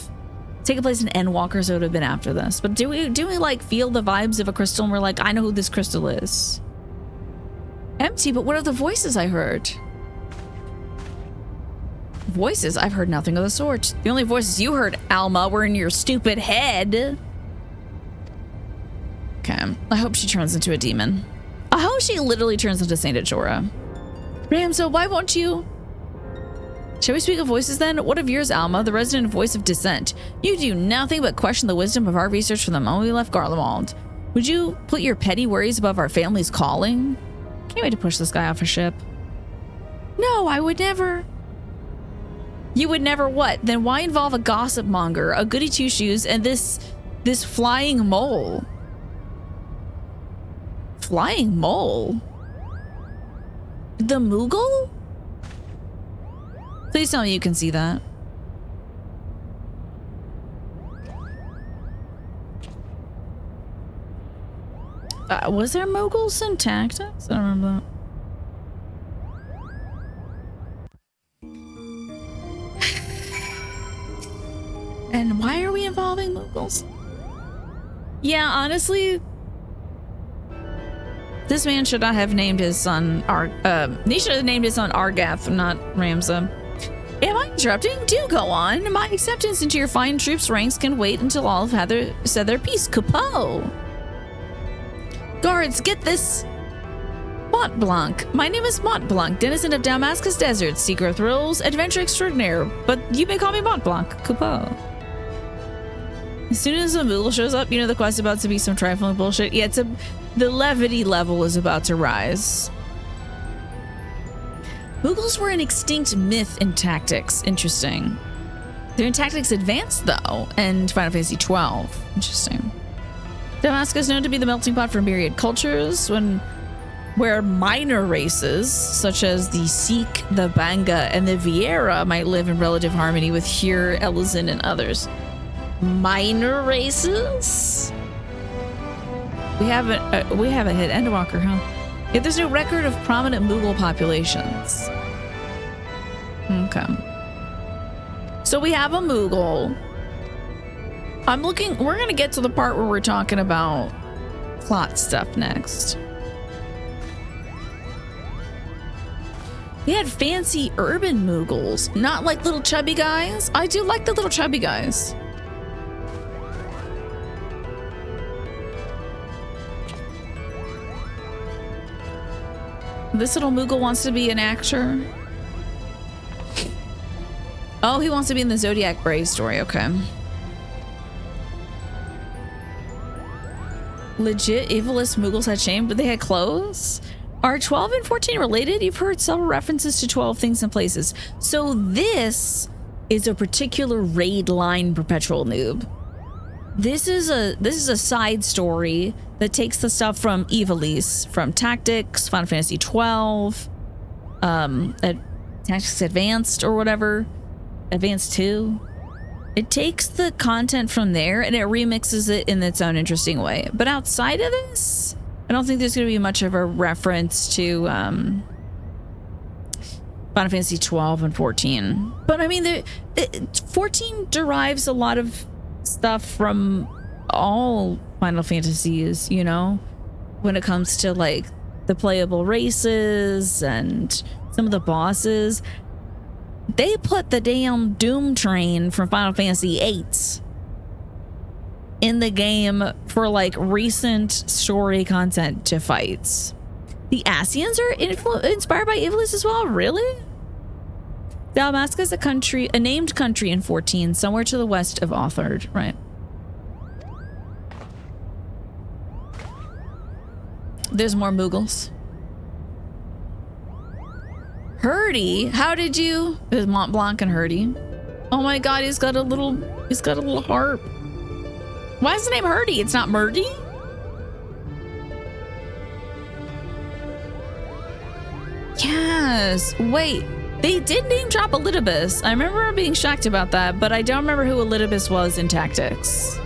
taken place in Endwalker, so it would have been after this. But do we like feel the vibes of a crystal and we're like, I know who this crystal is? Empty, but what are the voices I heard? Voices? I've heard nothing of the sort. The only voices you heard, Alma, were in your stupid head. Okay, I hope she turns into a demon. I hope she literally turns into Saint Ajora. Ramza, why won't you? Shall we speak of voices then? What of yours, Alma, the resident voice of dissent? You do nothing but question the wisdom of our research from the moment we left Garlemald. Would you put your petty worries above our family's calling? Can't wait to push this guy off a ship. No, I would never. You would never what? Then why involve a gossip monger, a goody two-shoes, and this flying mole? Flying mole? The Moogle? Please tell me you can see that. Was there Moogles in Tactics? I don't remember that. And why are we involving Moogles? Yeah, honestly, this man should not have named his son he should have named his son Argath, not Ramza. Am I interrupting? Do go on. My acceptance into your fine troops ranks can wait until all have said their piece. Capo. Guards, get this. Mont Blanc. My name is Mont Blanc, denizen of Damascus Desert, seeker of thrills, adventure extraordinaire. But you may call me Mont Blanc. Capo. As soon as a Moogle shows up, you know the quest is about to be some trifling bullshit. Yeah, the levity level is about to rise. Moogles were an extinct myth in Tactics. Interesting. They're in Tactics Advanced, though, and Final Fantasy XII. Interesting. Damascus is known to be the melting pot for myriad cultures, where minor races, such as the Sikh, the Banga, and the Vieira, might live in relative harmony with Hyr, Elizin, and others. Minor races? We haven't hit Endwalker, huh? Yet there's no record of prominent Moogle populations. Okay. So we have a Moogle. We're gonna get to the part where we're talking about plot stuff next. They had fancy urban Moogles, not like little chubby guys. I do like the little chubby guys. This little Moogle wants to be an actor. Oh, he wants to be in the Zodiac Brave story. Okay. legit Ivalice Moogles had shame, but they had clothes? Are 12 and 14 related? You've heard several references to 12 things and places. So this is a particular raid line perpetual noob. This is a side story that takes the stuff from Ivalice, from Tactics, Final Fantasy 12, Tactics Advanced or whatever, Advanced 2. It takes the content from there and it remixes it in its own interesting way. But outside of this, I don't think there's going to be much of a reference to Final Fantasy 12 and 14. But I mean, 14 derives a lot of stuff from all Final Fantasies, you know, when it comes to like the playable races and some of the bosses. They put the damn Doom train from Final Fantasy VIII in the game for like recent story content to fights. The Asians are inspired by Ivalice as well? Really? Dalmasca is a named country in 14, somewhere to the west of Authard, right? There's more Moogles. Hurdy, how did you? There's Mont Blanc and Hurdy. Oh my god, he's got a little harp. Why is the name Hurdy? It's not Murdy? Yes. Wait, they did name drop Elidibus. I remember being shocked about that, but I don't remember who Elidibus was in Tactics.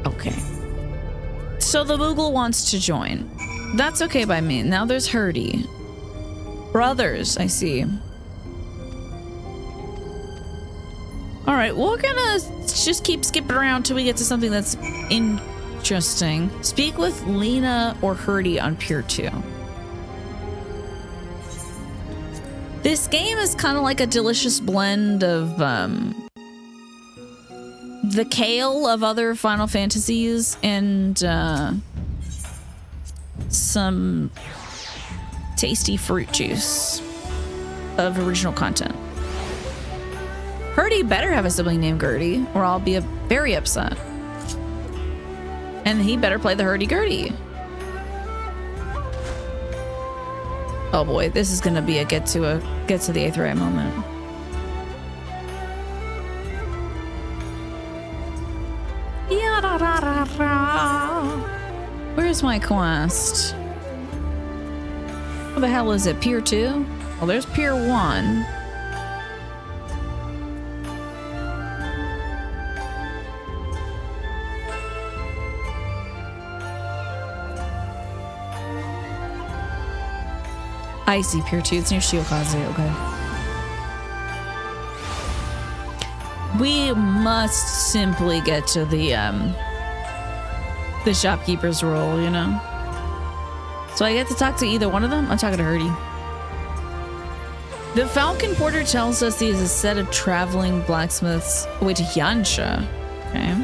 Okay. So the Moogle wants to join. That's okay by me. Now there's Hurdy. Brothers, I see. All right, we're gonna just keep skipping around till we get to something that's interesting. Speak with Lena or Hurdy on Pier 2. This game is kind of like a delicious blend of the kale of other Final Fantasies and some tasty fruit juice of original content. Hurdy better have a sibling named Gertie, or I'll be very upset. And he better play the hurdy-gurdy. Oh boy, this is gonna be a get to the Aetheryte moment. Where's my quest? What the hell is it? Pier 2? Well, there's Pier 1. I see Pier 2. It's near Shiokaze. Okay. We must simply get to the shopkeeper's role, you know? So I get to talk to either one of them? I'm talking to Hurdy. The Falcon Porter tells us he's a set of traveling blacksmiths. Wait, to Yansha. Okay.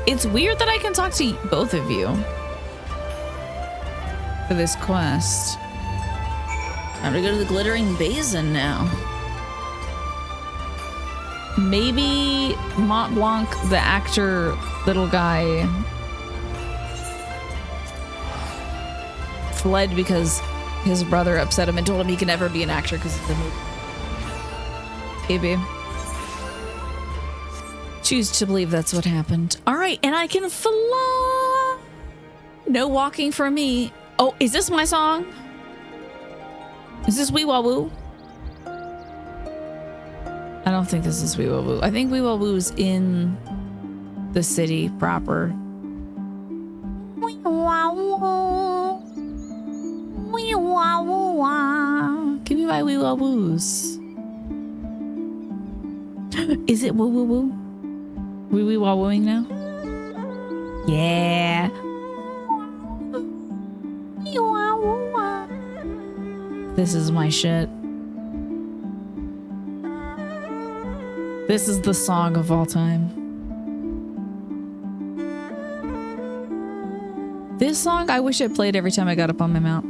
It's weird that I can talk to both of you for this quest. I'm gonna go to the Glittering Basin now. Maybe Mont Blanc, the actor, little guy, fled because his brother upset him and told him he can never be an actor because of the movie. Maybe. Choose to believe that's what happened. All right, and I can fly. No walking for me. Oh, is this my song? Is this Wee Wah Woo? I don't think this is Wee Wah Woo. I think Wee Wah Woo is in the city proper. Wee Wah Woo. Wee Wah Woo. Give me my Wee Wah Woos. Is it woo woo woo? Wee wee wah wooing now? Yeah. This is my shit. This is the song of all time. This song, I wish it played every time I got up on my mount.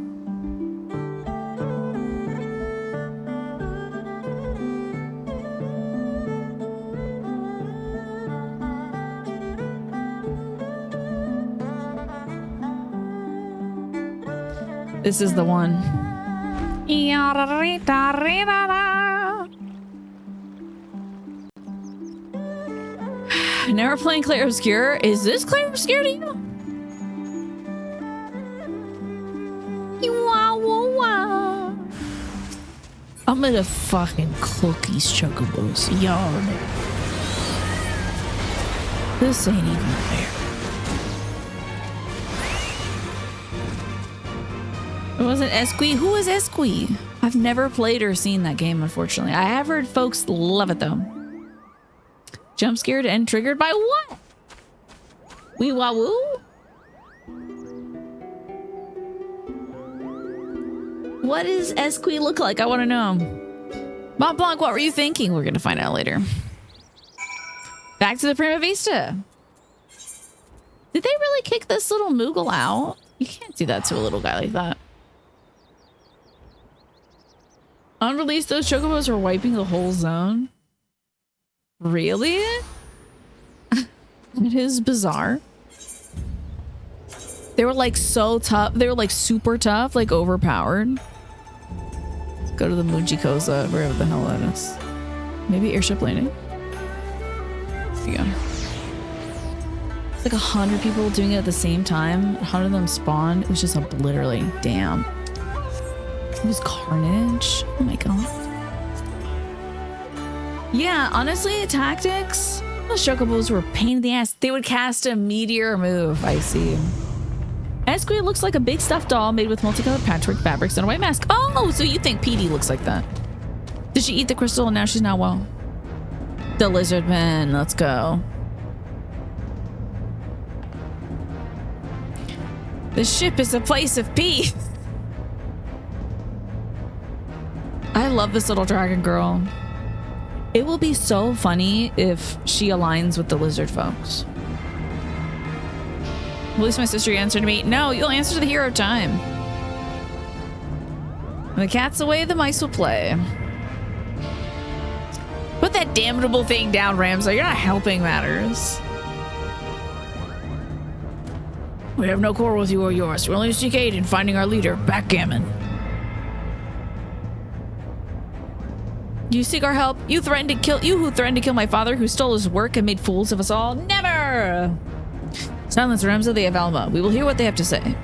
This is the one. Never playing Clair Obscure. Is this Clair Obscure to you? I'm gonna fucking cook these chocobos. Y'all. This ain't even fair. It wasn't Esqui. Who is Esqui? I've never played or seen that game, unfortunately. I have heard folks love it, though. Jump scared and triggered by what? Wee wah woo? What does Esqui look like? I want to know. Mont Blanc, what were you thinking? We're going to find out later. Back to the Prima Vista. Did they really kick this little Moogle out? You can't do that to a little guy like that. Unreleased, those chocobos are wiping the whole zone. Really? It is bizarre. They were like so tough. They were like super tough, like overpowered. Let's go to the Mujikoza, wherever the hell that is. Maybe airship landing. There you go. It's like 100 people doing it at the same time. 100 of them spawned. It was just literally, damn. It was carnage. Oh my god. Yeah, honestly, tactics. Those chocobos were a pain in the ass. They would cast a meteor move. I see. Esqui looks like a big stuffed doll made with multicolored patchwork fabrics and a white mask. Oh, so you think Petey looks like that? Did she eat the crystal and now she's not well? The lizard man. Let's go. The ship is a place of peace. I love this little dragon girl. It will be so funny if she aligns with the lizard folks. At least my sister answered me. No, you'll answer to the hero of time. When the cat's away, the mice will play. Put that damnable thing down, Ramza. You're not helping matters. We have no quarrel with you or yours. We only seek aid in finding our leader, Backgammon. You seek our help. You who threatened to kill my father, who stole his work and made fools of us all. Never! Silence, Ramza. They have Alma. We will hear what they have to say.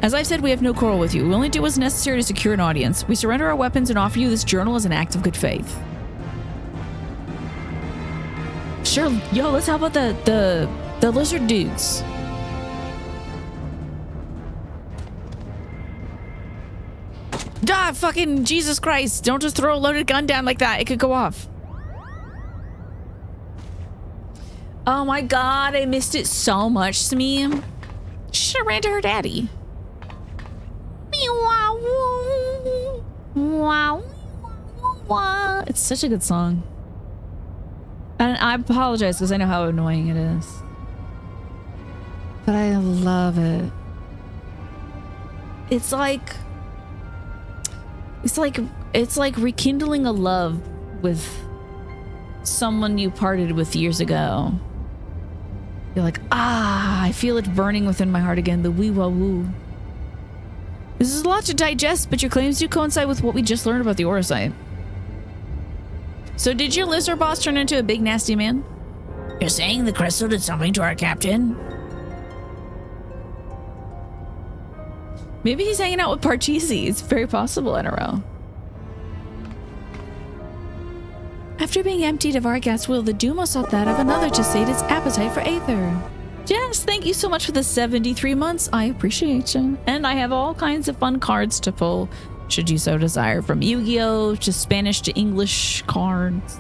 As I've said, we have no quarrel with you. We only do what's necessary to secure an audience. We surrender our weapons and offer you this journal as an act of good faith. Sure. Yo, let's help out the lizard dudes. Ah, fucking Jesus Christ. Don't just throw a loaded gun down like that. It could go off. Oh my god, I missed it so much, Smee. She should have ran to her daddy. It's such a good song. And I apologize because I know how annoying it is. But I love it. It's like rekindling a love with someone you parted with years ago. You're like, ah, I feel it burning within my heart again, the wee wah woo. This is a lot to digest, but your claims do coincide with what we just learned about the Aura site. So did your lizard boss turn into a big nasty man? You're saying the crystal did something to our captain? Maybe he's hanging out with Parcheesi. It's very possible, NRL. After being emptied of our gas will, the Dumo sought that of another to sate its appetite for Aether. Yes, thank you so much for the 73 months. I appreciate you. And I have all kinds of fun cards to pull, should you so desire, from Yu-Gi-Oh! To Spanish to English cards.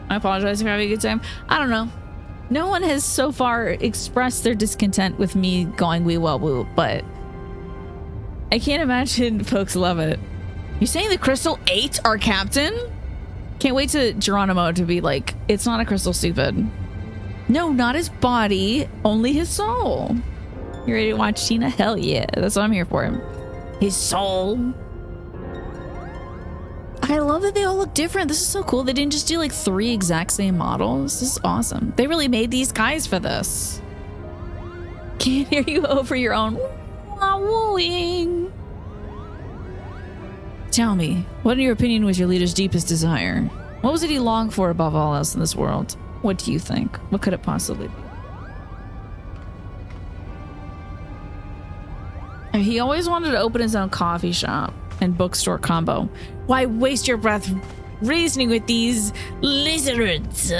I apologize if you're having a good time. I don't know. No one has so far expressed their discontent with me going wee wah woo, but I can't imagine folks love it. You're saying the crystal ate our captain? Can't wait to Geronimo to be like, it's not a crystal, stupid. No, not his body, only his soul. You ready to watch Tina? Hell yeah, that's what I'm here for. His soul. I love that they all look different. This is so cool. They didn't just do like 3 exact same models. This is awesome. They really made these guys for this. Can't hear you over your own wooing. Tell me, what in your opinion was your leader's deepest desire? What was it he longed for above all else in this world? What do you think? What could it possibly be? He always wanted to open his own coffee shop and bookstore combo. Why waste your breath reasoning with these lizards?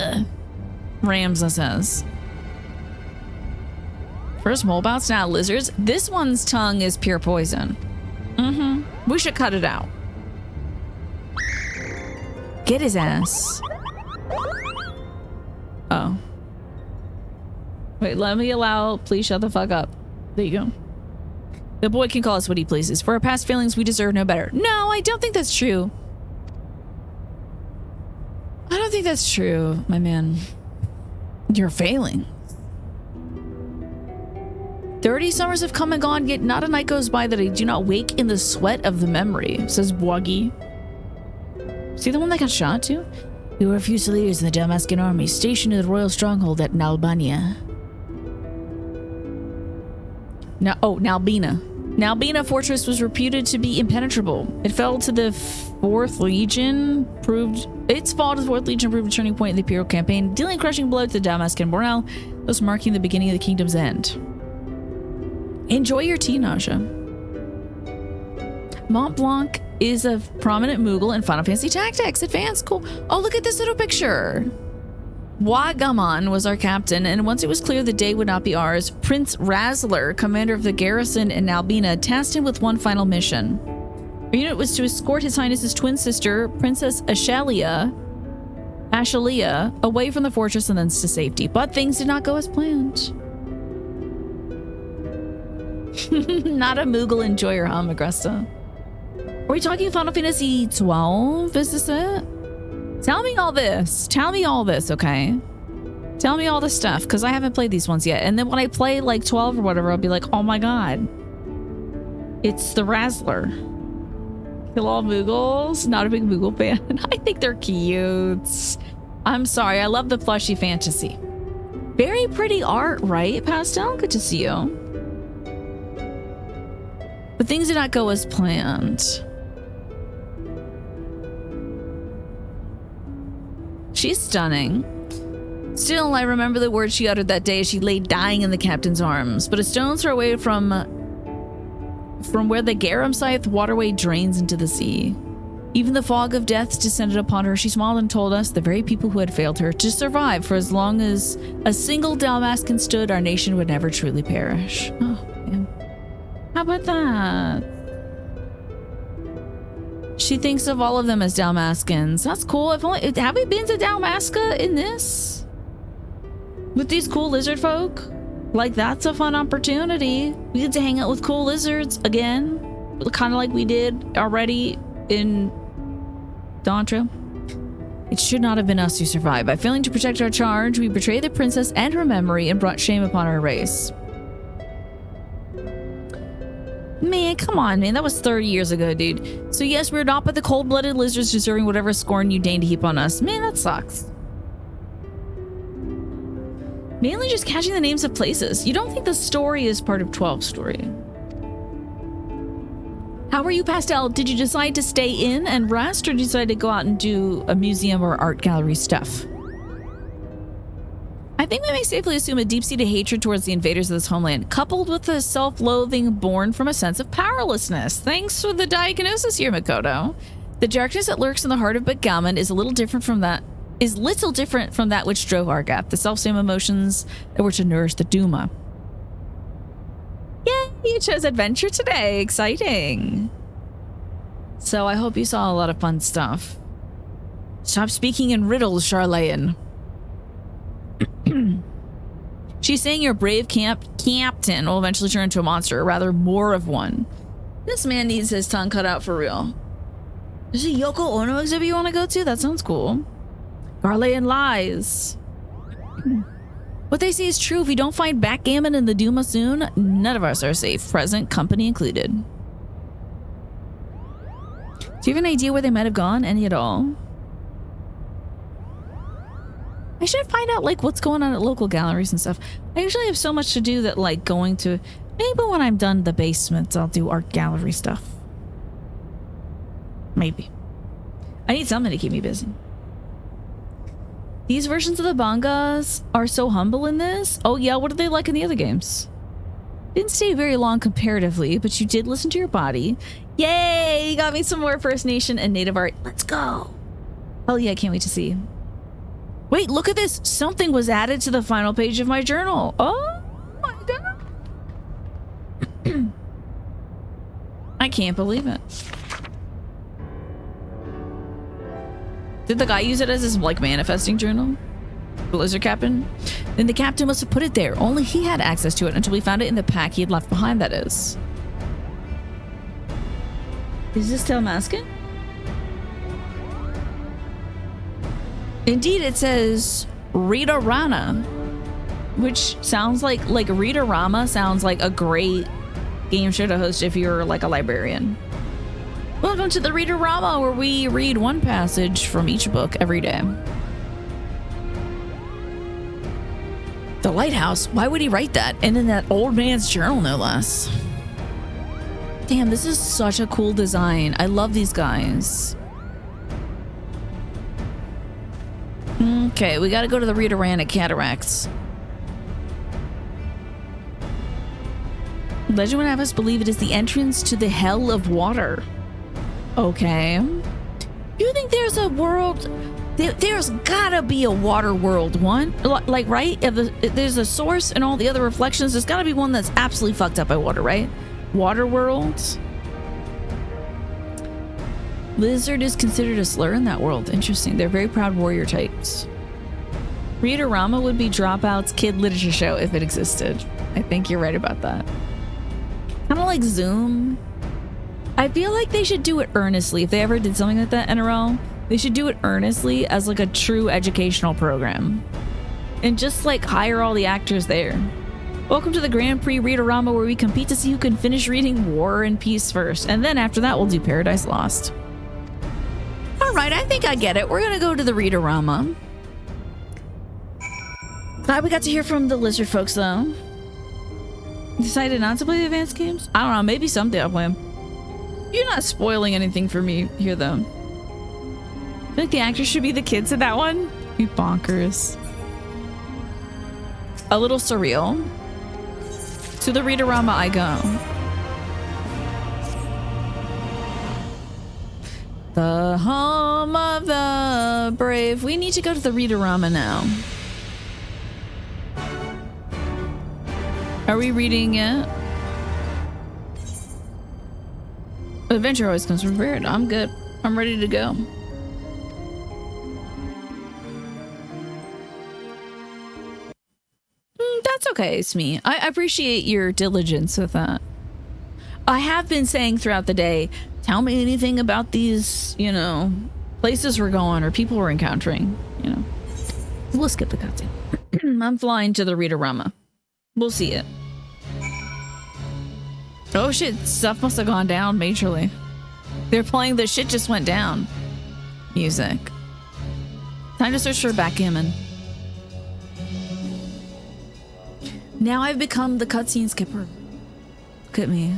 Ramza says. First molebouts, now lizards. This one's tongue is pure poison. We should cut it out. Get his ass. Oh. Wait, let me allow. Please shut the fuck up. There you go. The boy can call us what he pleases. For our past failings, we deserve no better. No, I don't think that's true. I don't think that's true, my man. You're failing. 30 summers have come and gone, yet not a night goes by that I do not wake in the sweat of the memory, says Bwagi. See the one that got shot too? We were Fusiliers in the Damascan army, stationed in the royal stronghold at Nalbania. Nalbina. Nalbina fortress was reputed to be impenetrable. It fell to the 4th Legion, its fall to the 4th Legion proved a turning point in the Imperial campaign, dealing crushing blow to the Damascan morale, thus marking the beginning of the kingdom's end. Enjoy your tea, Nasha. Mont Blanc is a prominent Moogle in Final Fantasy Tactics. Advanced, cool. Oh, look at this little picture. Wagaman was our captain, and once it was clear the day would not be ours, Prince Razzler, commander of the garrison in Albina, tasked him with one final mission. Our unit was to escort His Highness's twin sister, Princess Ashalia, away from the fortress and thence to safety. But things did not go as planned. Not a Moogle enjoyer, huh, Magresta? Are we talking Final Fantasy 12? Is this it? Tell me all this. Tell me all this, okay? Tell me all this stuff, because I haven't played these ones yet. And then when I play like 12 or whatever, I'll be like, oh my god. It's the Razzler. Kill all Moogles. Not a big Moogle fan. I think they're cute. I'm sorry. I love the plushy fantasy. Very pretty art, right, Pastel? Good to see you. But things did not go as planned. She's stunning. Still, I remember the words she uttered that day as she lay dying in the captain's arms. But a stone's throw away from where the Garum Scythe waterway drains into the sea. Even the fog of death descended upon her. She smiled and told us, the very people who had failed her, to survive for as long as a single Dalmascan stood, our nation would never truly perish. Oh, man. How about that? She thinks of all of them as Dalmascans. That's cool. Have we been to Dalmasca in this? With these cool lizard folk? Like, that's a fun opportunity. We get to hang out with cool lizards again. Kind of like we did already in Dawntrail. It should not have been us who survived. By failing to protect our charge, we betrayed the princess and her memory and brought shame upon our race. Man, come on, man. That was 30 years ago, dude. So yes, we're not but the cold-blooded lizards deserving whatever scorn you deign to heap on us. Man, that sucks. Mainly just catching the names of places. You don't think the story is part of 12's story. How are you, Pastel? Did you decide to stay in and rest, or decide to go out and do a museum or art gallery stuff? I think we may safely assume a deep-seated hatred towards the invaders of this homeland, coupled with a self-loathing born from a sense of powerlessness. Thanks for the diagnosis here, Makoto. The darkness that lurks in the heart of Backgammon is little different from that which drove Argath, the self-same emotions that were to nourish the Duma. Yay, you chose adventure today. Exciting. So I hope you saw a lot of fun stuff. Stop speaking in riddles, Charlene. She's saying your brave captain will eventually turn into a monster, or rather more of one. This man needs his tongue cut out for real. There's a Yoko Ono exhibit you want to go to? That sounds cool. Garlean lies. What they say is true. If we don't find backgammon in the Duma soon, none of us are safe, present company included. Do you have an idea where they might have gone? Any at all? I should find out like what's going on at local galleries and stuff. I usually have so much to do that like going to, maybe when I'm done the basement, I'll do art gallery stuff. Maybe. I need something to keep me busy. These versions of the mangas are so humble in this. Oh yeah, what are they like in the other games? Didn't stay very long comparatively, but you did listen to your body. Yay! You got me some more First Nation and Native art. Let's go. Hell yeah, I can't wait to see. Wait, look at this. Something was added to the final page of my journal. Oh my god. I can't believe it. Did the guy use it as his like manifesting journal? The lizard captain? Then the captain must have put it there. Only he had access to it until we found it in the pack he had left behind, that is. Is this Telmaskin? Indeed, it says Rita Rana, which sounds like Rita Rama sounds like a great game show to host if you're like a librarian. Welcome to the Rita Rama, where we read one passage from each book every day. The lighthouse? Why would he write that? And in that old man's journal, no less. Damn, this is such a cool design. I love these guys. Okay, we gotta go to the Rita Rana Cataracts. Legend would have us believe it is the entrance to the Hell of Water. Okay. Do you think there's a world? There's gotta be a water world one. Like, right? If there's a source and all the other reflections, there's gotta be one that's absolutely fucked up by water, right? Water worlds. Lizard is considered a slur in that world. Interesting. They're very proud warrior types. Rita Rama would be Dropout's kid literature show if it existed. I think you're right about that. Kind of like Zoom. I feel like they should do it earnestly. If they ever did something like that, NRL, they should do it earnestly as like a true educational program. And just like hire all the actors there. Welcome to the Grand Prix Rita Rama, where we compete to see who can finish reading War and Peace first. And then after that, we'll do Paradise Lost. All right, I think I get it. We're gonna go to the Rita Rama. Glad we got to hear from the lizard folks, though. Decided not to play the advanced games? I don't know. Maybe someday I'll play them. You're not spoiling anything for me here, though. I feel like the actors should be the kids in that one. Be bonkers. A little surreal. To the Rita Rama I go. The home of the brave. We need to go to the Rita Rama now. Are we reading it? Adventure always comes prepared. I'm good. I'm ready to go. That's okay, Smee. I appreciate your diligence with that. I have been saying throughout the day, tell me anything about these, you know, places we're going or people we're encountering, you know. We'll skip the cutscene. I'm flying to the Rita Rama. We'll see it. Oh shit, stuff must have gone down majorly. They're playing the shit just went down music. Time to search for backgammon. Now I've become the cutscene skipper. Look at me.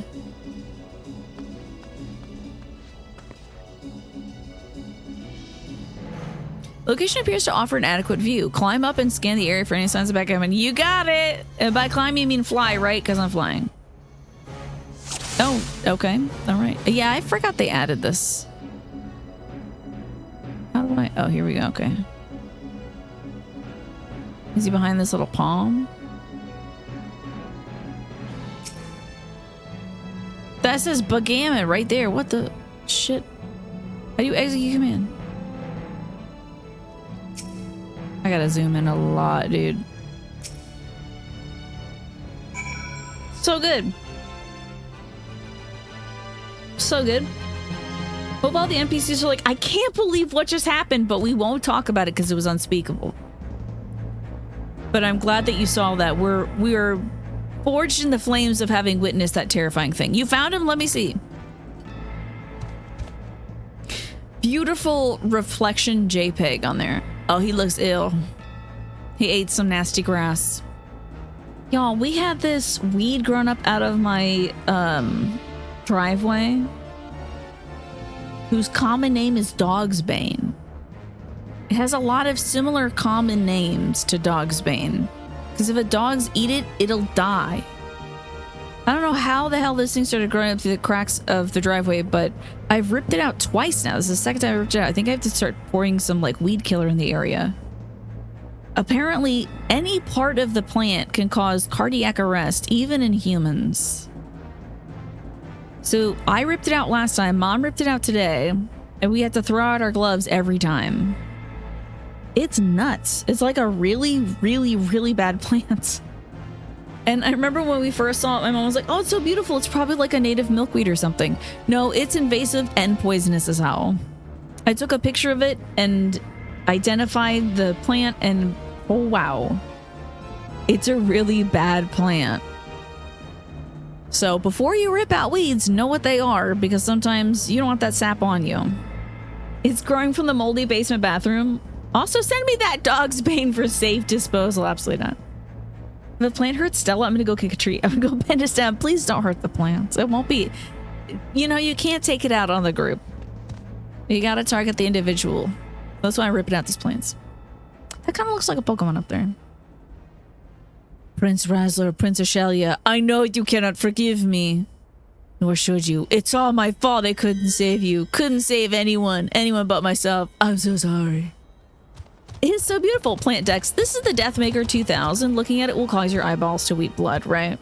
Location appears to offer an adequate view. Climb up and scan the area for any signs of backgammon. You got it! And by climb you mean fly, right? Because I'm flying. Oh, okay. All right. Yeah, I forgot they added this. How do I... Oh, here we go. Okay. Is he behind this little palm? That says backgammon right there. What the shit? How do you execute command? I gotta zoom in a lot, dude. So good. So good. Hope all the NPCs are like, I can't believe what just happened, but we won't talk about it because it was unspeakable. But I'm glad that you saw that. We're forged in the flames of having witnessed that terrifying thing. You found him? Let me see. Beautiful reflection JPEG on there. Oh, he looks ill. He ate some nasty grass. Y'all, we had this weed growing up out of my driveway, whose common name is Dog's Bane. It has a lot of similar common names to Dog's Bane, because if a dog's eat it, it'll die. I don't know how the hell this thing started growing up through the cracks of the driveway, but I've ripped it out twice now. This is the second time I ripped it out. I think I have to start pouring some like weed killer in the area. Apparently, any part of the plant can cause cardiac arrest, even in humans. So I ripped it out last time, Mom ripped it out today, and we had to throw out our gloves every time. It's nuts. It's like a really, really, really bad plant. And I remember when we first saw it, my mom was like, oh, it's so beautiful. It's probably like a native milkweed or something. No, it's invasive and poisonous as hell. I took a picture of it and identified the plant, and oh wow, it's a really bad plant. So before you rip out weeds, know what they are, because sometimes you don't want that sap on you. It's growing from the moldy basement bathroom. Also, send me that Dog's Bane for safe disposal. Absolutely not. If the plant hurts Stella, I'm gonna go kick a tree. I'm gonna go bend it down. Please don't hurt the plants. It won't be, you know, you can't take it out on the group. You gotta target the individual. That's why I'm ripping out these plants. That kind of looks like a Pokemon up there. Prince Razzler, Prince Ashelia, I know you cannot forgive me. Nor should you. It's all my fault I couldn't save you. Couldn't save anyone but myself. I'm so sorry. It is so beautiful. Plant Dex. This is the Deathmaker 2000. Looking at it will cause your eyeballs to weep blood, right?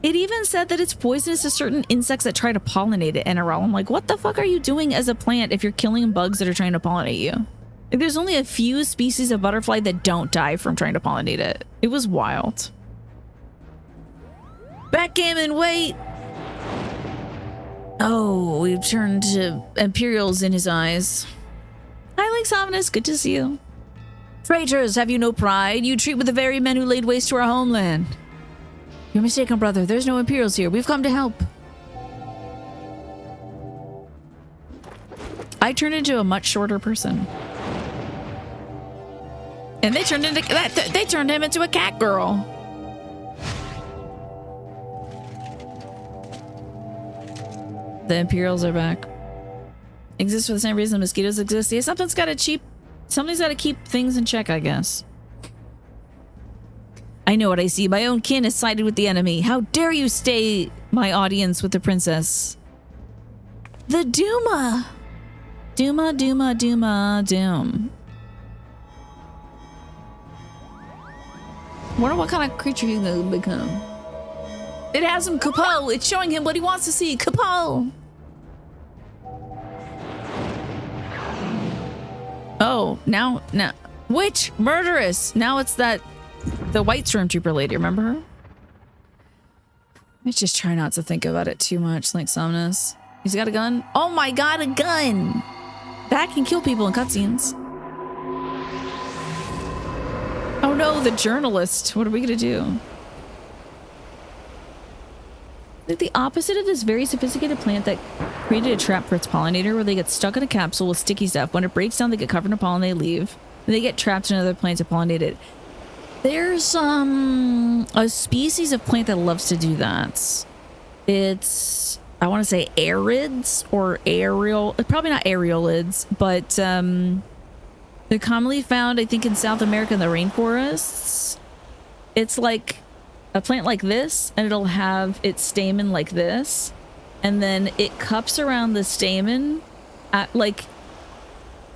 It even said that it's poisonous to certain insects that try to pollinate it, NRL. I'm like, what the fuck are you doing as a plant if you're killing bugs that are trying to pollinate you? Like, there's only a few species of butterfly that don't die from trying to pollinate it. It was wild. Backgammon, wait! Oh, we've turned to Imperials in his eyes. Hi, Lexominus. Good to see you. Traitors, have you no pride? You treat with the very men who laid waste to our homeland. You're mistaken, brother. There's no Imperials here. We've come to help. I turned into a much shorter person. And they turned into they turned him into a cat girl. The Imperials are back. Exist for the same reason mosquitoes exist. Yeah, something's got to keep things in check, I guess. I know what I see. My own kin has sided with the enemy. How dare you stay my audience with the princess? The Duma. Duma, Duma, Duma, Doom. Wonder what kind of creature he's gonna become. It has him capo. It's showing him what he wants to see. Capo. Oh, now, witch, murderous. Now it's the white stormtrooper lady. Remember her? Let's just try not to think about it too much. Like Somnus. He's got a gun. Oh my god, a gun! That can kill people in cutscenes. Oh no, the journalist. What are we gonna do? Like the opposite of this very sophisticated plant that created a trap for its pollinator, where they get stuck in a capsule with sticky stuff. When it breaks down, they get covered in pollen, they leave. And they get trapped in another plant to pollinate it. There's a species of plant that loves to do that. It's, I want to say arids or aerial, probably not aerialids, but they're commonly found, I think, in South America in the rainforests. It's like a plant like this, and it'll have its stamen like this, and then it cups around the stamen at like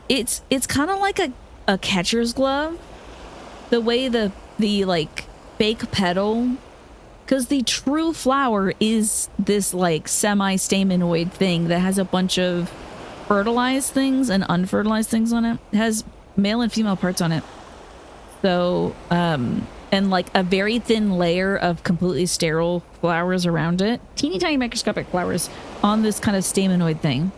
it's kind of like a catcher's glove, the way the like fake petal, because the true flower is this like semi-stamenoid thing that has a bunch of fertilized things and unfertilized things on it. It has male and female parts on it, so and like a very thin layer of completely sterile flowers around it. Teeny tiny microscopic flowers on this kind of stamenoid thing.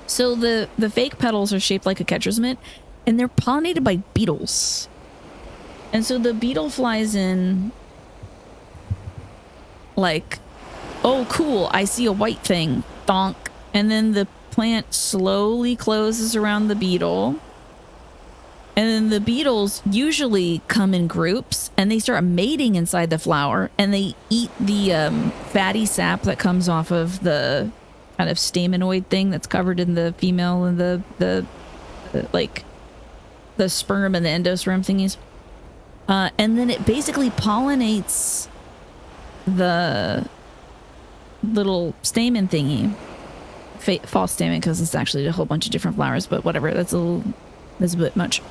So the fake petals are shaped like a catcher's mitt, and they're pollinated by beetles. And so the beetle flies in like, oh cool, I see a white thing, donk. And then the plant slowly closes around the beetle. And then the beetles usually come in groups and they start mating inside the flower and they eat the fatty sap that comes off of the kind of stamenoid thing that's covered in the female and the like the sperm and the endosperm thingies. And then it basically pollinates the little stamen thingy. False stamen because it's actually a whole bunch of different flowers, but whatever. That's a bit much.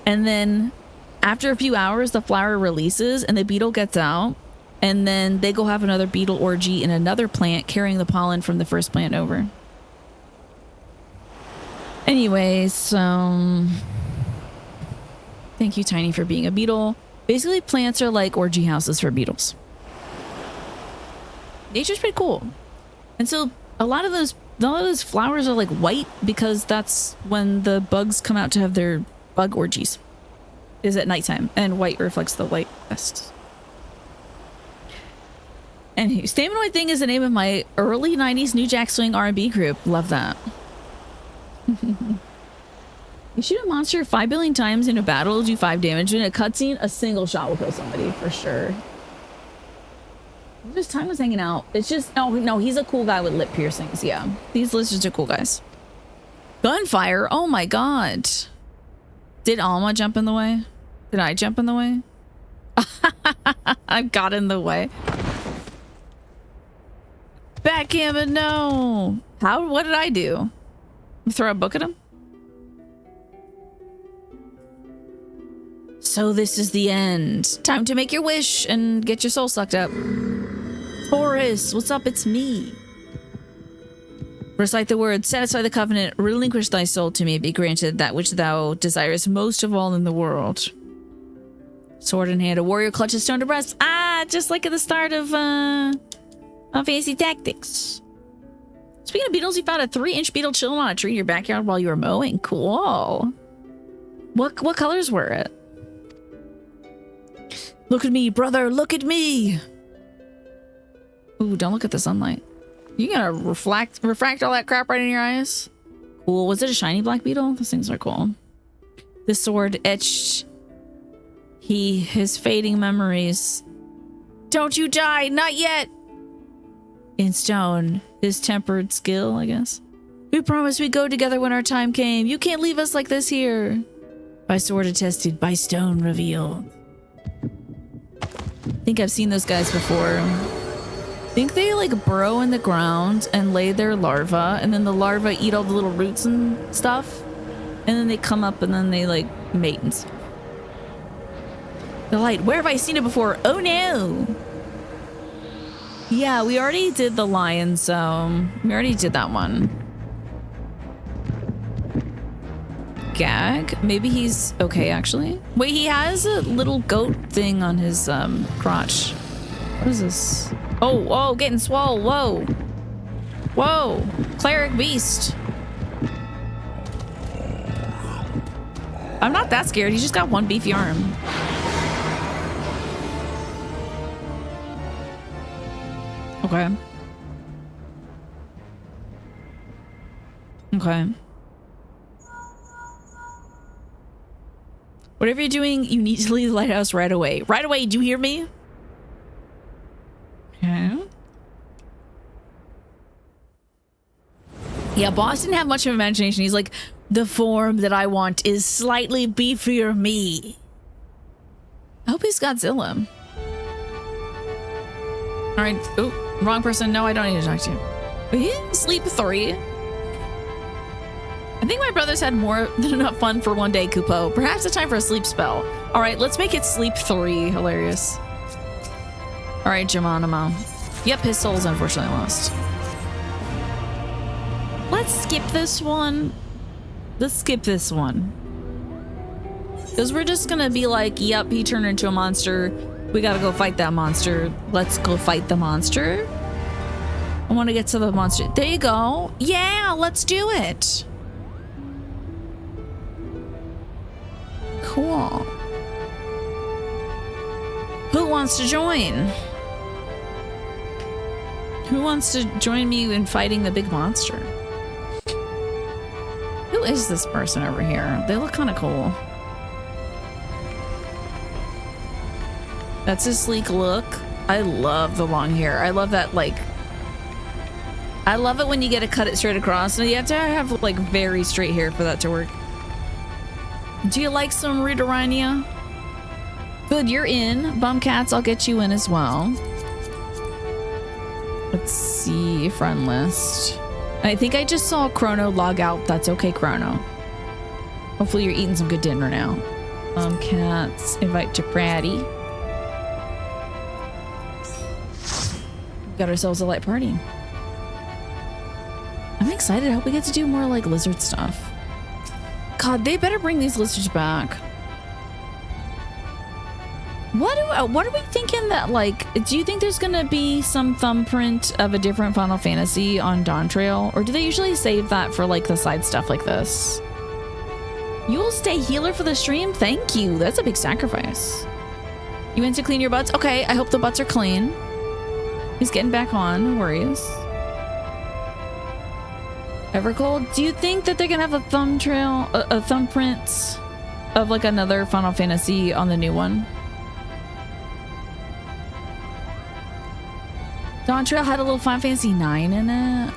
And then after a few hours, the flower releases and the beetle gets out. And then they go have another beetle orgy in another plant, carrying the pollen from the first plant over. Anyways, so thank you, Tiny, for being a beetle. Basically, plants are like orgy houses for beetles. Nature's pretty cool. And so a lot of those flowers are like white because that's when the bugs come out to have their bug orgies. Is at nighttime, and white reflects the light best. And Stamenoid Thing is the name of my early 90s New Jack Swing R&B group. Love that. You shoot a monster 5 billion times in a battle, do 5 damage. In a cutscene, a single shot will kill somebody, for sure. Just time was hanging out. It's just, no, he's a cool guy with lip piercings, yeah. These lizards are cool guys. Gunfire? Oh my god. Did Alma jump in the way? Did I jump in the way? I got in the way. Backgammon, no. What did I do? Throw a book at him? So this is the end. Time to make your wish and get your soul sucked up. Taurus, what's up? It's me. Recite the words, satisfy the covenant, relinquish thy soul to me, be granted that which thou desirest most of all in the world. Sword in hand, a warrior clutches stone to breast. Ah, just like at the start of Fantasy Tactics. Speaking of beetles, you found a 3-inch beetle chilling on a tree in your backyard while you were mowing. Cool. What colors were it? Look at me, brother, look at me. Ooh, don't look at the sunlight. You gonna refract all that crap right in your eyes? Cool. Was it a shiny black beetle? Those things are cool. The sword etched his fading memories. Don't you die, not yet. In stone, his tempered skill, I guess. We promised we'd go together when our time came. You can't leave us like this here. By sword attested, by stone revealed. I think I've seen those guys before. I think they like burrow in the ground and lay their larvae, and then the larvae eat all the little roots and stuff, and then they come up and then they like mate and stuff. The light, where have I seen it before? Oh no! Yeah, we already did the lion, so we already did that one. Gag? Maybe he's okay, actually. Wait, he has a little goat thing on his crotch. What is this? Oh, getting swole. Whoa. Whoa. Cleric beast. I'm not that scared. He's just got one beefy arm. Okay. Okay. Whatever you're doing, you need to leave the lighthouse right away. Right away, do you hear me? Okay. Yeah, Boss didn't have much of imagination. He's like, the form that I want is slightly beefier me. I hope he's Godzilla. All right. Oh, wrong person. No, I don't need to talk to you. Sleep 3. I think my brothers had more than enough fun for one day, Kupo. Perhaps it's time for a sleep spell. All right, let's make it sleep 3. Hilarious. All right, Geronimo. Yep, his soul's unfortunately lost. Let's skip this one. Let's skip this one. Because we're just going to be like, yep, he turned into a monster. We got to go fight that monster. Let's go fight the monster. I want to get to the monster. There you go. Yeah, let's do it. Cool. Who wants to join? Who wants to join me in fighting the big monster? Who is this person over here? They look kind of cool. That's a sleek look. I love the long hair. I love that, like, I love it when you get to cut it straight across. So you have to have like very straight hair for that to work. Do you like some Ridorania? Good, you're in. Bumcats, I'll get you in as well. Let's see, friend list. I think I just saw Chrono log out. That's okay, Chrono. Hopefully you're eating some good dinner now. Bumcats, invite to Pratty. Got ourselves a light party. I'm excited. I hope we get to do more like lizard stuff. God, they better bring these lizards back. What are we thinking that, like, do you think there's gonna be some thumbprint of a different Final Fantasy on Dawn Trail? Or do they usually save that for like the side stuff like this? You will stay healer for the stream? Thank you. That's a big sacrifice. You went to clean your butts? Okay, I hope the butts are clean. He's getting back on, no worries. Evercold, do you think that they're gonna have a a thumbprint of like another Final Fantasy on the new one? Dawn Trail had a little Final Fantasy 9 in it.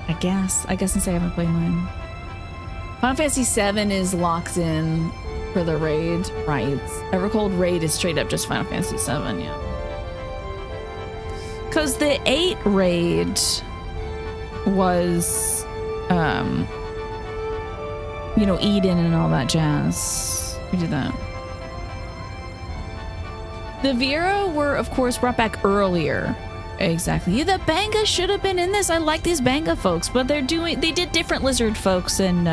I guess since I haven't played 9. Final Fantasy 7 is locked in for the raid, right? Evercold raid is straight up just Final Fantasy 7, yeah. Because the 8 raid was, you know, Eden and all that jazz. We did that. The Vera were, of course, brought back earlier. Exactly. The Banga should have been in this. I like these Banga folks, but they did different lizard folks in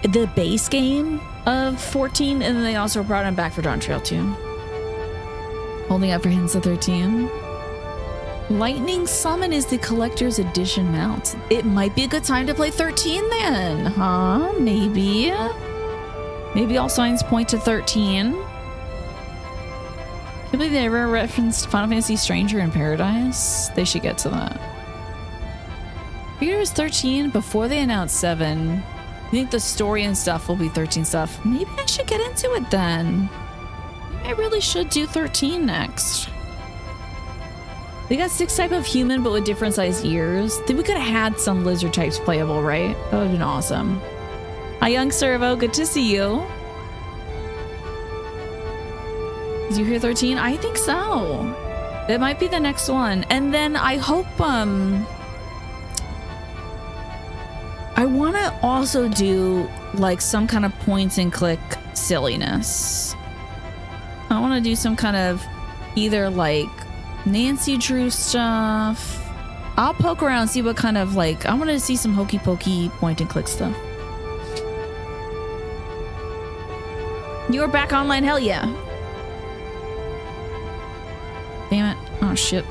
the base game of 14, and then they also brought him back for Dawn Trail 2. Holding up for hints of 13. Lightning Summon is the collector's edition mount. It might be a good time to play 13 then, huh? Maybe. Maybe all signs point to 13. I believe they ever referenced Final Fantasy Stranger in Paradise. They should get to that. I figured it was 13 before they announced 7. I think the story and stuff will be 13 stuff. Maybe I should get into it then. Maybe I really should do 13 next. They got 6 type of human, but with different sized ears. Then we could have had some lizard types playable, right? That would have been awesome. Hi, young Servo. Good to see you. Did you hear 13? I think so. It might be the next one. And then I hope, I want to also do like some kind of points and click silliness. I want to do some kind of either like Nancy Drew stuff. I'll poke around, see what kind of like, I want to see some hokey pokey point and click stuff. You're back online, hell yeah. Damn it. Oh shit.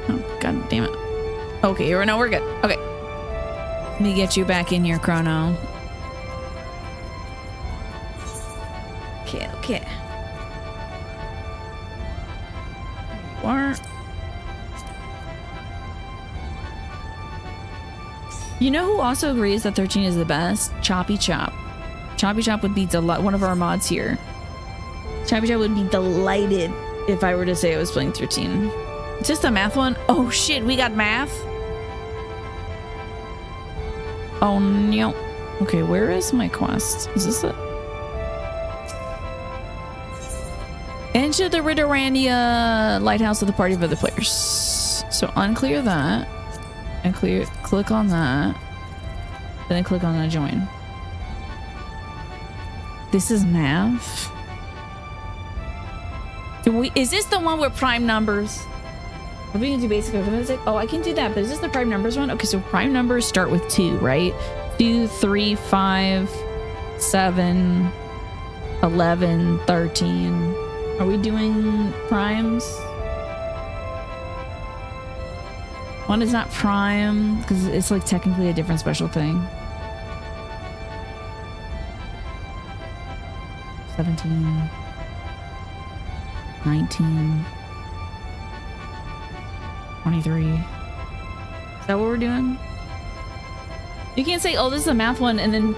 Oh god damn it. Okay, no, we're good. Okay. Let me get you back in here, Chrono. Okay. What? You know who also agrees that 13 is the best? Choppy Chop. Choppy Chop would be one of our mods here. Choppy Chop would be delighted if I were to say I was playing 13. It's just a math one? Oh shit, we got math? Oh no. Okay, where is my quest? Is this it? Enter the Ridorania lighthouse of the party of other players. So unclear that. And click on that. And then click on the join. This is math. Is this the one with prime numbers? Are we gonna do basic arithmetic? Oh, I can do that, but is this the prime numbers one? Okay, so prime numbers start with 2, right? 2, 3, 5, 7, 11, 13. Are we doing primes? One is not prime because it's like technically a different special thing. 17. 19. 23. Is that what we're doing? You can't say, oh, this is a math one, and then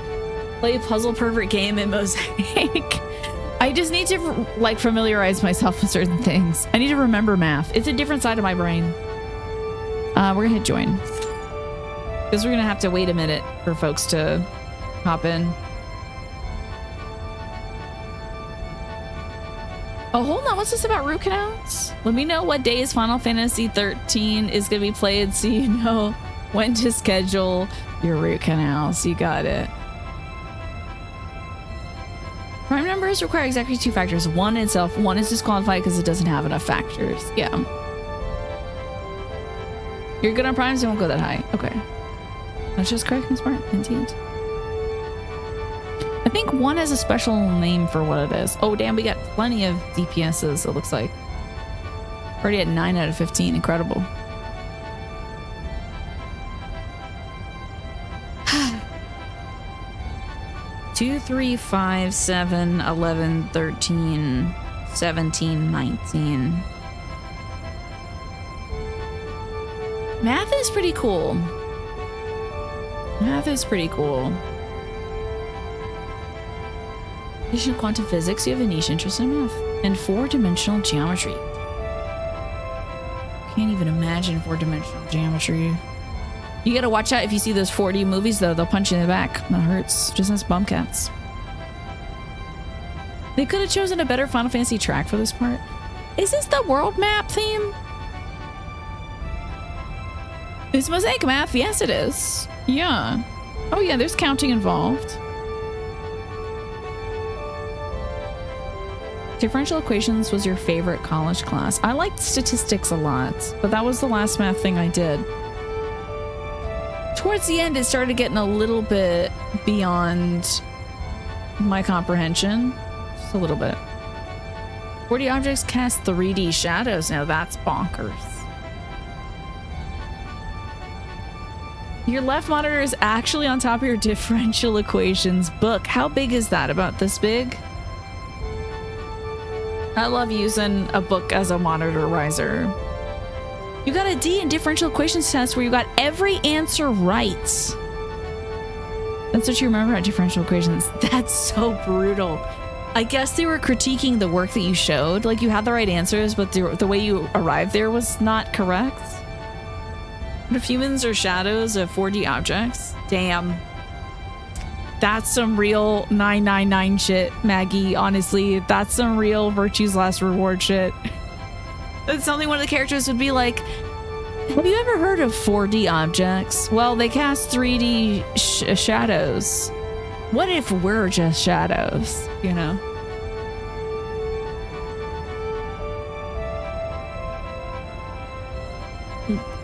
play a puzzle perfect game in Mosaic. I just need to like familiarize myself with certain things. I need to remember math. It's a different side of my brain. We're gonna hit join. Because we're gonna have to wait a minute for folks to hop in. Oh, hold on. What's this about root canals? Let me know what days Final Fantasy 13 is going to be played so you know when to schedule your root canals. You got it. Prime numbers require exactly 2 factors. One itself, one is disqualified because it doesn't have enough factors. Yeah. You're good on primes, it won't go that high. Okay. That's just correct and smart. Indeed. I think 1 has a special name for what it is. Oh, damn, we got plenty of DPSs, it looks like. Already at 9 out of 15. Incredible. Two, 3, 5, 7, 11, 13, 17, 19. Math is pretty cool. Math is pretty cool. In quantum physics, you have a niche interest in math. And 4-dimensional geometry. Can't even imagine 4-dimensional geometry. You gotta watch out if you see those 4D movies, though. They'll punch you in the back. That hurts. Just as bum cats. They could have chosen a better Final Fantasy track for this part. Is this the world map theme? It's Mosaic Math. Yes, it is. Yeah. Oh, yeah, there's counting involved. Differential equations was your favorite college class. I liked statistics a lot, but that was the last math thing I did. Towards the end, it started getting a little bit beyond my comprehension. Just a little bit. 40 objects cast 3D shadows. Now that's bonkers. Your left monitor is actually on top of your differential equations book. How big is that? About this big? I love using a book as a monitor riser. You got a D in differential equations test where you got every answer right. That's what you remember at differential equations. That's so brutal. I guess they were critiquing the work that you showed. Like, you had the right answers, but the way you arrived there was not correct. What if humans are shadows of 4D objects? Damn. That's some real 999 shit, Maggie. Honestly, that's some real virtue's last reward shit. That's something one of the characters would be like, have you ever heard of 4D objects? Well, they cast 3D shadows. What if we're just shadows, you know?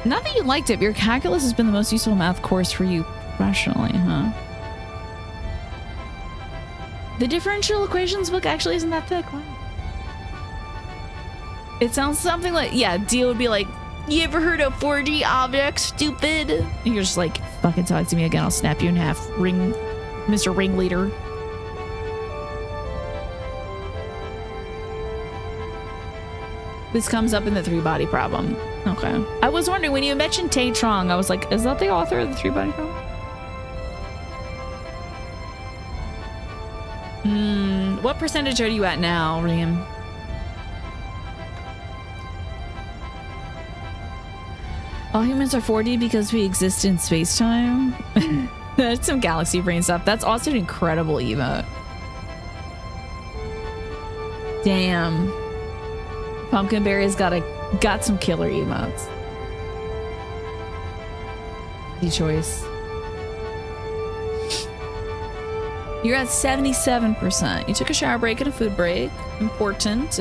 Not that you liked it, but your calculus has been the most useful math course for you professionally, huh? The differential equations book actually isn't that thick. Wow. It sounds something like, yeah, Dio would be like, you ever heard of 4D objects, stupid? And you're just like, fucking talk to me again, I'll snap you in half, Mr. Ringleader. This comes up in the 3-body problem. Okay. I was wondering, when you mentioned Tay Trong, I was like, is that the author of the 3-body problem? What percentage are you at now, Riam? All humans are 4D because we exist in space-time? That's some galaxy brain stuff. That's also an incredible emote. Damn. Pumpkinberry's got some killer emotes. Easy choice. You're at 77%. You took a shower break and a food break. Important.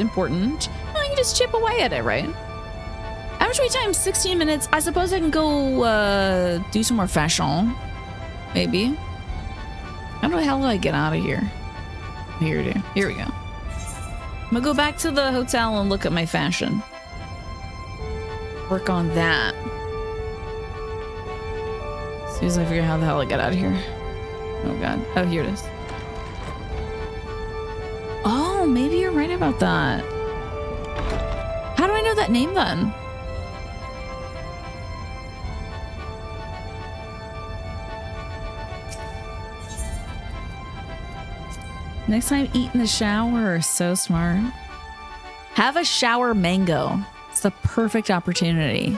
Well, you just chip away at it, right? Average wait time 16 minutes. I suppose I can go do some more fashion. Maybe. How the hell do I get out of here? Here we go. I'm gonna go back to the hotel and look at my fashion. Work on that. As soon as I figure out how the hell I get out of here. Oh god. Oh, here it is. Oh, maybe you're right about that. How do I know that name then? Next time, eat in the shower. So smart. Have a shower mango. It's the perfect opportunity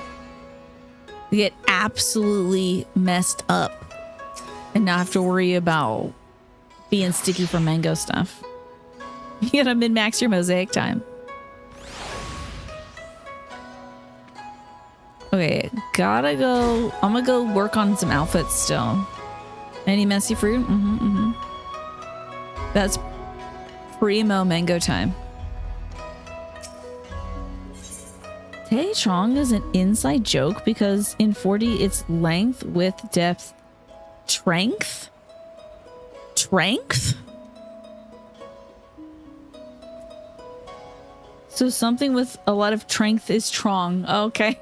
to get absolutely messed up and not have to worry about being sticky for mango stuff. You gotta min-max your mosaic time. Okay, gotta go. I'm gonna go work on some outfits still. Any messy fruit? That's primo mango time. Tay Chong is an inside joke because in 40 it's length, width, depth, strength? Strength? So something with a lot of strength is strong. Okay.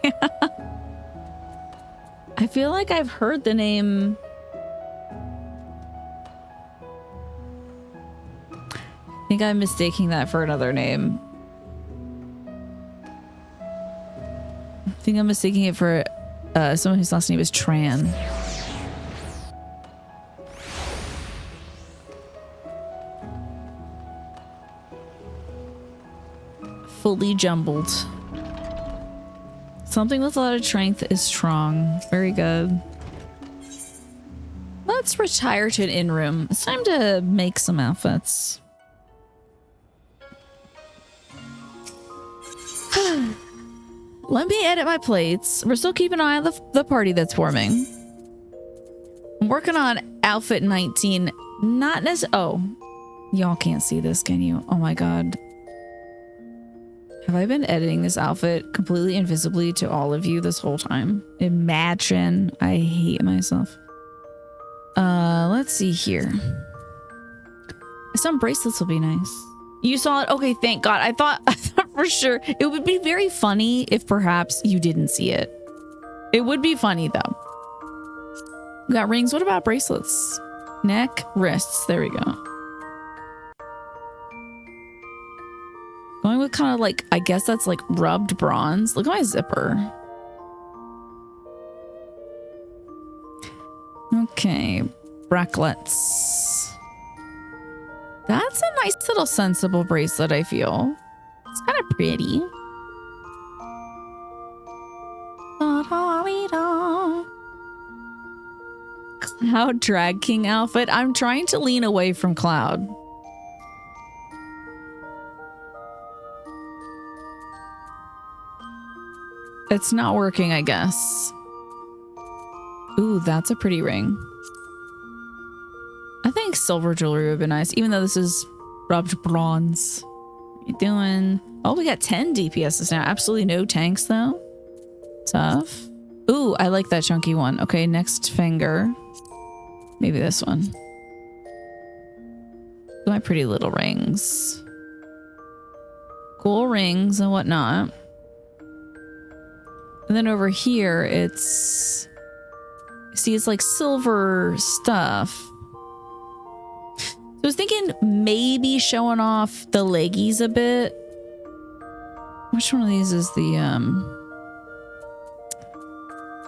I feel like I've heard the name. I think I'm mistaking that for another name. I think I'm mistaking it for someone whose last name is Tran. Fully jumbled. Something with a lot of strength is strong. Very good. Let's retire to an inn room. It's time to make some outfits. Let me edit my plates. We're still keeping an eye on the party that's forming. I'm working on outfit 19. Not necessarily. Oh, y'all can't see this, can you? Oh my god. Have I been editing this outfit completely invisibly to all of you this whole time? Imagine. I hate myself. Let's see here. Some bracelets will be nice. You saw it? Okay, thank God. I thought for sure it would be very funny if perhaps you didn't see it. It would be funny though. We got rings. What about bracelets? Neck, wrists. There we go. Going with kind of like, I guess that's like rubbed bronze. Look at my zipper. Okay, bracelets. That's a nice little sensible bracelet, I feel. It's kind of pretty. Cloud Drag King outfit. I'm trying to lean away from Cloud. It's not working, I guess. Ooh, that's a pretty ring. I think silver jewelry would be nice, even though this is rubbed bronze. What are you doing? Oh, we got 10 DPSs now. Absolutely no tanks, though. Tough. Ooh, I like that chunky one. Okay, next finger. Maybe this one. My pretty little rings. Cool rings and whatnot. And then over here, it's... See, it's like silver stuff. So I was thinking maybe showing off the leggies a bit. Which one of these is the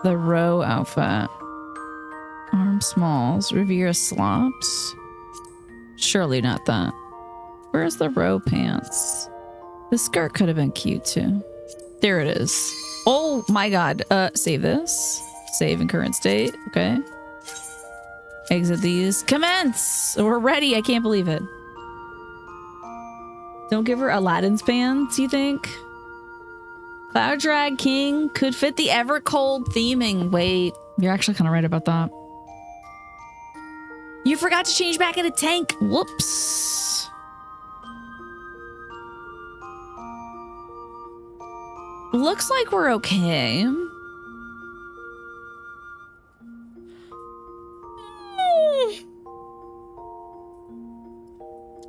row outfit? Arm smalls, Riviera slops. Surely not that. Where's the row pants? The skirt could have been cute too. There it is. Oh my god. Save this. Save in current state. Okay. Exit these. Commence! We're ready. I can't believe it. Don't give her Aladdin's pants, you think? Cloud Drag King could fit the ever cold theming. Wait, you're actually kind of right about that. You forgot to change back into tank. Whoops. Looks like we're okay.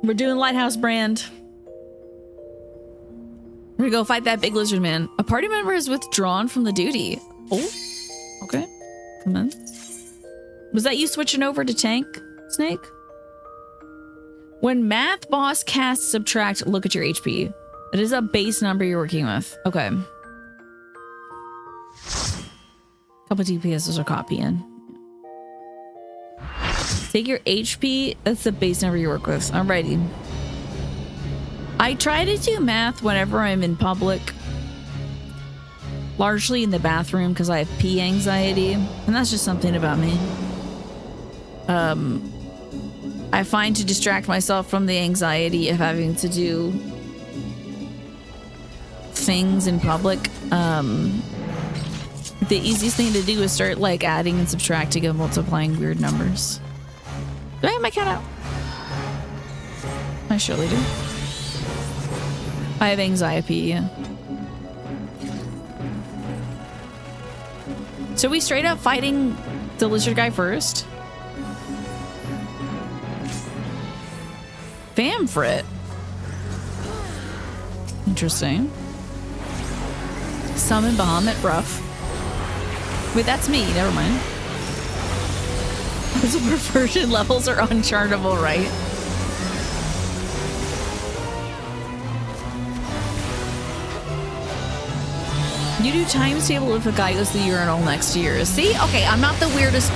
We're doing Lighthouse brand. We're gonna go fight that big lizard man. A party member is withdrawn from the duty. Oh, okay. Commence. Was that you switching over to tank, Snake? When math boss casts subtract, look at your HP. It is a base number you're working with. Okay. Couple DPSs are copying. Take your HP. That's the base number you work with. Alrighty. I try to do math whenever I'm in public. Largely in the bathroom because I have pee anxiety. And that's just something about me. I find to distract myself from the anxiety of having to do things in public. The easiest thing to do is start like adding and subtracting and multiplying weird numbers. Do I have my cat out? I surely do. I have anxiety, yeah. So we straight up fighting the lizard guy first? Famfrit. Interesting. Summon Bahamut Rough. Wait, that's me. Never mind. Those perversion levels are unchartable, right? You do times table if a guy goes to the urinal next year. See? Okay, I'm not the weirdest.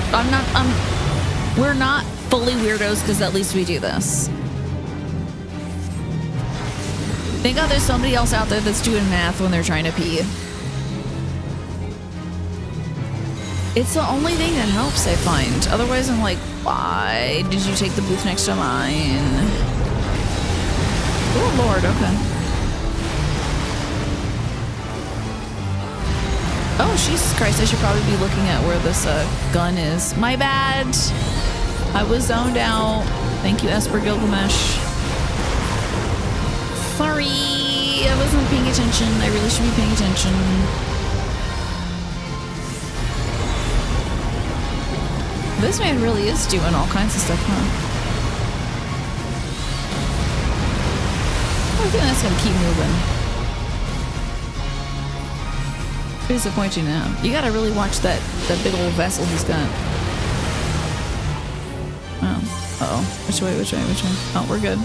We're not fully weirdos because at least we do this. Thank God there's somebody else out there that's doing math when they're trying to pee. It's the only thing that helps, I find. Otherwise, I'm like, why did you take the booth next to mine? Oh, Lord, okay. Oh, Jesus Christ, I should probably be looking at where this gun is. My bad. I was zoned out. Thank you, Esper Gilgamesh. Sorry, I wasn't paying attention. I really should be paying attention. This man really is doing all kinds of stuff, huh? I think that's gonna keep moving. It's disappointing now. You gotta really watch that big old vessel he's got. Oh. Uh-oh. Which way? Oh, we're good.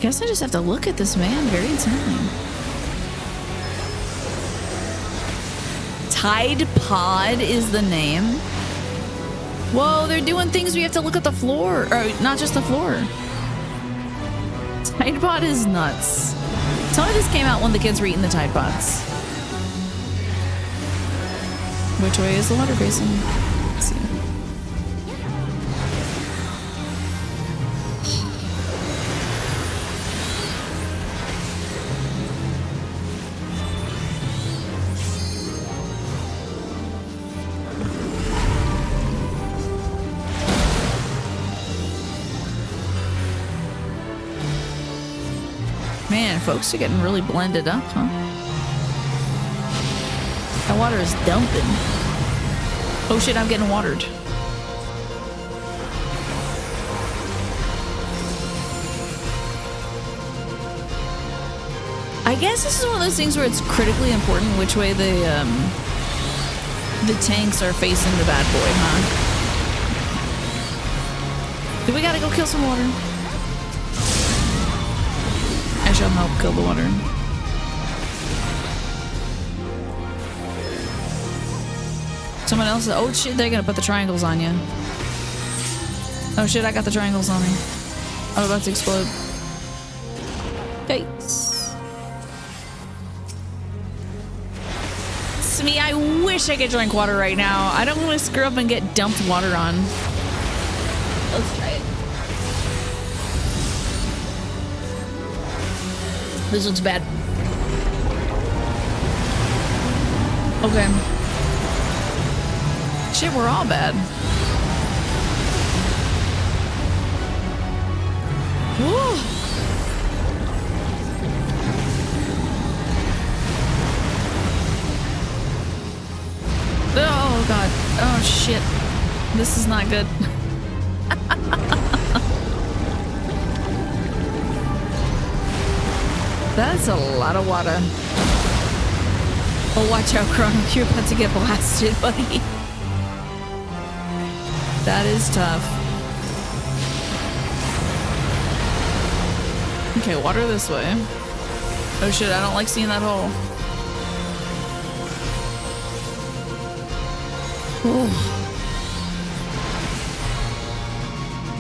Guess I just have to look at this man very intently. Tide Pod is the name. Whoa, they're doing things we have to look at the floor. Or not just the floor. Tide Pod is nuts. Tell me this came out when the kids were eating the Tide Pods. Which way is the water facing? Let's see. Man, folks are getting really blended up, huh? That water is dumping. Oh shit, I'm getting watered. I guess this is one of those things where it's critically important which way the tanks are facing the bad boy, huh? Do we gotta go kill some water? I shall help kill the water. Someone else. Oh shit, they're gonna put the triangles on you. Oh shit, I got the triangles on me. I'm about to explode. Yikes. It's me. I wish I could drink water right now. I don't want to screw up and get dumped water on. Let's try it. This looks bad. Okay. Shit, we're all bad. Woo! Oh god. Oh shit. This is not good. That's a lot of water. Oh, watch out, Chrono. You're about to get blasted, buddy. That is tough. Okay, water this way. Oh shit, I don't like seeing that hole. Oh.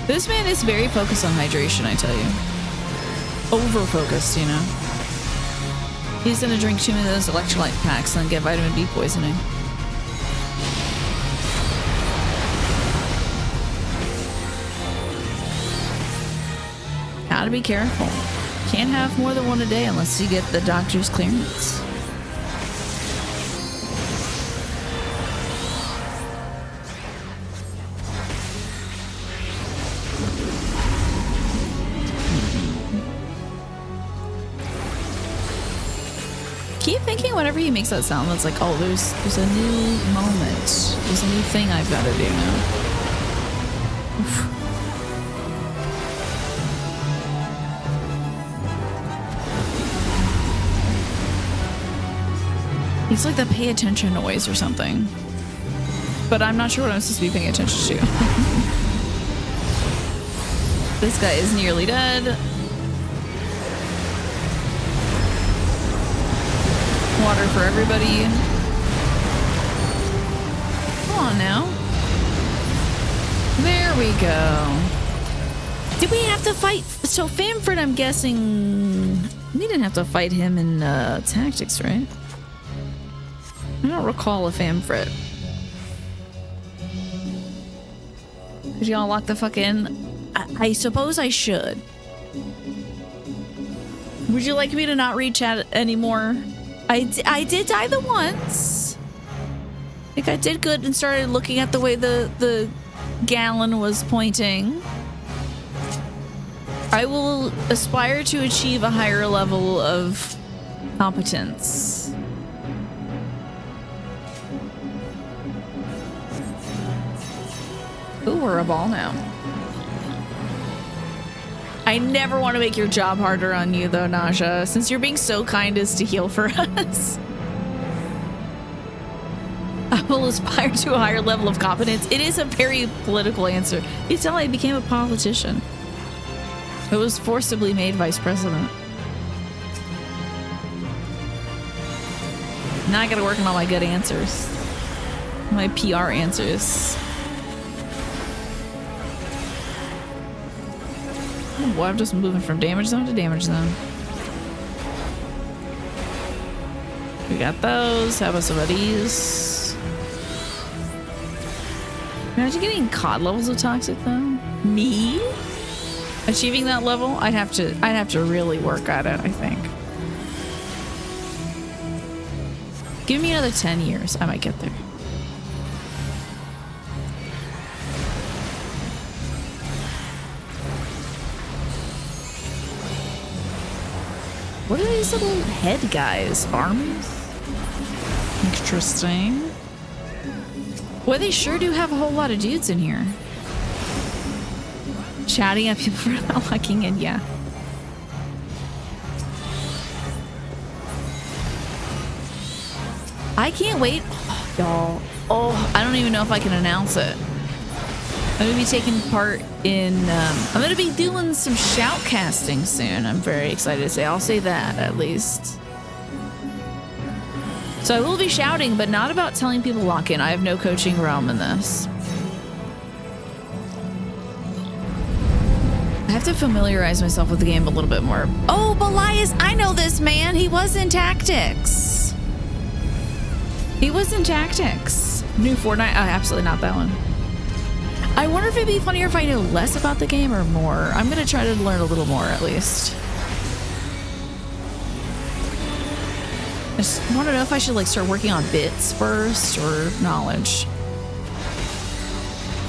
This man is very focused on hydration, I tell you. Over-focused, you know. He's gonna drink too many of those electrolyte packs and get vitamin D poisoning. Gotta be careful. Can't have more than one a day unless you get the doctor's clearance. Keep thinking whenever he makes that sound, that's like, oh, there's a new moment. There's a new thing I've got to do now. Oof. It's like the pay attention noise or something. But I'm not sure what I'm supposed to be paying attention to. This guy is nearly dead. Water for everybody. Come on now. There we go. Did we have to fight? So Famford, I'm guessing we didn't have to fight him in tactics, right? I don't recall a Famfrit. Did y'all lock the fuck in? I suppose I should. Would you like me to not read chat anymore? I did die the once. I think I did good and started looking at the way the gallon was pointing. I will aspire to achieve a higher level of competence. Ooh, we're a ball now. I never want to make your job harder on you, though, Naja, since you're being so kind as to heal for us. I will aspire to a higher level of competence. It is a very political answer. You tell I became a politician. I was forcibly made vice president. Now I gotta work on all my good answers. My PR answers. Oh boy, I'm just moving from damage zone to damage zone. We got those. How about some of these? Imagine getting COD levels of toxic though. Me? Achieving that level? I'd have to really work at it, I think. Give me another 10 years. I might get there. What are these little head guys? Armies? Interesting. Boy, they sure do have a whole lot of dudes in here. Shouting at people for not locking in, yeah. I can't wait. Oh, y'all. Oh, I don't even know if I can announce it. I'm going to be taking part in, I'm going to be doing some shoutcasting soon. I'm very excited to say. I'll say that, at least. So I will be shouting, but not about telling people lock in. I have no coaching realm in this. I have to familiarize myself with the game a little bit more. Oh, Belias, I know this man. He was in tactics. He was in tactics. New Fortnite? Oh, absolutely not that one. I wonder if it'd be funnier if I knew less about the game or more. I'm gonna try to learn a little more at least. I just want to know if I should like start working on bits first or knowledge.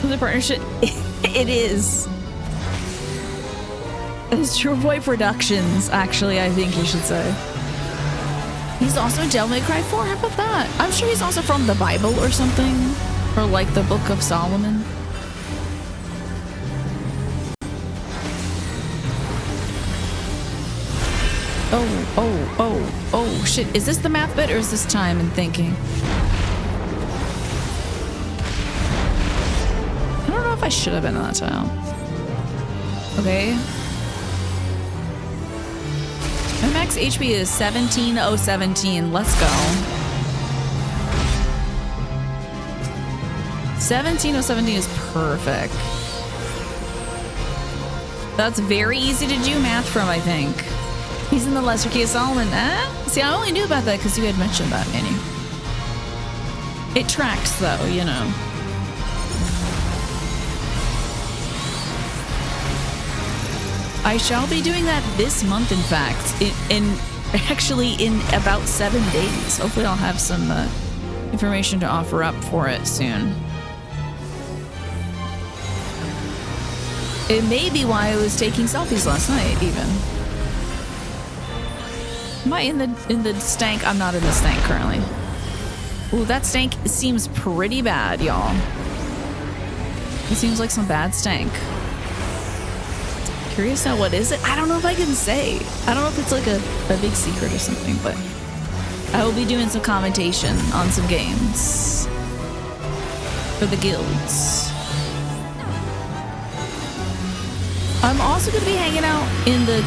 The partnership, it is. It's True Boy Productions, actually, I think you should say. He's also in Devil May Cry 4, how about that? I'm sure he's also from the Bible or something. Or like the Book of Solomon. Oh, shit. Is this the math bit or is this time and thinking? I don't know if I should have been on that tile. Okay. My max max HP is 17,017. Let's go. 17,017 is perfect. That's very easy to do math from, I think. He's in the Lesser Key of Solomon. See, I only knew about that because you had mentioned that, Manny. It tracks, though, you know. I shall be doing that this month, in fact. Actually in about 7 days. Hopefully I'll have some information to offer up for it soon. It may be why I was taking selfies last night, even. Am I in the stank? I'm not in the stank currently. Ooh, that stank seems pretty bad, y'all. It seems like some bad stank. Curious now, what is it? I don't know if I can say. I don't know if it's like a big secret or something, but I will be doing some commentation on some games for the guilds. I'm also going to be hanging out in the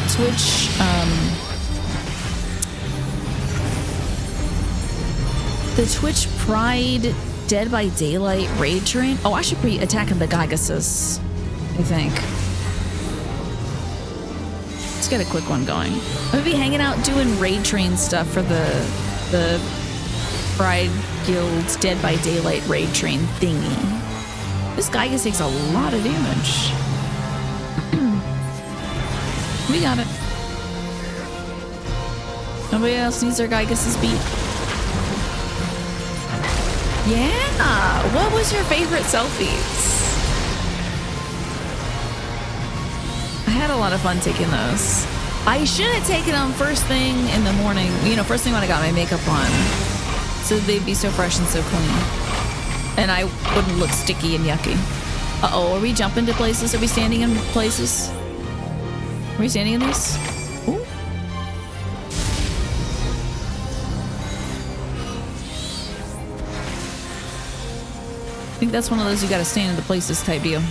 Twitch Pride Dead by Daylight raid train. Oh, I should be attacking the Gygases, I think. Let's get a quick one going. I'm gonna be hanging out doing raid train stuff for the Pride Guild's Dead by Daylight raid train thingy. This Gygas takes a lot of damage. We got it. Nobody else needs their Gygases beat. Yeah! What was your favorite selfies? I had a lot of fun taking those. I should have taken them first thing in the morning. You know, first thing when I got my makeup on. So they'd be so fresh and so clean. And I wouldn't look sticky and yucky. Uh-oh, are we jumping to places? Are we standing in places? Are we standing in this? Ooh. I think that's one of those you gotta stand in the places type deal.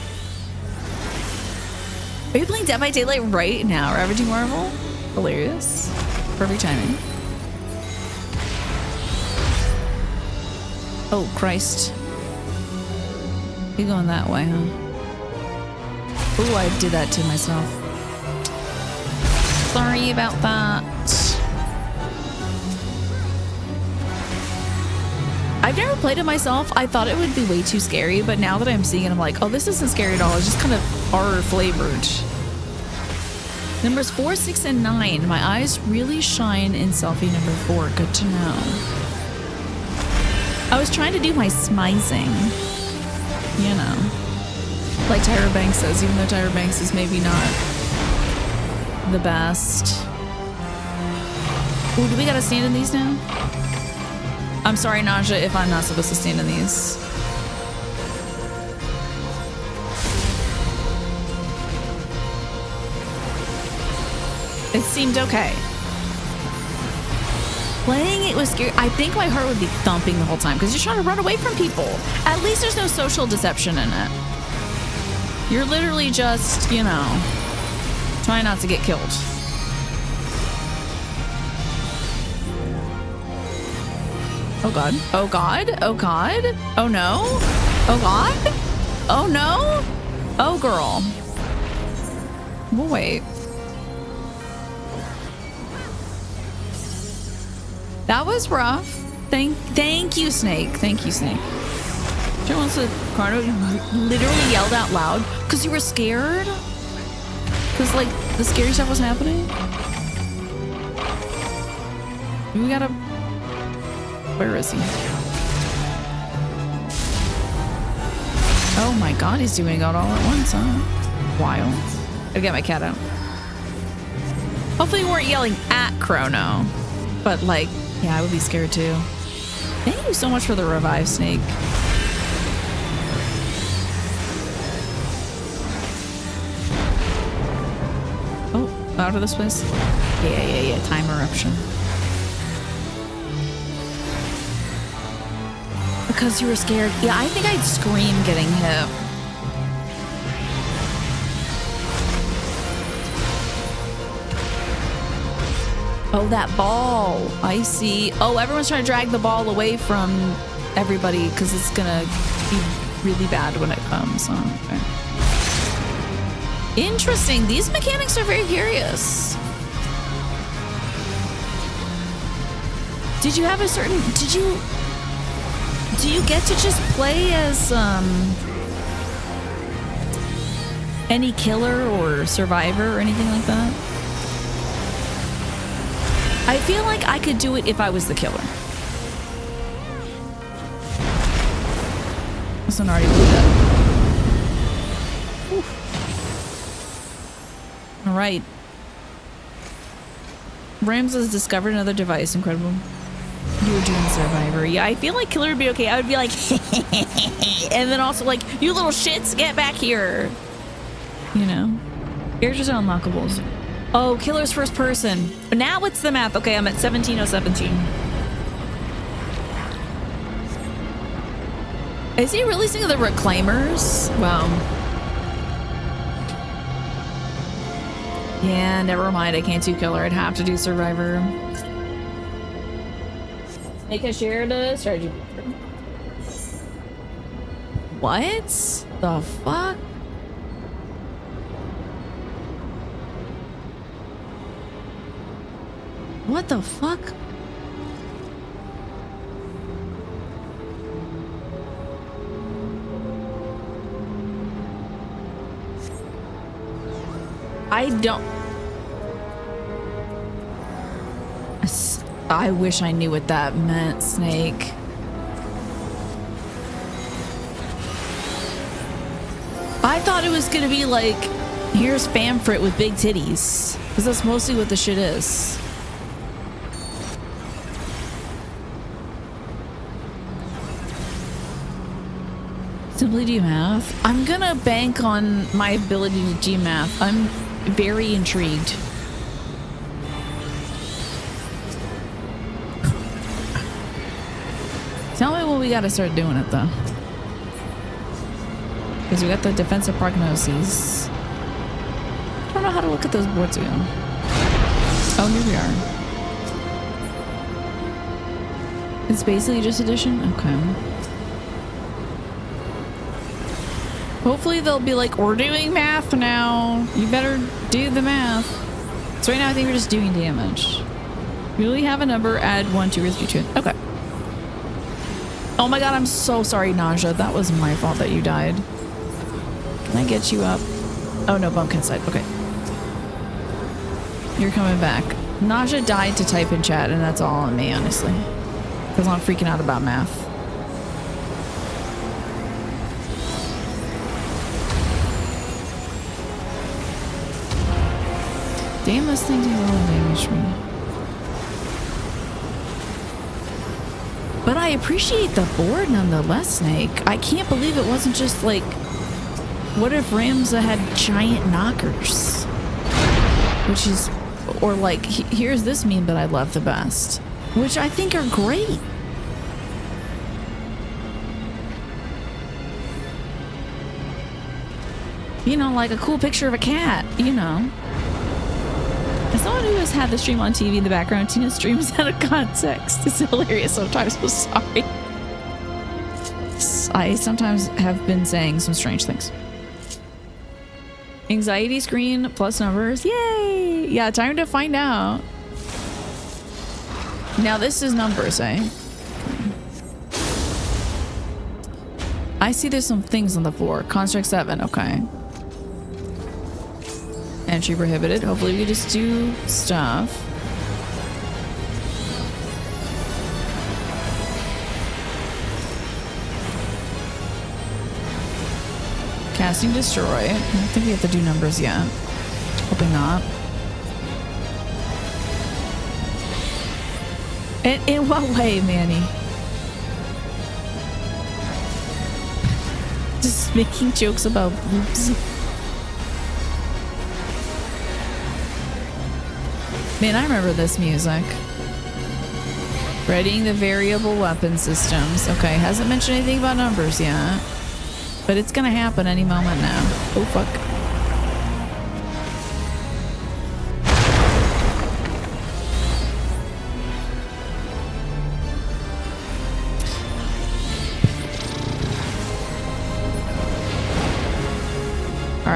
Are you playing Dead by Daylight right now? Ravaging Marvel? Hilarious. Perfect timing. Oh, Christ. You're going that way, huh? Oh, I did that to myself. Sorry about that. I've never played it myself. I thought it would be way too scary, but now that I'm seeing it, I'm like, oh, this isn't scary at all. It's just kind of horror flavored. Numbers 4, 6, and 9. My eyes really shine in selfie number 4. Good to know. I was trying to do my smizing. You know. Like Tyra Banks says, even though Tyra Banks is maybe not the best. Ooh, do we gotta stand in these now? I'm sorry, Naja, if I'm not supposed to stand in these. It seemed okay. Playing it was scary. I think my heart would be thumping the whole time because you're trying to run away from people. At least there's no social deception in it. You're literally just, you know, trying not to get killed. Oh God. Oh God. Oh God. Oh no. Oh God. Oh no. Oh girl. We'll wait. That was rough. Thank you, Snake. Thank you, Snake. She wants to literally yelled out loud because you were scared. Because like the scary stuff was happening. We gotta. Where is he? Oh my God, he's doing it all at once, huh? Wild. Gotta get my cat out. Hopefully you weren't yelling at Chrono, but like. Yeah, I would be scared too. Thank you so much for the revive, Snake. Oh, out of this place? Yeah. Time eruption. Because you were scared. Yeah, I think I'd scream getting hit. Oh, that ball. I see. Oh, everyone's trying to drag the ball away from everybody because it's gonna be really bad when it comes. Oh, okay. Interesting. These mechanics are very curious. Did you have a certain... Do you get to just play as any killer or survivor or anything like that? I feel like I could do it if I was the killer. This one already blew up. All right. Ramza has discovered another device. Incredible. You were doing Survivor. Yeah, I feel like killer would be okay. I would be like, and then also like, you little shits, get back here. You know? Characters are unlockables. Oh, killer's first person. Now what's the math? Okay, I'm at 17:017. Is he releasing the Reclaimers? Wow. Yeah, never mind. I can't do killer. I'd have to do survivor. Make a shared strategy. What the fuck? What the fuck? I don't... I wish I knew what that meant, Snake. I thought it was gonna be like, here's Famfrit with big titties. Because that's mostly what the shit is. Simply do math. I'm gonna bank on my ability to do math. I'm very intrigued. Tell me when we gotta start doing it though. Because we got the defensive prognoses. I don't know how to look at those boards again. Oh, here we are. It's basically just addition? Okay. Hopefully they'll be like, we're doing math now. You better do the math. So right now I think we're just doing damage. We really have a number, add 1, 2, or 3 to it. Okay. Oh my god, I'm so sorry, Nausea. That was my fault that you died. Can I get you up? Oh no, Bumpkin side. Okay. You're coming back. Nausea died to type in chat, and that's all on me, honestly. Because I'm freaking out about math. Damn, this thing did a lot of damage to me. But I appreciate the board nonetheless, Snake. I can't believe it wasn't just like, what if Ramza had giant knockers? Which is, or like, here's this meme that I love the best, which I think are great. You know, like a cool picture of a cat, you know. As someone who has had the stream on TV in the background, Tina's stream is out of context. It's hilarious sometimes, so sorry. I sometimes have been saying some strange things. Anxiety screen plus numbers. Yay! Yeah, time to find out. Now this is numbers, eh? I see there's some things on the floor. Construct 7, okay. Entry prohibited. Hopefully we can just do stuff. Casting destroy. I don't think we have to do numbers yet. Hoping not. In what way, Manny? Just making jokes about boobs. Man, I remember this music. Readying the variable weapon systems. Okay, hasn't mentioned anything about numbers yet. But it's gonna happen any moment now. Oh, fuck.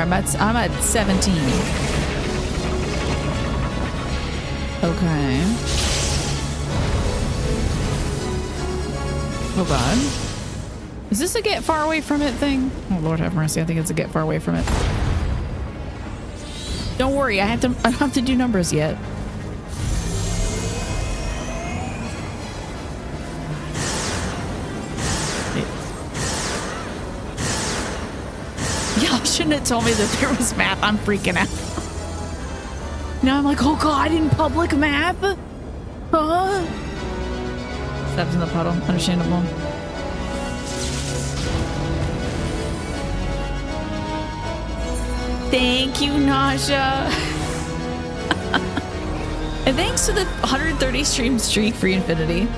right, I'm at 17. Okay. Oh god. Is this a get far away from it thing? Oh Lord have mercy, I think it's a get far away from it. Don't worry, I don't have to do numbers yet. Y'all shouldn't have told me that there was math. I'm freaking out. Now I'm like, oh god, in public math? Huh? Steps in the puddle. Understandable. Thank you, Nasha. And thanks to the 130 stream streak for Infinity.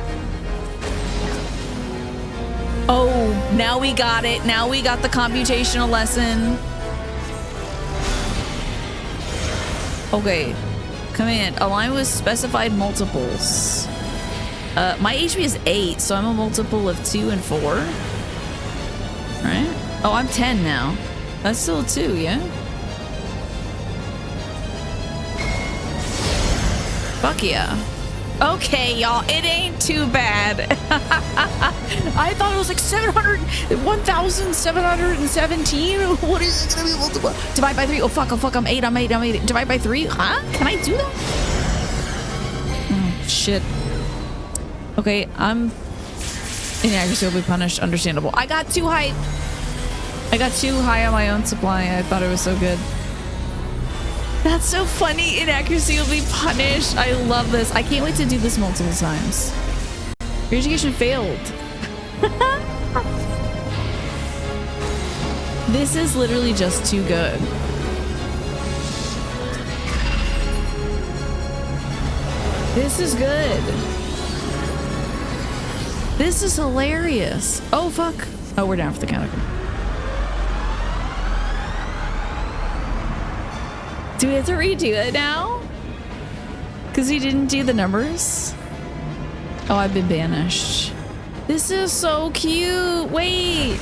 Oh, now we got it. Now we got the computational lesson. Okay. Command. Align with specified multiples. My HP is 8, so I'm a multiple of 2 and 4. Right? Oh, I'm 10 now. That's still 2, yeah? Fuck yeah. Okay, y'all, it ain't too bad. I thought it was like 1,717. What is it gonna be multiple? Divide by 3. Oh fuck, I'm 8. Divide by 3? Huh? Can I do that? Oh, shit. Okay, inaccuracy will be punished. Understandable. I got too high on my own supply. I thought it was so good. That's so funny. Inaccuracy will be punished. I love this. I can't wait to do this multiple times. Your education failed. This is literally just too good. This is good. This is hilarious. Oh, fuck. Oh, we're down for the counter. Do we have to redo it now? Because we didn't do the numbers? Oh, I've been banished. This is so cute. Wait.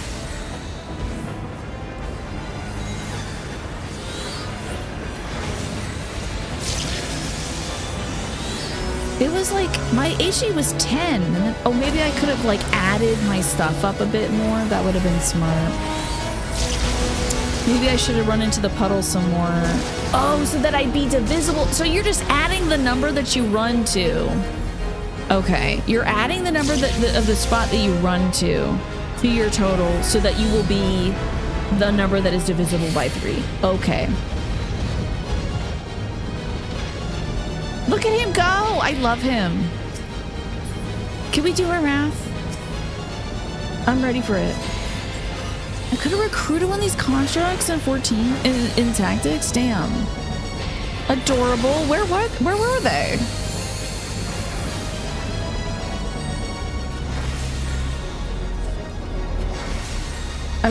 It was like, my HE was 10. And then, oh, maybe I could have like added my stuff up a bit more. That would have been smart. Maybe I should have run into the puddle some more. Oh, so that I'd be divisible. So you're just adding the number that you run to. Okay. You're adding the number of the spot that you run to your total so that you will be the number that is divisible by 3. Okay. Look at him go. I love him. Can we do our math? I'm ready for it. I could have recruited one of these constructs in 14 in tactics. Damn. Adorable. Where were they?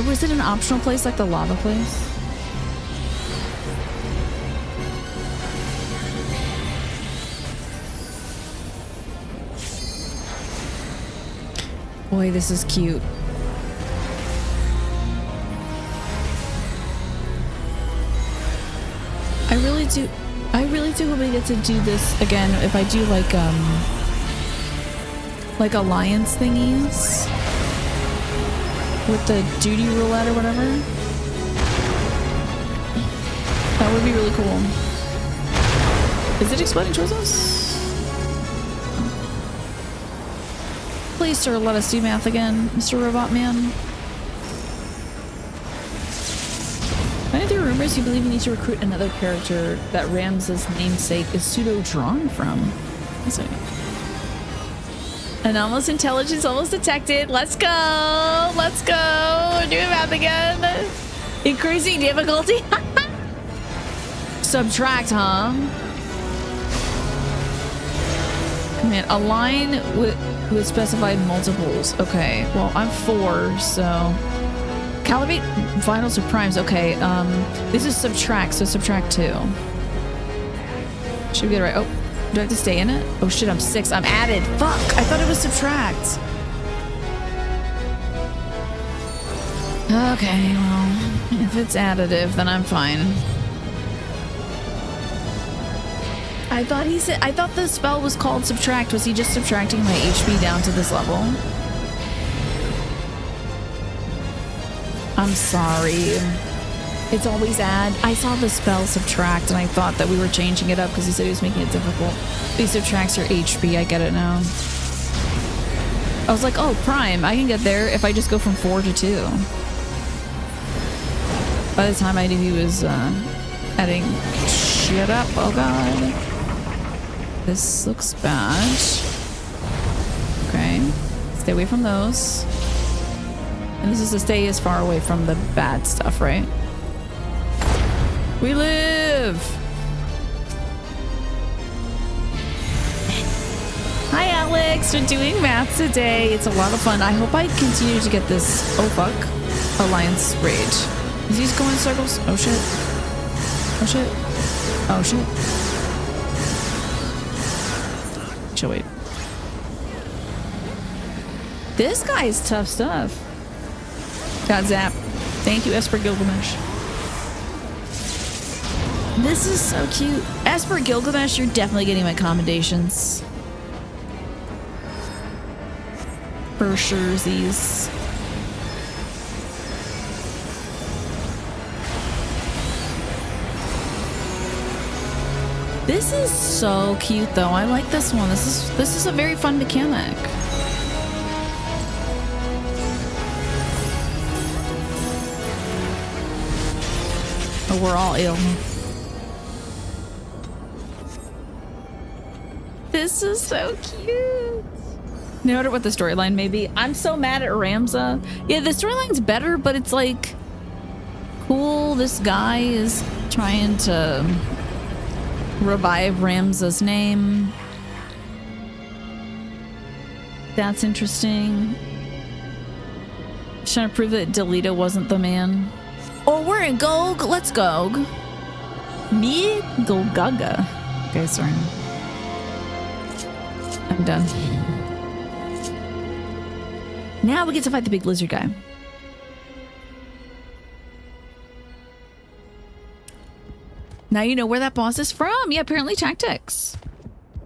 Was it an optional place like the lava place? Boy, this is cute. I really do hope we get to do this again if I do like alliance thingies with the duty roulette or whatever. That would be really cool. Is it exploding towards us? Please, sir, let us do math again, Mr. Robot Man. Many of the rumors you believe you need to recruit another character that Ramza's namesake is pseudo-drawn from. Anomalous intelligence almost detected. Let's go! Let's go! We're doing math again. Increasing difficulty. Subtract, huh? Command. Align with specified multiples. Okay, well, I'm 4, so... Calibrate finals to primes. Okay, this is subtract, so subtract 2. Should we get it right? Oh, do I have to stay in it? Oh shit, I'm 6. I'm added. Fuck, I thought it was subtract. Okay, well, If it's additive, then I'm fine. I thought the spell was called subtract. Was he just subtracting my HP down to this level? I'm sorry. It's always add. I saw the spell subtract and I thought that we were changing it up because he said he was making it difficult. He subtracts your HP. I get it now. I was like, oh, Prime. I can get there if I just go from 4 to 2. By the time I knew he was adding shit up. Oh, God. This looks bad. Okay. Stay away from those. And this is to stay as far away from the bad stuff, right? We live! Hi, Alex. We're doing math today. It's a lot of fun. I hope I continue to get this. Oh, fuck. Alliance raid. Is he going in circles? Oh, shit. Oh, shit. Oh, shit. Chill, wait. This guy is tough stuff. Got zap. Thank you, Esper Gilgamesh. This is so cute. Esper Gilgamesh, you're definitely getting my commendations. For sure, these. This is so cute, though. I like this one. This is a very fun mechanic. Oh, we're all ill. This is so cute. No matter what the storyline may be, I'm so mad at Ramza. Yeah, the storyline's better, but it's like cool. This guy is trying to revive Ramza's name. That's interesting. Just trying to prove that Delita wasn't the man. Oh, we're in Gog. Let's go. Me? Go Gaga. Okay, sorry. I'm done. Now we get to fight the big lizard guy. Now you know where that boss is from. Yeah, apparently tactics.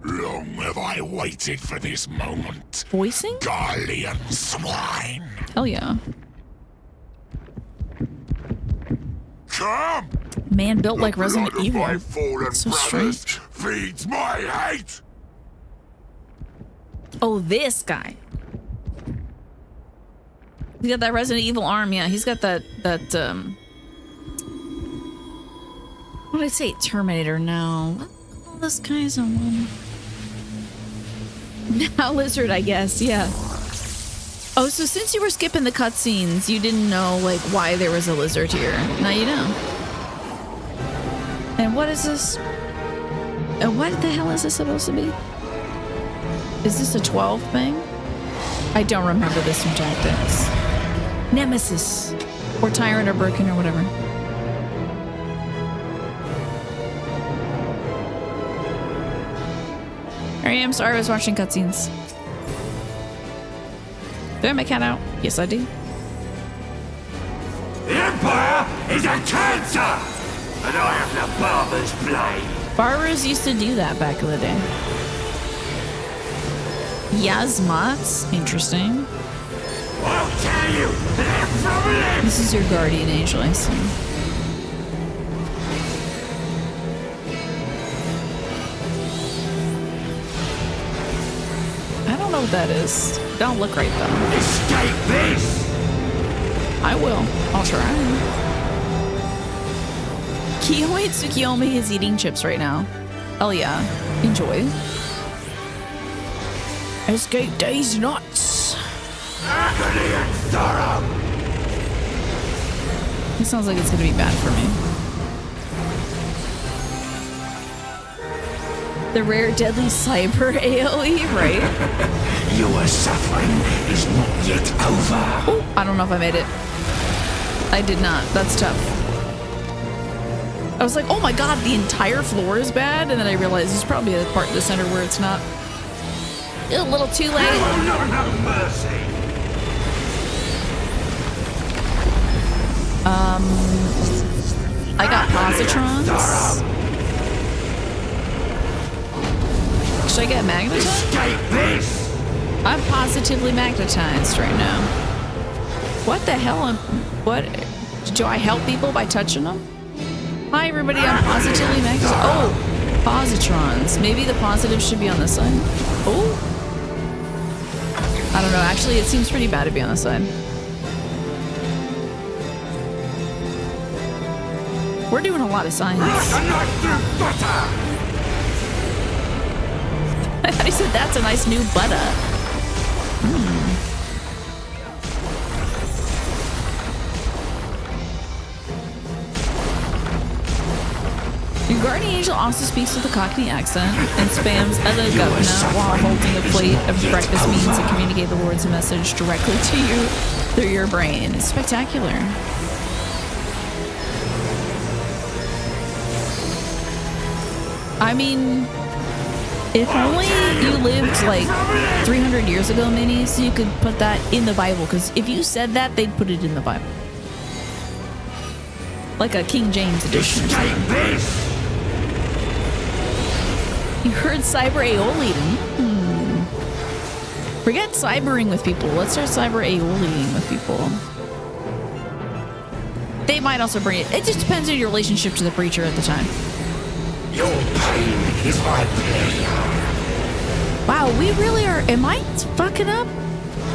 Long have I waited for this moment. Voicing? Garlean swine. Hell yeah. Come! Man built like The Resident blood of Evil. my fallen So brothers strange. feeds my hate. Oh, this guy. He's got that Resident Evil arm. Yeah, he's got that what did I say? Terminator. No. Oh, this guy's a one. Now lizard, I guess. Yeah. Oh, so since you were skipping the cutscenes, you didn't know like why there was a lizard here. Now you know. And what is this? And what the hell is this supposed to be? Is this a 12 thing? I don't remember this from Tactics. Nemesis. Or Tyrant or Birkin or whatever. I'm sorry I was watching cutscenes. Do I have my cat out? Yes, I do. The Empire is a cancer! And I have the barber's blade. Barbers used to do that back in the day. Yasmats. Interesting. I'll tell you, they're from him! This is your guardian angel, I see. I don't know what that is. Don't look right though. Escape this! I will. I'll try. Kiyomi Tsukiyomi is eating chips right now. Oh yeah. Enjoy. Escape days nuts. Agony and sorrow! It sounds like it's gonna be bad for me. The rare deadly cyber AoE, right? Your suffering is not yet over. Oh, I don't know if I made it. I did not. That's tough. I was like, oh my god, the entire floor is bad, and then I realized there's probably a part in the center where it's not. A little too late. You will not have mercy. I got positrons. Should I get magnetized? I'm positively magnetized right now. What the hell? What? Do I help people by touching them? Hi everybody, I'm positively magnetized. Oh, positrons. Maybe the positives should be on this side. Oh. I don't know. Actually, it seems pretty bad to be on this side. We're doing a lot of science. I thought he said that's a nice new butter. Your guardian angel also speaks with a Cockney accent and spams other governor while holding a plate of breakfast means to communicate the Lord's message directly to you through your brain. It's spectacular. I mean, if only you lived like 300 years ago, Minnie, so you could put that in the Bible. Because if you said that, they'd put it in the Bible. Like a King James edition. You heard cyber aeolating. Forget cybering with people. Let's start cyber aeolating with people. They might also bring it. It just depends on your relationship to the preacher at the time. Your pain is my pleasure. Wow, we really are. Am I fucking up?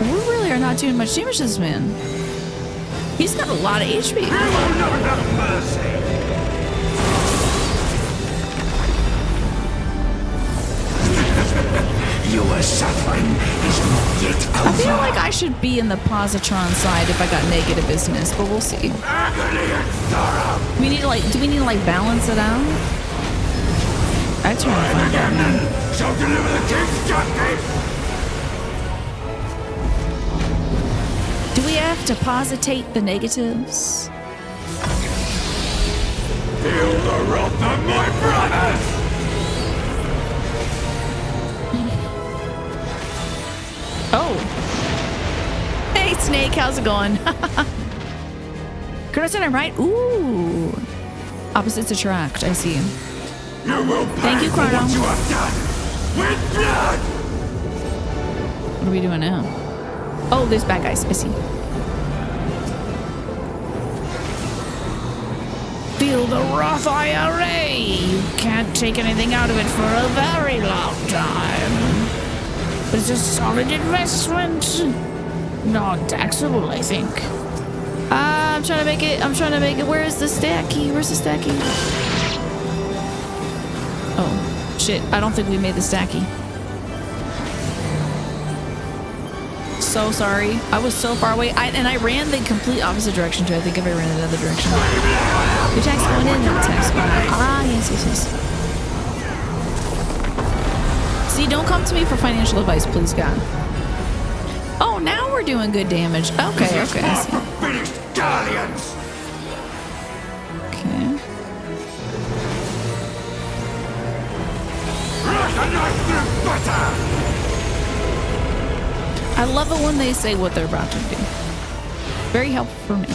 We really are not doing much damage to this man. He's got a lot of HP. You will not have mercy. Your suffering is not yet over. I feel like I should be in the positron side if I got negative business, but we'll see. Agony and sorrow. We need to like. Do we need to like balance it out? That's trying to find out. Shall deliver the king's justice. Do we have to positate the negatives? Feel the wrath of my brothers. Oh. Hey, Snake, how's it going? Curtis and I right? Ooh. Opposites attract, I see. You will Thank you, Chrono. what you have done with blood. What are we doing now? Oh, there's bad guys. I see. Feel the wrath IRA. You can't take anything out of it for a very long time. But it's a solid investment. Non-taxable, I think. I'm trying to make it. Where is the stacky? Where's the stacky? Oh, shit. I don't think we made the stacky. So sorry. I was so far away. And I ran the complete opposite direction too. I think if I ran another direction. Your attack's going in, your attack's going out. Ah, yes. See, don't come to me for financial advice, please, God. Oh, now we're doing good damage. Okay. I see. Finished guardians. Okay. I love it when they say what they're about to do. Very helpful for me.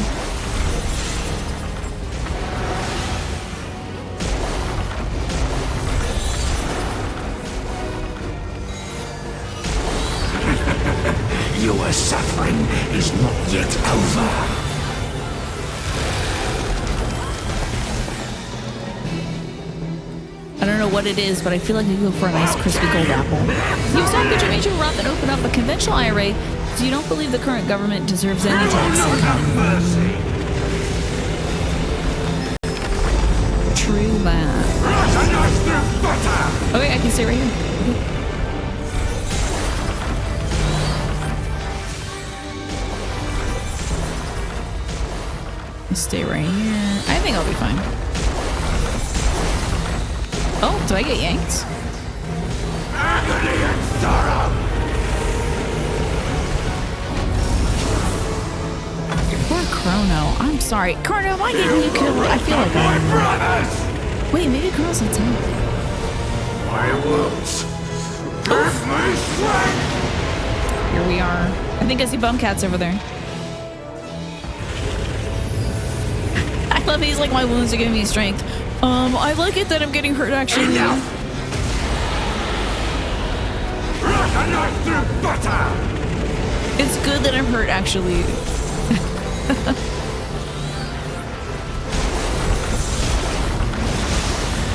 Your suffering is not yet over. I don't know what it is, but I feel like I go for a nice crispy cold apple. You've signed good major route that opened up a conventional IRA, so you don't believe the current government deserves any tax income. True that. Okay, I can stay right here. Okay. Stay right here. I think I'll be fine. Oh, do I get yanked? Agony and sorrow. Poor Chrono. I'm sorry. Chrono, am I getting you killed? I feel like I am. Brothers, Wait, maybe Chrono's on top. my wounds. Give me strength. Here we are. I think I see Bumcats over there. I love he's like, my wounds are giving me strength. I like it that I'm getting hurt actually. It's good that I'm hurt actually.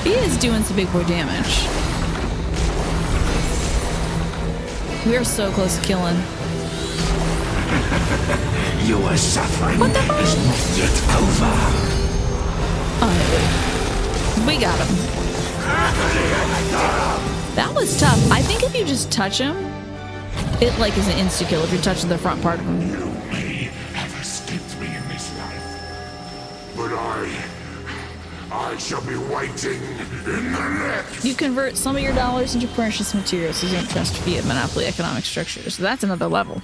He is doing some big boy damage. We are so close to killing. Your suffering is not yet over. Oh, we got him. That was tough. I think if you just touch him, it like is an insta kill if you're touching the front part of him. You may have escaped me in this life, but I shall be waiting in the next. You convert some of your dollars into precious materials so you don't trust fiat monopoly economic structures. So that's another level.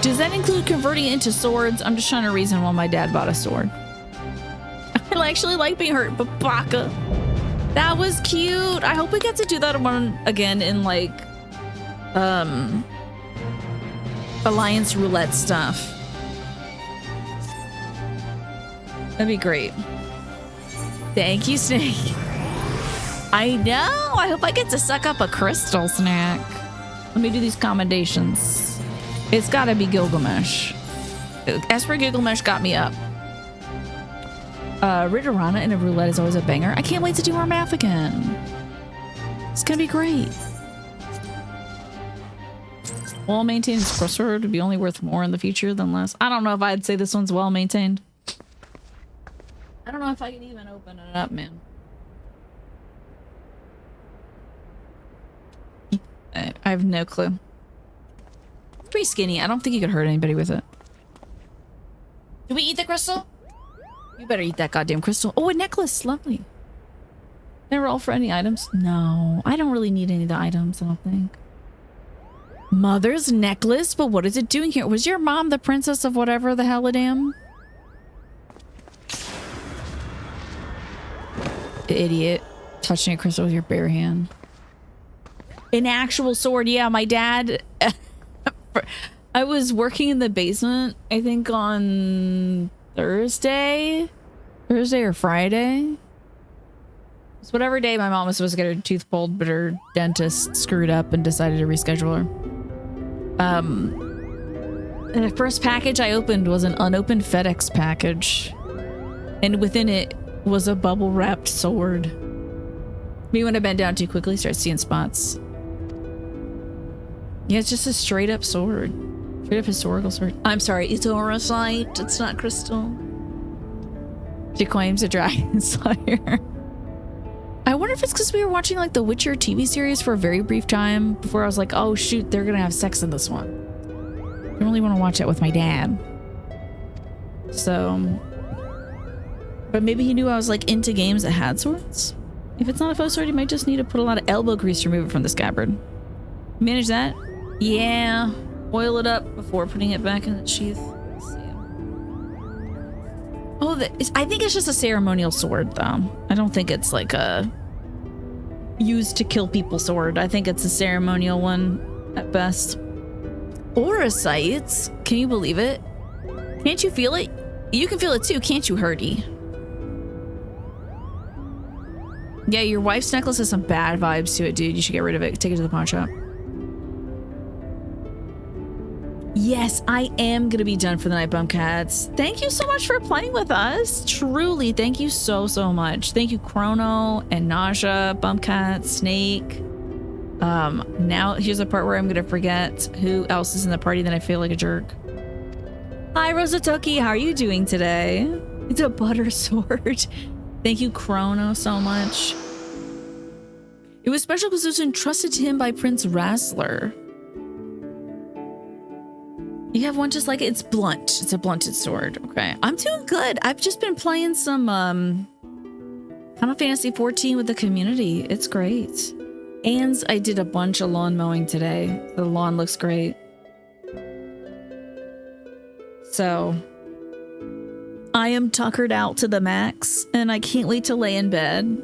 Does that include converting it into swords? I'm just trying to reason why my dad bought a sword. I actually like being hurt, but baka. That was cute. I hope we get to do that one again in like Alliance roulette stuff. That'd be great. Thank you, Snake. I know. I hope I get to suck up a crystal snack. Let me do these commendations. It's gotta be Gilgamesh. Esper Gilgamesh got me up. Ridorana in a roulette is always a banger. I can't wait to do our math again. It's gonna be great. Well maintained crossword would be only worth more in the future than less. I don't know if I'd say this one's well maintained. I don't know if I can even open it up, man. I have no clue. It's pretty skinny. I don't think you could hurt anybody with it. Did we eat the crystal? You better eat that goddamn crystal. Oh, a necklace. Lovely. Never roll for any items? No, I don't really need any of the items, I don't think. Mother's necklace? But what is it doing here? Was your mom the princess of whatever the hell it am? Idiot. Touching a crystal with your bare hand. An actual sword. Yeah, my dad... I was working in the basement, I think on Thursday or Friday. It's whatever day my mom was supposed to get her tooth pulled, but her dentist screwed up and decided to reschedule her. And the first package I opened was an unopened FedEx package. And within it was a bubble wrapped sword. Me when I bend down too quickly, start seeing spots. Yeah, it's just a straight up sword. Straight up historical sword. I'm sorry, it's aurosite. It's not crystal. She claims a dragon slayer. I wonder if it's because we were watching like the Witcher TV series for a very brief time before I was like, oh shoot, they're gonna have sex in this one. I don't really want to watch it with my dad. So, but maybe he knew I was like into games that had swords. If it's not a faux sword, you might just need to put a lot of elbow grease to remove it from the scabbard. Manage that? Yeah. Oil it up before putting it back in the sheath. Let's see. Oh, I think it's just a ceremonial sword, though. I don't think it's like a used to kill people sword. I think it's a ceremonial one at best. Aurosites? Can you believe it? Can't you feel it? You can feel it too, can't you, Hurdy? Yeah, your wife's necklace has some bad vibes to it, dude. You should get rid of it. Take it to the pawn shop. Yes, I am gonna be done for the night, Bumpcats. Thank you so much for playing with us. Truly, thank you so much. Thank you, Chrono and Naja, Bumpcat, Snake. Now here's the part where I'm gonna forget who else is in the party, then I feel like a jerk. Hi, Rosatoki. How are you doing today? It's a butter sword. Thank you, Chrono, so much. It was special because it was entrusted to him by Prince Rassler. You have one just like it. It's blunt. It's a blunted sword. Okay. I'm doing good. I've just been playing some Final Fantasy 14 with the community. It's great. And I did a bunch of lawn mowing today. The lawn looks great. So I am tuckered out to the max and I can't wait to lay in bed.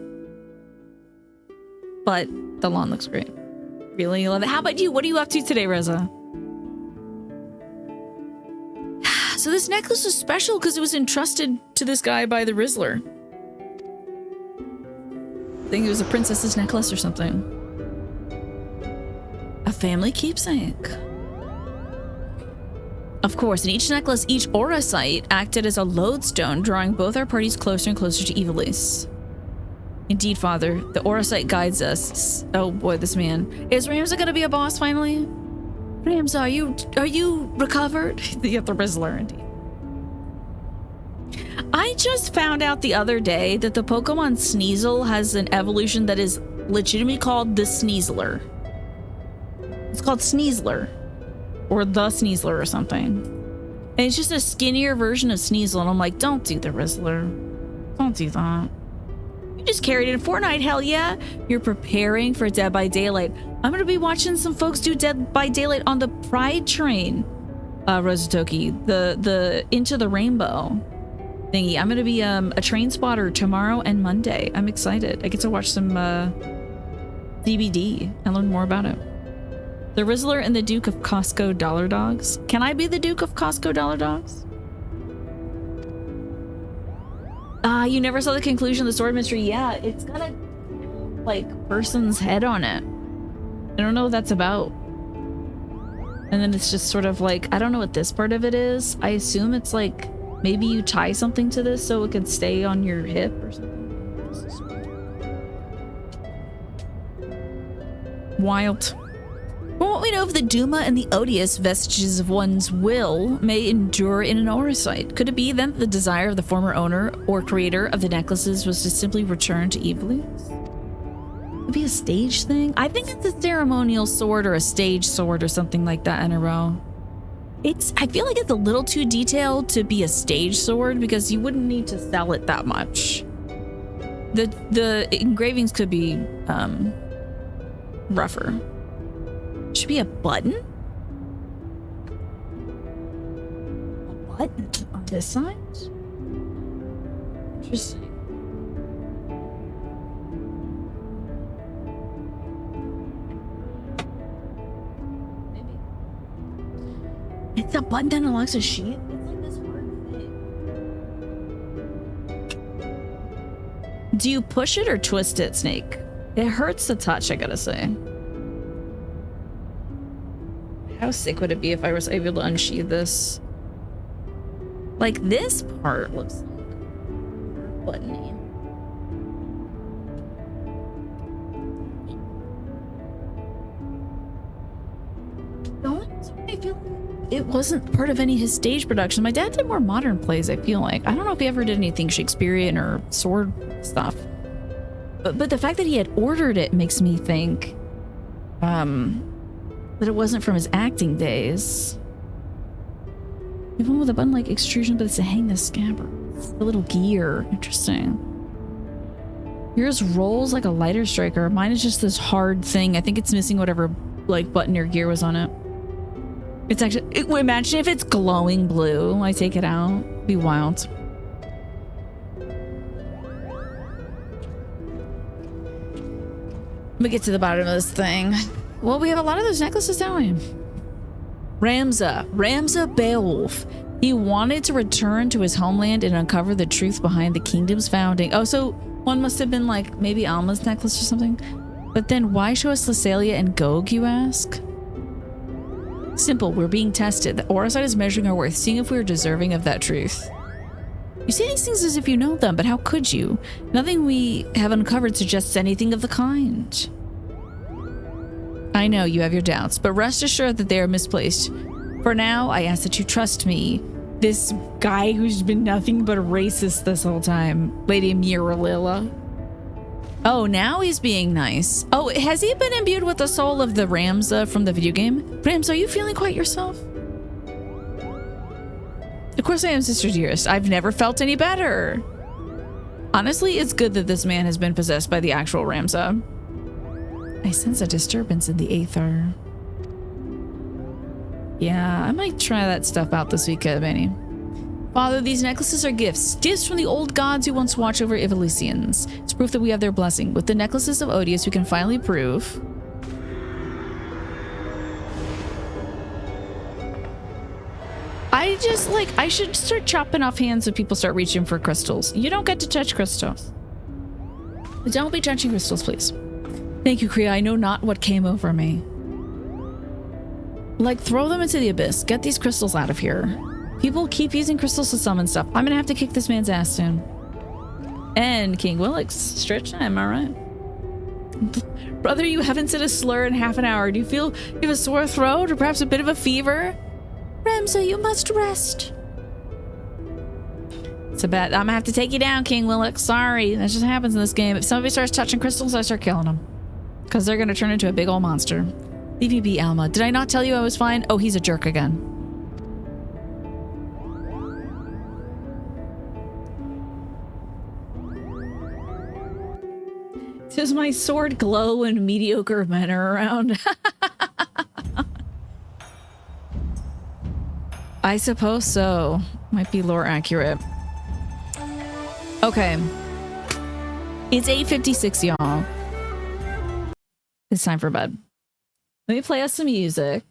but the lawn looks great. Really love it. How about you? What are you up to today, Rosa? So this necklace was special because it was entrusted to this guy by the Rizzler. I think it was a princess's necklace or something. A family keepsake. Of course, in each necklace, each aura site acted as a lodestone, drawing both our parties closer and closer to Ivalice. Indeed, Father, the aura site guides us. Oh boy, this man. Is Ramza gonna be a boss finally? Ramza, are you recovered? The Rizzler, indeed. I just found out the other day that the Pokemon Sneasel has an evolution that is legitimately called the Sneasler. It's called Sneasler. Or the Sneasler or something. And it's just a skinnier version of Sneasel, and I'm like, don't do the Rizzler. Don't do that. You just carried it in Fortnite, hell yeah. You're preparing for Dead by Daylight. I'm gonna be watching some folks do Dead by Daylight on the Pride train. Rosatoki, the Into the Rainbow thingy. I'm gonna be a train spotter tomorrow and Monday. I'm excited. I get to watch some DBD and learn more about it. The Rizzler and the Duke of Costco Dollar Dogs. Can I be the Duke of Costco Dollar Dogs? You never saw the conclusion of the sword mystery? Yeah, it's got a like person's head on it. I don't know what that's about. And then it's just sort of like, I don't know what this part of it is. I assume it's like maybe you tie something to this so it can stay on your hip or something. Wild. From what we know of the Duma and the Odious, vestiges of one's will may endure in an aura site. Could it be then that the desire of the former owner or creator of the necklaces was to simply return to Ivalice? Could be a stage thing? I think it's a ceremonial sword or a stage sword or something like that in a row. I feel like it's a little too detailed to be a stage sword because you wouldn't need to sell it that much. The engravings could be rougher. Should be a button? A button on this side? Interesting. Maybe. It's a button that unlocks a sheet? It's like this hard thing. Do you push it or twist it, Snake? It hurts to touch, I gotta say. How sick would it be if I was able to unsheath this? Like, this part looks like buttony. I feel like it wasn't part of any of his stage production. My dad did more modern plays, I feel like. I don't know if he ever did anything Shakespearean or sword stuff. But the fact that he had ordered it makes me think that it wasn't from his acting days. You have one with a button like extrusion, but it's to hang the scabbard. It's the little gear. Interesting. Yours rolls like a lighter striker. Mine is just this hard thing. I think it's missing whatever like button or gear was on it. It's actually, imagine if it's glowing blue. I take it out. It'd be wild. Let me get to the bottom of this thing. Well, we have a lot of those necklaces, don't we? Ramza Beowulf. He wanted to return to his homeland and uncover the truth behind the kingdom's founding. Oh, so one must have been like maybe Alma's necklace or something. But then why show us Lysalia and Gog, you ask? Simple, we're being tested. The aura site is measuring our worth, seeing if we are deserving of that truth. You say these things as if you know them, but how could you? Nothing we have uncovered suggests anything of the kind. I know you have your doubts, but rest assured that they are misplaced. For now, I ask that you trust me. This guy who's been nothing but a racist this whole time. Lady Miralilla. Oh, now he's being nice. Oh, has he been imbued with the soul of the Ramza from the video game? Ramza, are you feeling quite yourself? Of course I am, Sister Dearest. I've never felt any better. Honestly, it's good that this man has been possessed by the actual Ramza. I sense a disturbance in the aether. Yeah, I might try that stuff out this weekend, Benny. Father, these necklaces are gifts. Gifts from the old gods who once watched over Ivalicians. It's proof that we have their blessing. With the necklaces of Odious, we can finally prove... I should start chopping off hands when people start reaching for crystals. You don't get to touch crystals. Don't be touching crystals, please. Thank you, Kriya. I know not what came over me. Like, throw them into the abyss. Get these crystals out of here. People keep using crystals to summon stuff. I'm gonna have to kick this man's ass soon. And King Willix, stretch time, all right. Brother, you haven't said a slur in half an hour. Do you feel you have a sore throat or perhaps a bit of a fever? Ramza, you must rest. It's a bet. I'm gonna have to take you down, King Willix. Sorry, that just happens in this game. If somebody starts touching crystals, I start killing them. Because they're gonna turn into a big old monster. Leave me be, Alma. Did I not tell you I was fine? Oh, he's a jerk again. Does my sword glow when mediocre men are around? I suppose so. Might be lore accurate. Okay. It's 8:56, y'all. It's time for bed. Let me play us some music.